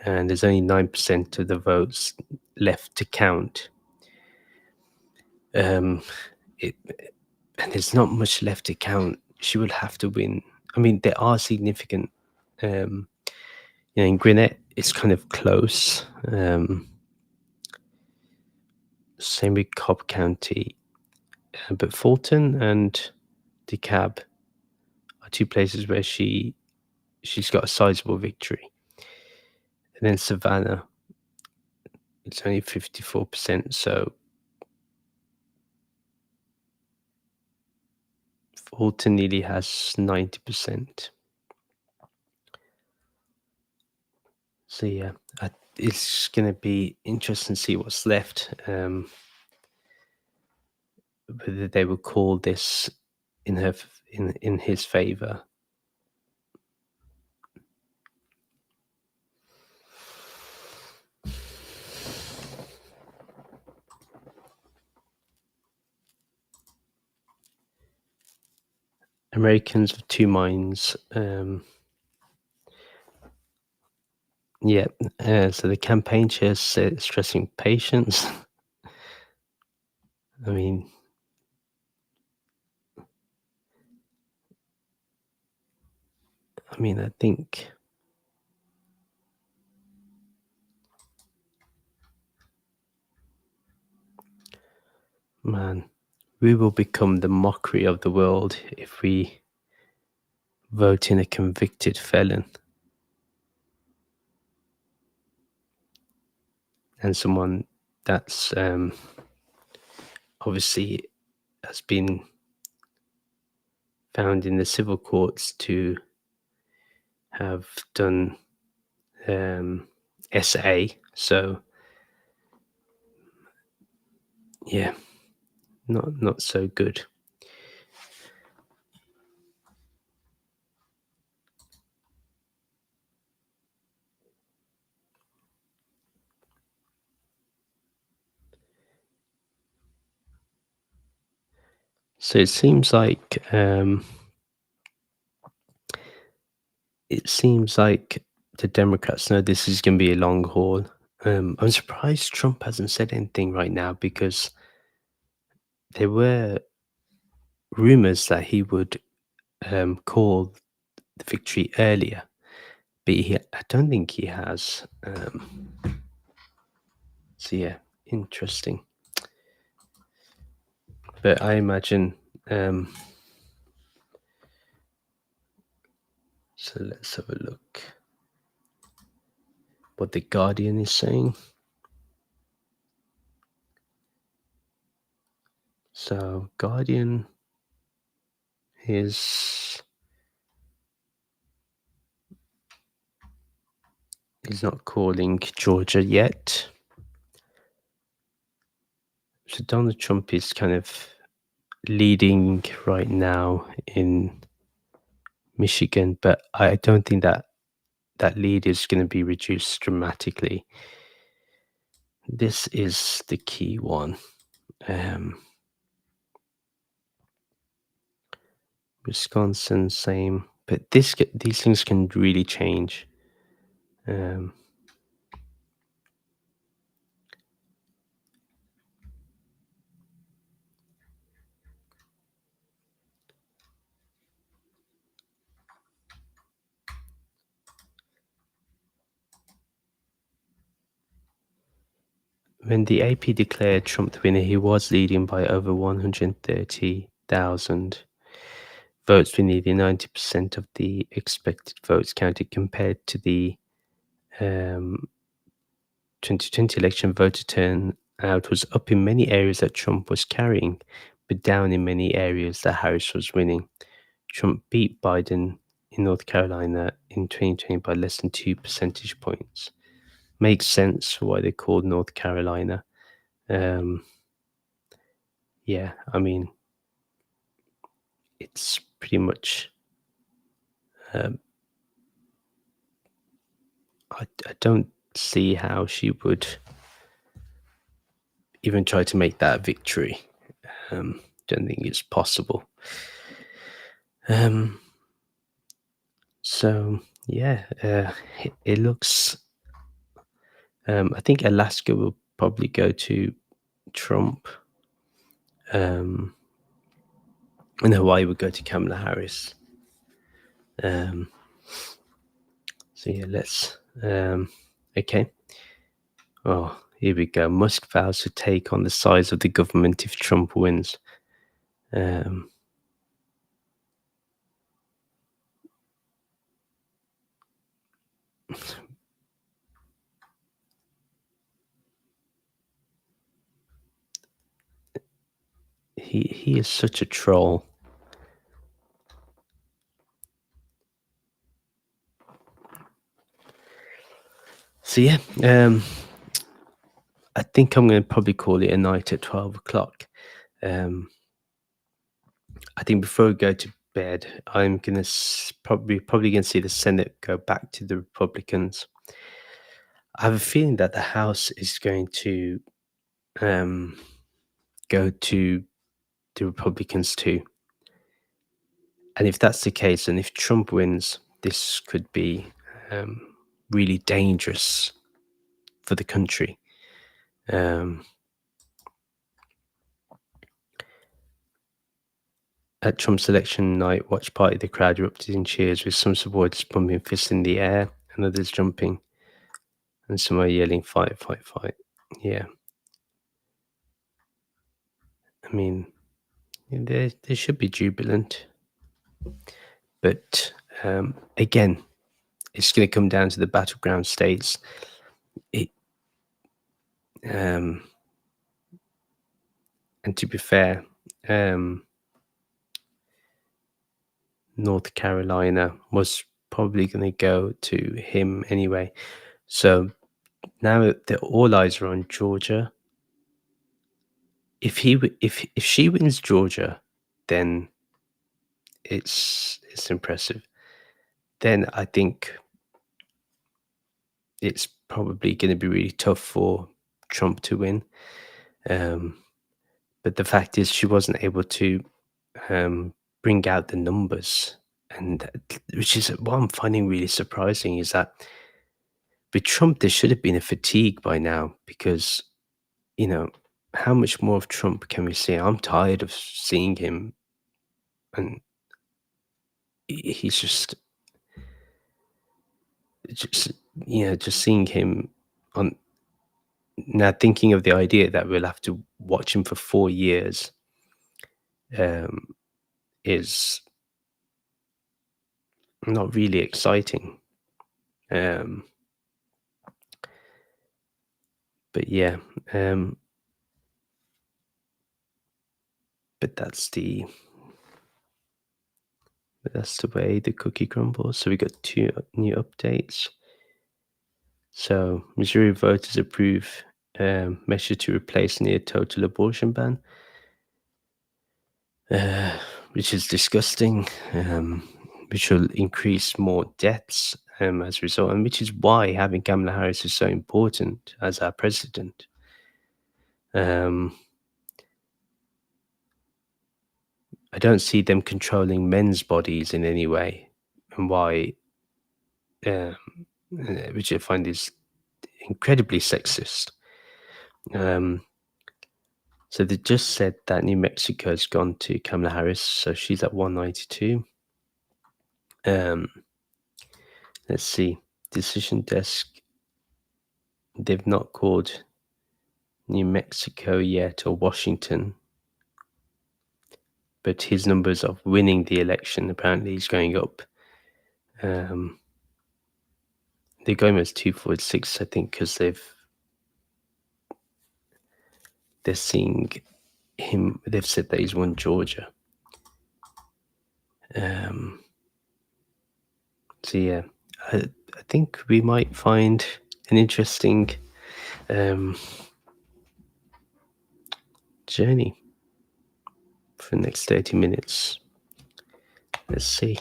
and there's only 9% of the votes left to count. It, and there's not much left to count. She would have to win. I mean, there are significant, in Gwinnett, it's kind of close. Same with Cobb County, but Fulton and DeKalb are two places where she's got a sizable victory. And then Savannah, it's only 54%. So Fulton nearly has 90%. So yeah, it's going to be interesting to see what's left. Whether they will call this in his favor. Americans of two minds. Yeah. So the campaign chair said stressing patience. I mean, I think man, we will become the mockery of the world if we vote in a convicted felon and someone that's obviously has been found in the civil courts to have done SA. So yeah, not so good. So it seems like the Democrats know this is going to be a long haul. I'm surprised Trump hasn't said anything right now, because there were rumors that he would call the victory earlier, but I don't think he has. So yeah, interesting. But I imagine. So let's have a look. What the Guardian is saying. So Guardian is not calling Georgia yet. So Donald Trump is kind of leading right now in Michigan, but I don't think that that lead is going to be reduced dramatically. This is the key one. Wisconsin, same, but these things can really change. When the AP declared Trump the winner, he was leading by over 130,000 votes, with nearly 90% of the expected votes counted, compared to the 2020 election. Voter turnout was up in many areas that Trump was carrying, but down in many areas that Harris was winning. Trump beat Biden in North Carolina in 2020 by less than 2 percentage points. Makes sense why they called North Carolina. Yeah, I mean, it's pretty much. I don't see how she would even try to make that a victory. Don't think it's possible. So yeah, it looks. I think Alaska will probably go to Trump, and Hawaii would go to Kamala Harris. So yeah, let's. Okay. Oh, here we go. Musk vows to take on the size of the government if Trump wins. He is such a troll. So yeah, I think I'm going to probably call it a night at 12 o'clock. I think before we go to bed, I'm going to probably going to see the Senate go back to the Republicans. I have a feeling that the House is going to go to the Republicans too. And if that's the case, and if Trump wins, this could be really dangerous for the country. At Trump's election night watch party, the crowd erupted in cheers, with some supporters pumping fists in the air and others jumping, and some are yelling, "Fight, fight, fight." Yeah. I mean, they should be jubilant. But again, it's going to come down to the battleground states. And to be fair, North Carolina was probably going to go to him anyway. So now all eyes are on Georgia. If she wins Georgia, then it's impressive. Then I think it's probably going to be really tough for Trump to win. But the fact is, she wasn't able to bring out the numbers, and which is what I'm finding really surprising, is that with Trump there should have been a fatigue by now, because you know how much more of Trump can we see? I'm tired of seeing him, and he's just just seeing him on now. Thinking of the idea that we'll have to watch him for 4 years um, is not really exciting. Um, but yeah, um, but that's the way the cookie crumbles. So we got two new updates. So Missouri voters approve measure to replace near total abortion ban, uh, which is disgusting, which will increase more deaths as a result, and which is why having Kamala Harris is so important as our president. Um, I don't see them controlling men's bodies in any way, and why, um, which I find is incredibly sexist. Um, so they just said that New Mexico's gone to Kamala Harris, so she's at 192. Um, let's see, decision desk. They've not called New Mexico yet or Washington, but his numbers of winning the election apparently is going up. Um, they're going as 246, I think, because they're seeing him. They've said that he's won Georgia. Um, so yeah, I think we might find an interesting um, journey for the next 30 minutes. Let's see.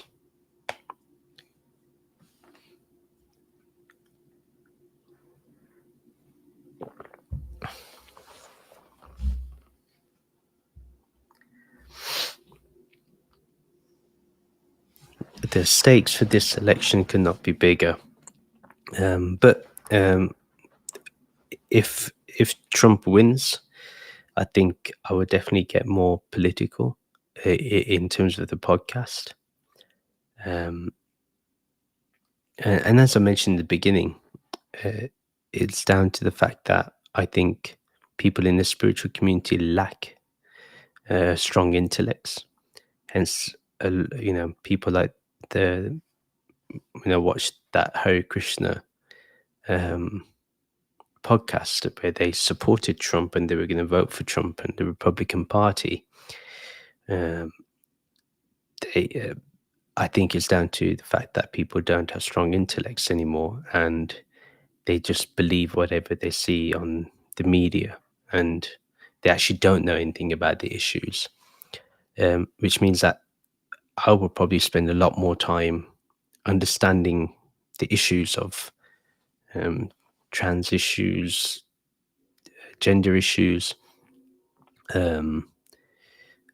The stakes for this election cannot be bigger. But if Trump wins, I think I would definitely get more political in terms of the podcast. Um, and as I mentioned in the beginning, uh, it's down to the fact that I think people in the spiritual community lack strong intellects. Hence, people like the watched that Hare Krishna um, podcast where they supported Trump and they were going to vote for Trump and the Republican Party. Um, they, I think it's down to the fact that people don't have strong intellects anymore, and they just believe whatever they see on the media, and they actually don't know anything about the issues. Which means that I will probably spend a lot more time understanding the issues of um, trans issues, gender issues, um,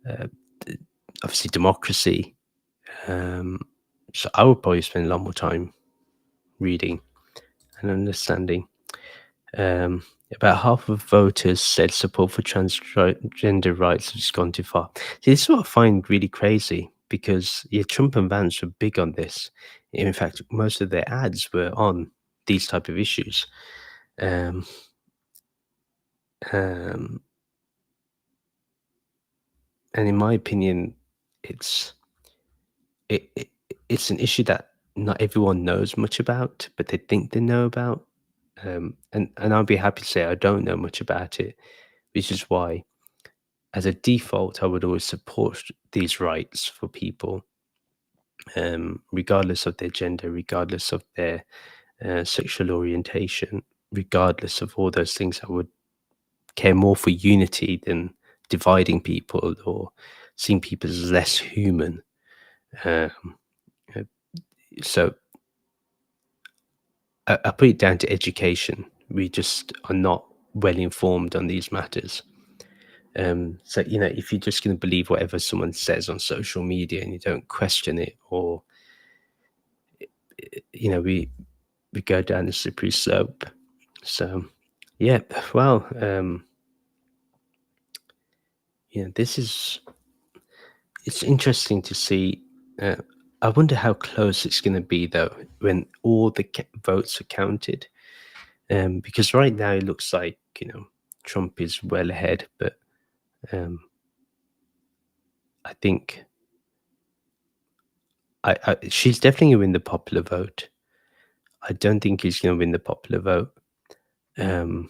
uh, obviously democracy. Um, so I would probably spend a lot more time reading and understanding. Um, about half of voters said support for transgender rights has gone too far. See, this is what I find really crazy because Trump and Vance were big on this. In fact, most of their ads were on these type of issues. Um, um, and in my opinion, it's it, it it's an issue that not everyone knows much about, but they think they know about. And I'll be happy to say I don't know much about it, which is why, as a default, I would always support these rights for people, regardless of their gender, regardless of their sexual orientation, regardless of all those things. I would care more for unity than dividing people or seeing people as less human. Um, uh, so I put it down to education. We just are not well informed on these matters. So if you're just going to believe whatever someone says on social media and you don't question it, or we go down a slippery slope. So yeah, well, this is it's interesting to see. Uh, I wonder how close it's going to be though when all the votes are counted. Because right now it looks like Trump is well ahead, but um, I think she's definitely going to win the popular vote. I don't think he's going to win the popular vote, um,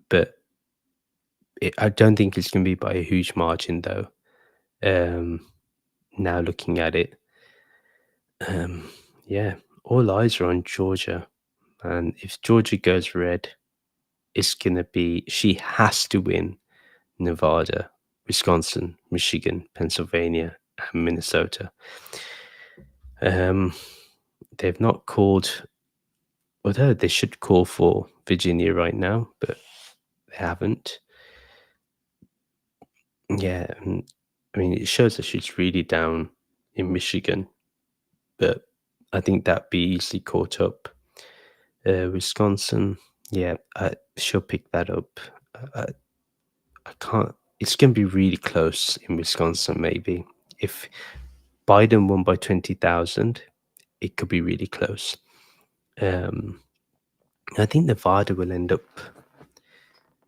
but I don't think it's going to be by a huge margin though. Um, Now looking at it, um, yeah, all eyes are on Georgia, and if Georgia goes red, it's going to be she has to win Nevada, Wisconsin, Michigan, Pennsylvania, and Minnesota. Um, they've not called, although they should call for Virginia right now, but they haven't. Yeah, and I mean, it shows that she's really down in Michigan, but I think that'd be easily caught up. Wisconsin, yeah, she'll pick that up. I, I can't. It's going to be really close in Wisconsin. Maybe if Biden won by 20,000, it could be really close. Um, I think Nevada will end up.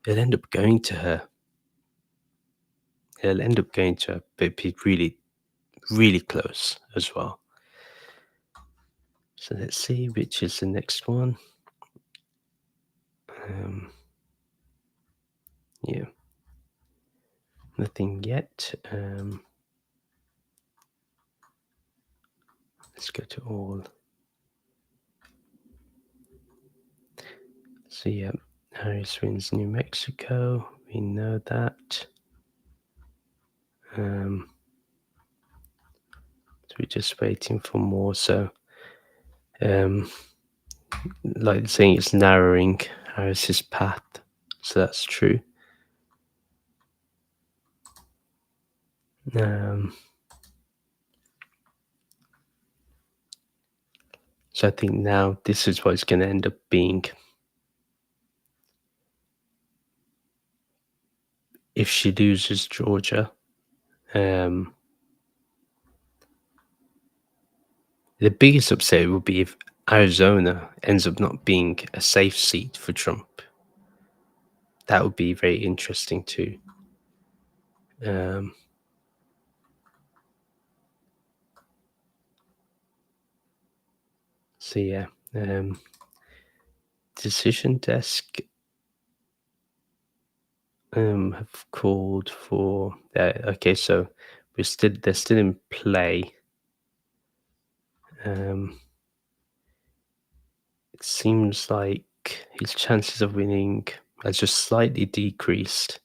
It'll end up going to her. It'll end up going to her, but it'd be really, really close as well. So let's see which is the next one. Um, yeah, nothing yet. Let's go to all. So yeah, Harris wins New Mexico. We know that. So we're just waiting for more. So, like saying it's narrowing Harris's path. So that's true. So I think now this is what it's going to end up being. If she loses Georgia, the biggest upset will be if Arizona ends up not being a safe seat for Trump. That would be very interesting too. So yeah, Decision Desk have called for okay, so they're still in play. It seems like his chances of winning has just slightly decreased.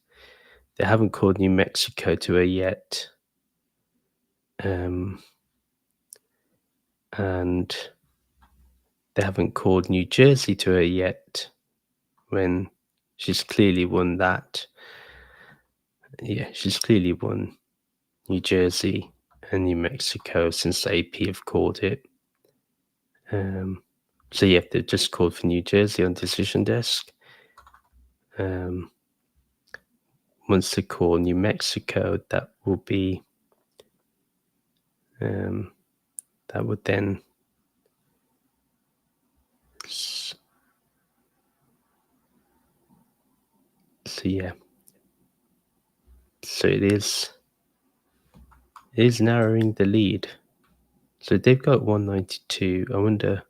They haven't called New Mexico to her yet. And they haven't called New Jersey to her yet when she's clearly won that. Yeah, she's clearly won New Jersey and New Mexico since the AP have called it. So yeah, they've just called for New Jersey on Decision Desk. Once they call New Mexico, that will be that would then so yeah. So it is narrowing the lead. So they've got 192. I wonder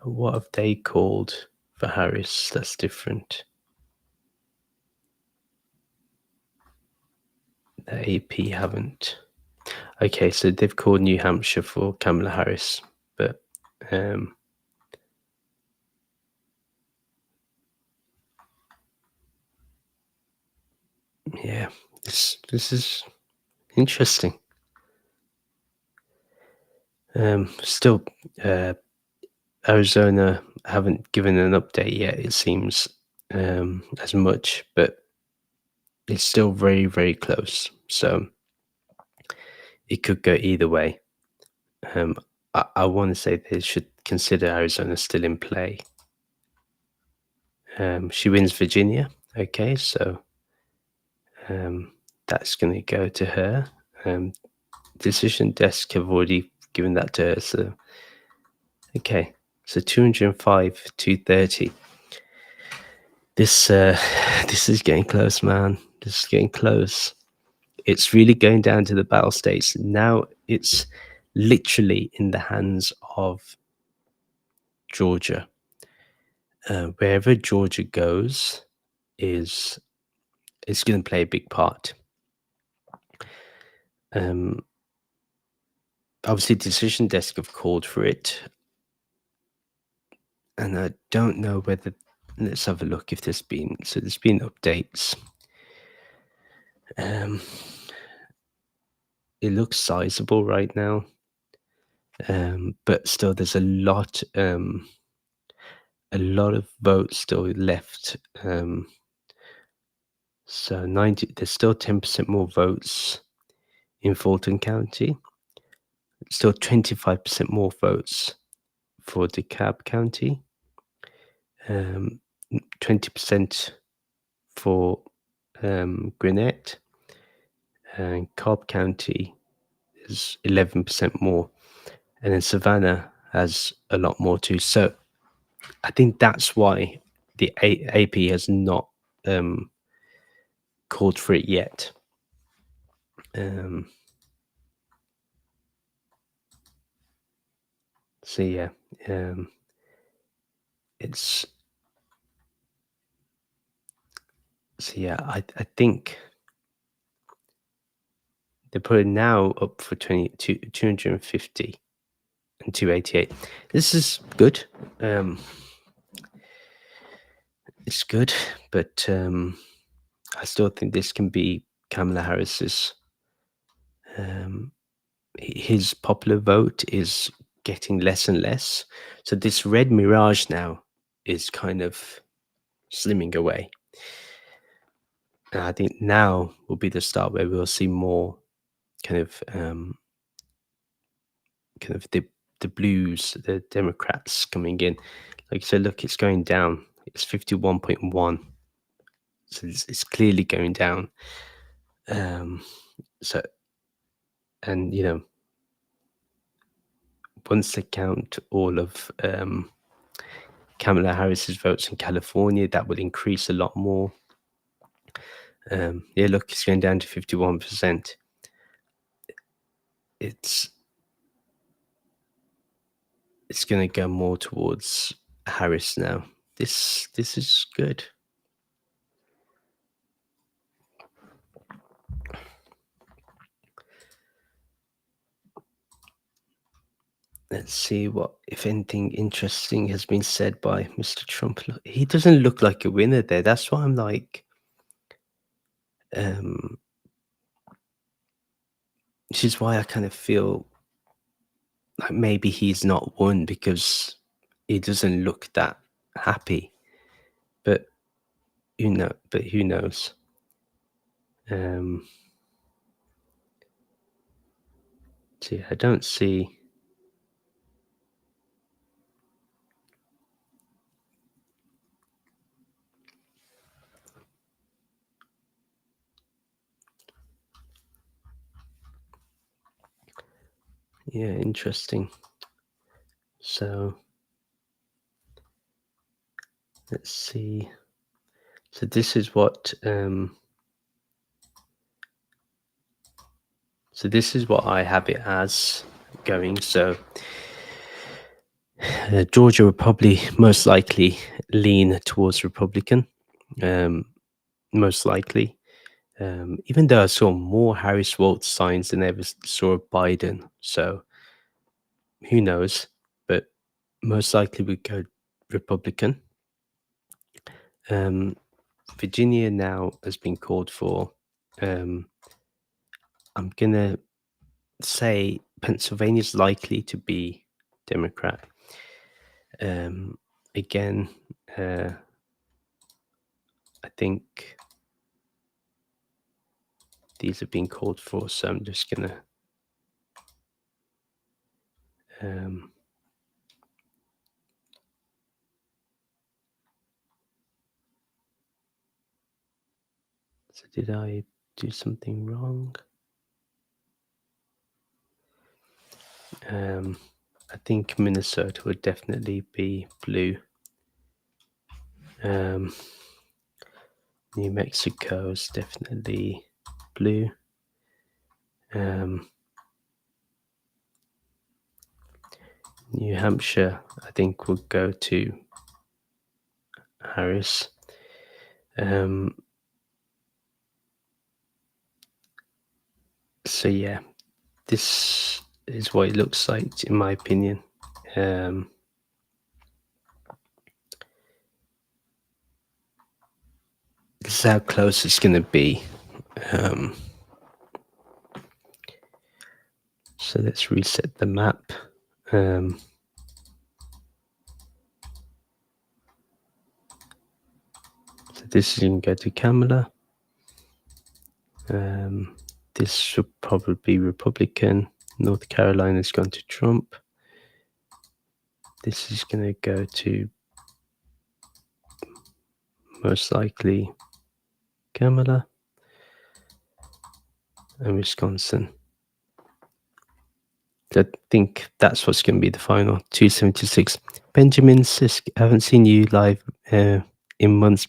what have they called for Harris that's different. The AP haven't. Okay, so they've called New Hampshire for Kamala Harris, but yeah, this is interesting. Still, Arizona haven't given an update yet. It seems as much, but it's still very, very close. So it could go either way. I want to say they should consider Arizona still in play. She wins Virginia. Okay, so Um, that's going to go to her. Decision desk have already given that to her. So, okay. So 205, 230. This this is getting close, man. This is getting close. It's really going down to the battle states. Now it's literally in the hands of Georgia. Wherever Georgia goes is going to play a big part. Obviously, Decision Desk have called for it, and I don't know whether. Let's have a look if there's been. So there's been updates. It looks sizable right now, but still, there's a lot of votes still left. So 90. There's still 10% more votes in Fulton County. Still 25% more votes for DeKalb County. 20% for Gwinnett, and Cobb County is 11% more, and then Savannah has a lot more too. So I think that's why the AP has not called for it yet. So yeah, it's so yeah. I think they put it now up for 250 and 288. This is good. It's good, but I still think this can be Kamala Harris's. His popular vote is getting less and less. So this red mirage now is kind of slimming away. And I think now will be the start where we'll see more kind of the blues, the Democrats coming in. Like I said, look, it's going down. It's 51.1. So it's clearly going down. So, and once they count all of Kamala Harris's votes in California, that will increase a lot more. Yeah, look, it's going down to 51%. It's going to go more towards Harris now. This is good. Let's see what, if anything interesting has been said by Mr. Trump. He doesn't look like a winner there. That's why I'm like, which is why I kind of feel like maybe he's not won, because he doesn't look that happy. But who knows? So yeah, I don't see. Yeah, interesting. So let's see. So this is what I have it as going. So Georgia will probably most likely lean towards Republican, most likely. Even though I saw more Harris Waltz signs than I ever saw of Biden. So who knows? But most likely we go Republican. Virginia now has been called for. I'm gonna say Pennsylvania's likely to be Democrat. Again, I think these have been called for, so I'm just gonna so did I do something wrong. Um, I think Minnesota would definitely be blue. Um, New Mexico is definitely blue. Um, New Hampshire, I think, will go to Harris. Um, so yeah, this is what it looks like, in my opinion. Um, this is how close it's going to be. Um, so let's reset the map. Um, so this is going to go to Kamala. This should probably be Republican. North Carolina's gone to Trump. This is going to go to most likely Kamala, and Wisconsin. I think that's what's going to be the final. 276. Benjamin Sisk, I haven't seen you live in months,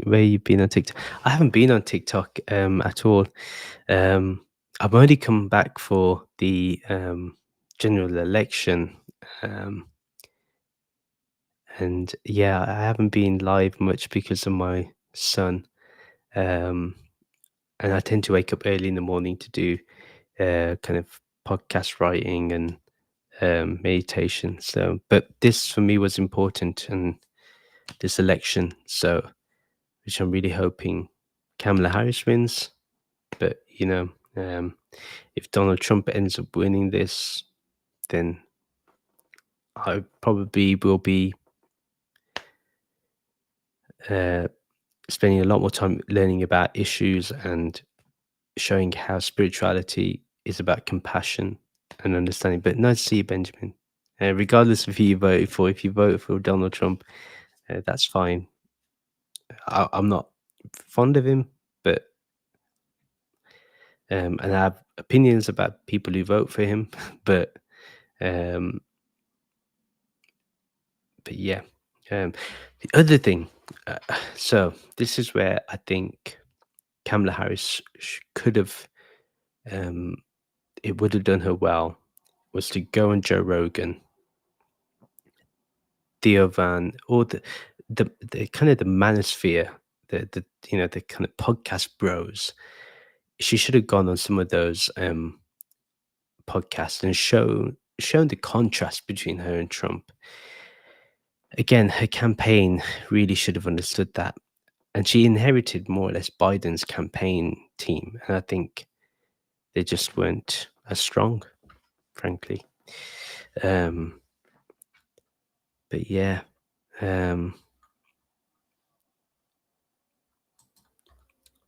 where you've been on TikTok. I haven't been on TikTok at all. I've only come back for the general election. And yeah, I haven't been live much because of my son. And I tend to wake up early in the morning to do kind of podcast writing and meditation. So, but this for me was important, and this election. So, which I'm really hoping Kamala Harris wins. But if Donald Trump ends up winning this, then I probably will be uh, spending a lot more time learning about issues and showing how spirituality is about compassion and understanding. But nice to see you, Benjamin. Regardless of who you voted for, if you vote for Donald Trump, that's fine. I'm not fond of him, but and I have opinions about people who vote for him, but um, but yeah. The other thing, uh, so this is where I think Kamala Harris could have, it would have done her well, was to go on Joe Rogan, Theo Van, or the kind of the manosphere, the the kind of podcast bros. She should have gone on some of those podcasts and shown the contrast between her and Trump. Again, her campaign really should have understood that, and she inherited more or less Biden's campaign team, and I think they just weren't as strong, frankly. Um, but yeah, um,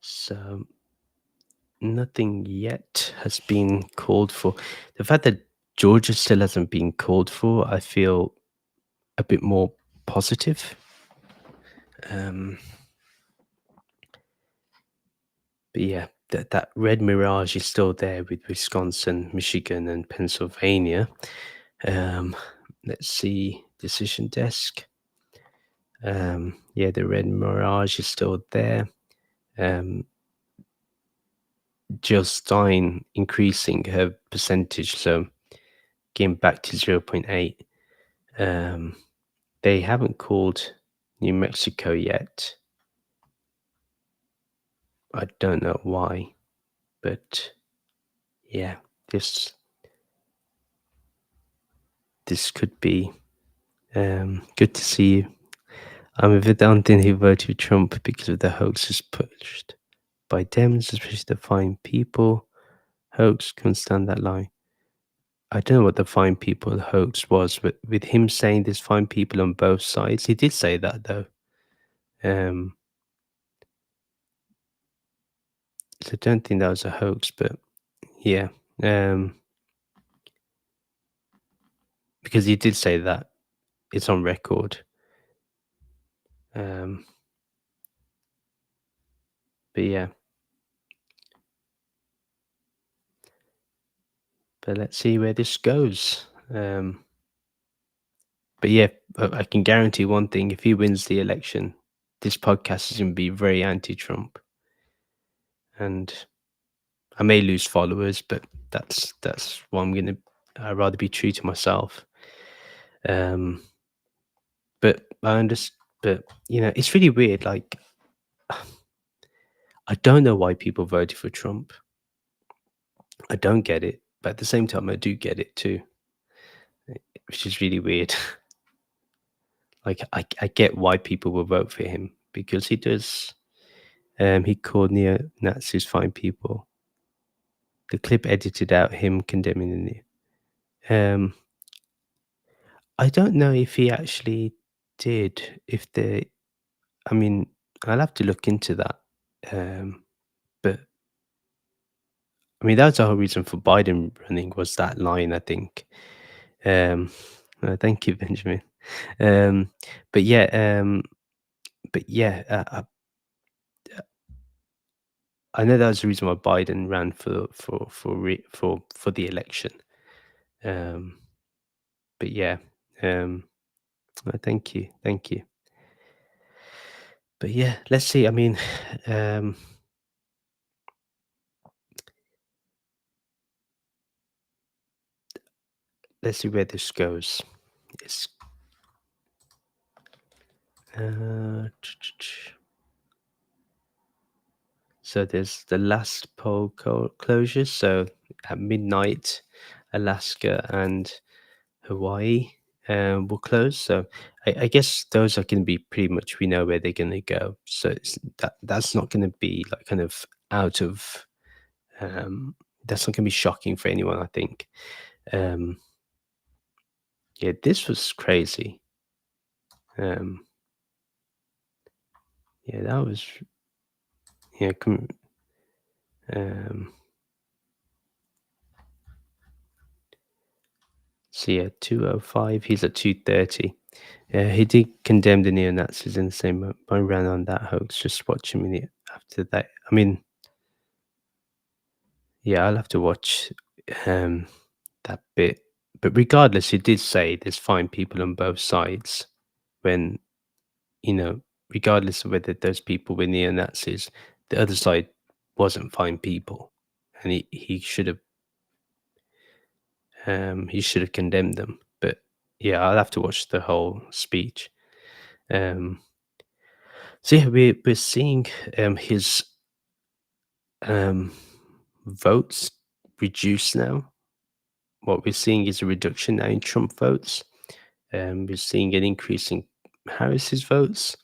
so nothing yet has been called for. The fact that Georgia still hasn't been called for, I feel a bit more positive. But yeah, that red mirage is still there with Wisconsin, Michigan, and Pennsylvania. Um, let's see, decision desk. Yeah, the red mirage is still there. Jill Stein increasing her percentage, so getting back to 0.8. They haven't called New Mexico yet. I don't know why, but yeah, this could be good to see you. I'm a Vedantin who voted Trump because of the hoaxes pushed by Dems, especially the fine people. Hoax can stand that line. I don't know what the fine people hoax was, but with him saying there's fine people on both sides, he did say that though. So I don't think that was a hoax, but yeah, because he did say that. It's on record. But yeah, But let's see where this goes. But yeah, I can guarantee one thing: if he wins the election, this podcast is going to be very anti-Trump, and I may lose followers, but that's what I'm gonna. I'd rather be true to myself. Um, but I understand. But it's really weird. Like, I don't know why people voted for Trump. I don't get it, but at the same time, I do get it too, which is really weird. Like, I get why people will vote for him because he does. He called neo Nazis fine people. The clip edited out him condemning the. I don't know if he actually did. If the, I mean, I'll have to look into that. Um, but I mean, that's the whole reason for Biden running was that line. I think. Um, thank you, Benjamin. Um, but yeah, but yeah, I know that was the reason why Biden ran for the election. Um, but yeah, um, thank you. But yeah, let's see. I mean, um, let's see where this goes. It's so there's the last poll closures. So at midnight, Alaska and Hawaii will close. So I guess those are going to be pretty much we know where they're going to go. So that's not going to be like kind of out of that's not going to be shocking for anyone. I think. Um, yeah, this was crazy. Um, yeah, that was yeah. Um, so yeah, 205. He's at 230. Yeah, he did condemn the neo Nazis in the same moment. I ran on that hoax. Just watching it after that. I mean, yeah, I'll have to watch um, that bit. But regardless, he did say there's fine people on both sides. When regardless of whether those people were neo Nazis, the other side wasn't fine people, and he should have condemned them. But yeah, I'll have to watch the whole speech. Um, so yeah, we're seeing his um, votes reduce now. What we're seeing is a reduction now in Trump votes. We're seeing an increase in Harris's votes.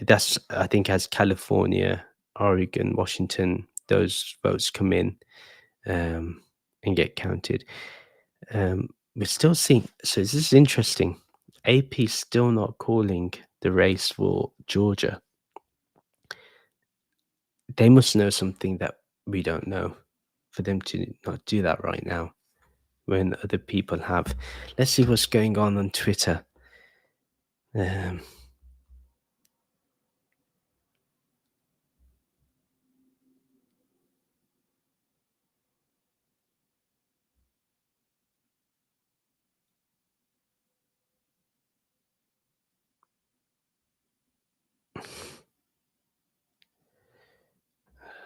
That's I think as California, Oregon, Washington, those votes come in um, and get counted. We're still seeing. So this is interesting. AP still not calling the race for Georgia. They must know something that we don't know for them to not do that right now when other people have. Let's see what's going on Twitter. Um,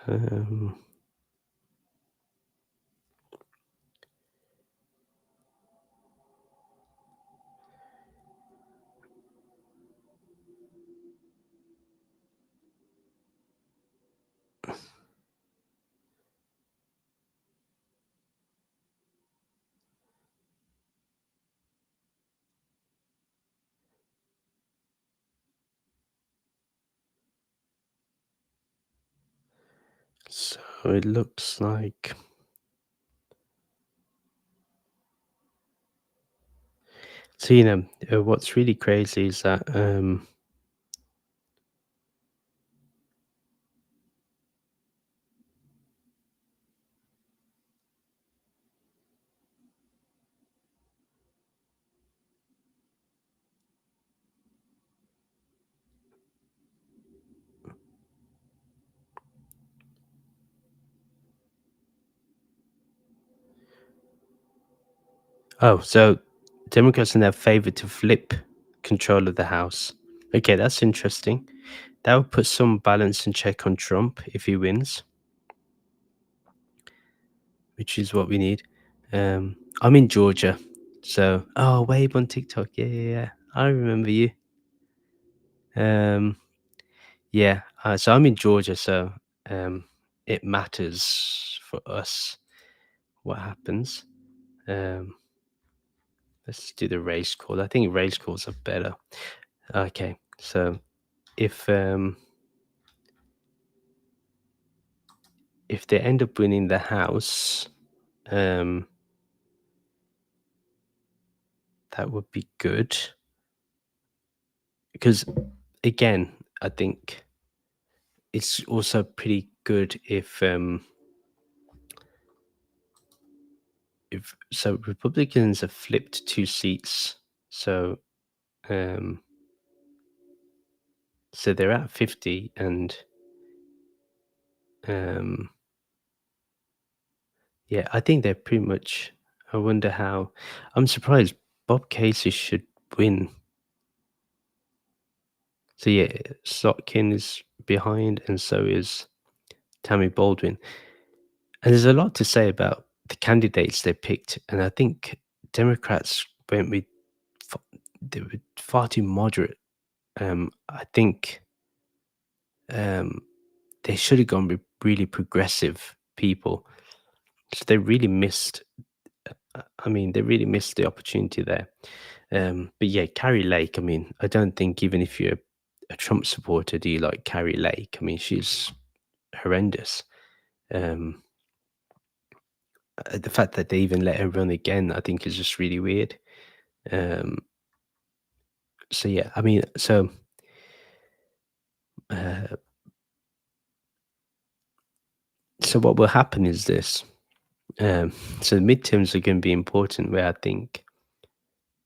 um, so it looks like. So, what's really crazy is that Oh, so Democrats are now favored to flip control of the House. Okay, that's interesting. That would put some balance and check on Trump if he wins, which is what we need. I'm in Georgia, so Wabe on TikTok. Yeah, yeah, yeah. I remember you. Um, yeah. So I'm in Georgia, so um, it matters for us what happens. Um, let's do the race call. I think race calls are better. Okay, so if um, if they end up winning the house, um, that would be good because, again, I think it's also pretty good if so Republicans have flipped 2 seats, so um, so they're at 50, and um, yeah, I think they're pretty much. I wonder how. I'm surprised Bob Casey should win. So yeah, Slotkin is behind, and so is Tammy Baldwin. And there's a lot to say about the candidates they picked, and I think Democrats went with they were far too moderate. I think um, they should have gone with really progressive people. So they really missed. I mean, they really missed the opportunity there. But yeah, Carrie Lake. I mean, I don't think even if you're a Trump supporter, do you like Carrie Lake? I mean, she's horrendous. Um, the fact that they even let her run again, I think, is just really weird. Um, so yeah, I mean, uh, so what will happen is this. So the midterms are going to be important, where I think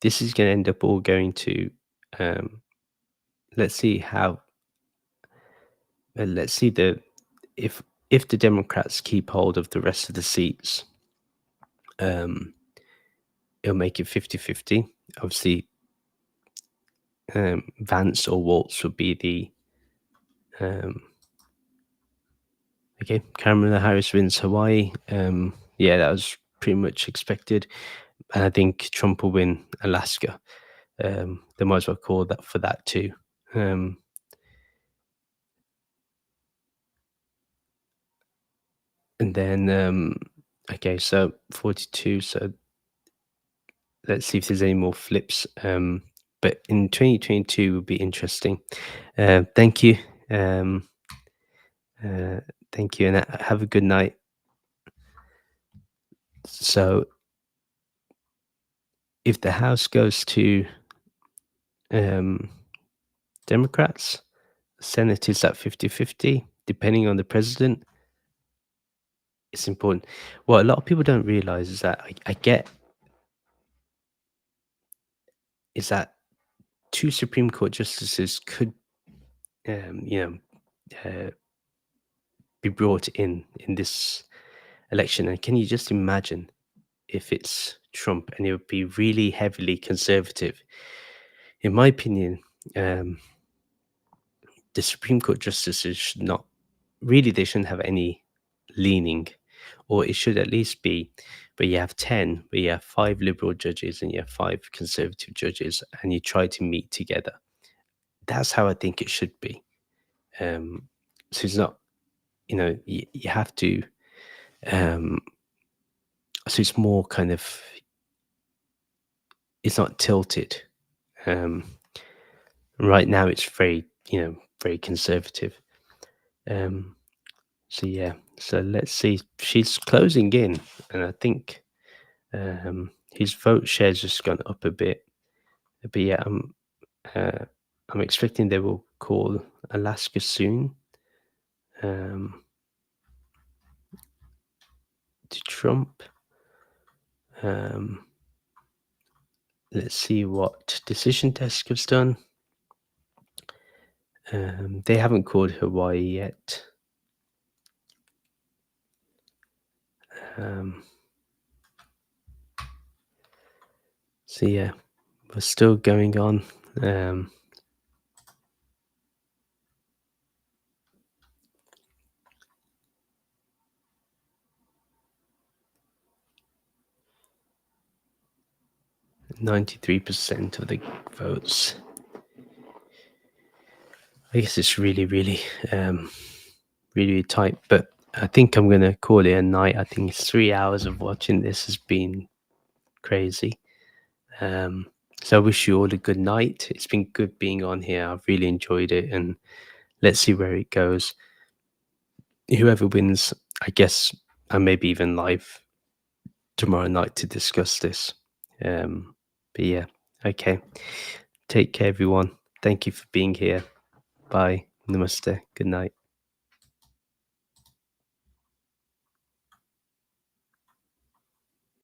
this is going to end up all going to. Um, let's see how. Let's see the if if the Democrats keep hold of the rest of the seats. Um, it'll make it 50-50. Obviously, Vance or Waltz would be the um, okay. Kamala Harris wins Hawaii. Yeah, that was pretty much expected, and I think Trump will win Alaska. They might as well call that for that too. Um, and then okay, so 42. So let's see if there's any more flips. But in 2022 would be interesting. Thank you. Um, uh, thank you, and have a good night. So if the House goes to um, Democrats, Senate is at 50-50, depending on the president. It's important. What a lot of people don't realize is that I get is that two Supreme Court justices could, um, you know, uh, be brought in this election. And can you just imagine if it's Trump and it would be really heavily conservative? In my opinion, um, the Supreme Court justices should not really, they shouldn't have any leaning, or it should at least be where you have 10, where you have 5 liberal judges and you have 5 conservative judges, and you try to meet together. That's how I think it should be. Um, so it's not, you have to, um, so it's more kind of, it's not tilted. Um, right now it's very, very conservative. Um, so yeah, so let's see. She's closing in, and I think his vote share's just gone up a bit. But yeah, uh, I'm expecting they will call Alaska soon. Um, to Trump. Um, let's see what Decision Desk has done. They haven't called Hawaii yet. Um, So yeah, we're still going on. Um, 93% of the votes. I guess it's um, really tight. But I think I'm gonna call it a night. I think it's 3 hours of watching this has been crazy. Um, so I wish you all a good night. It's been good being on here. I've really enjoyed it, and let's see where it goes. Whoever wins, I guess, I maybe even live tomorrow night to discuss this. But yeah, okay. Take care, everyone. Thank you for being here. Bye. Namaste. Good night.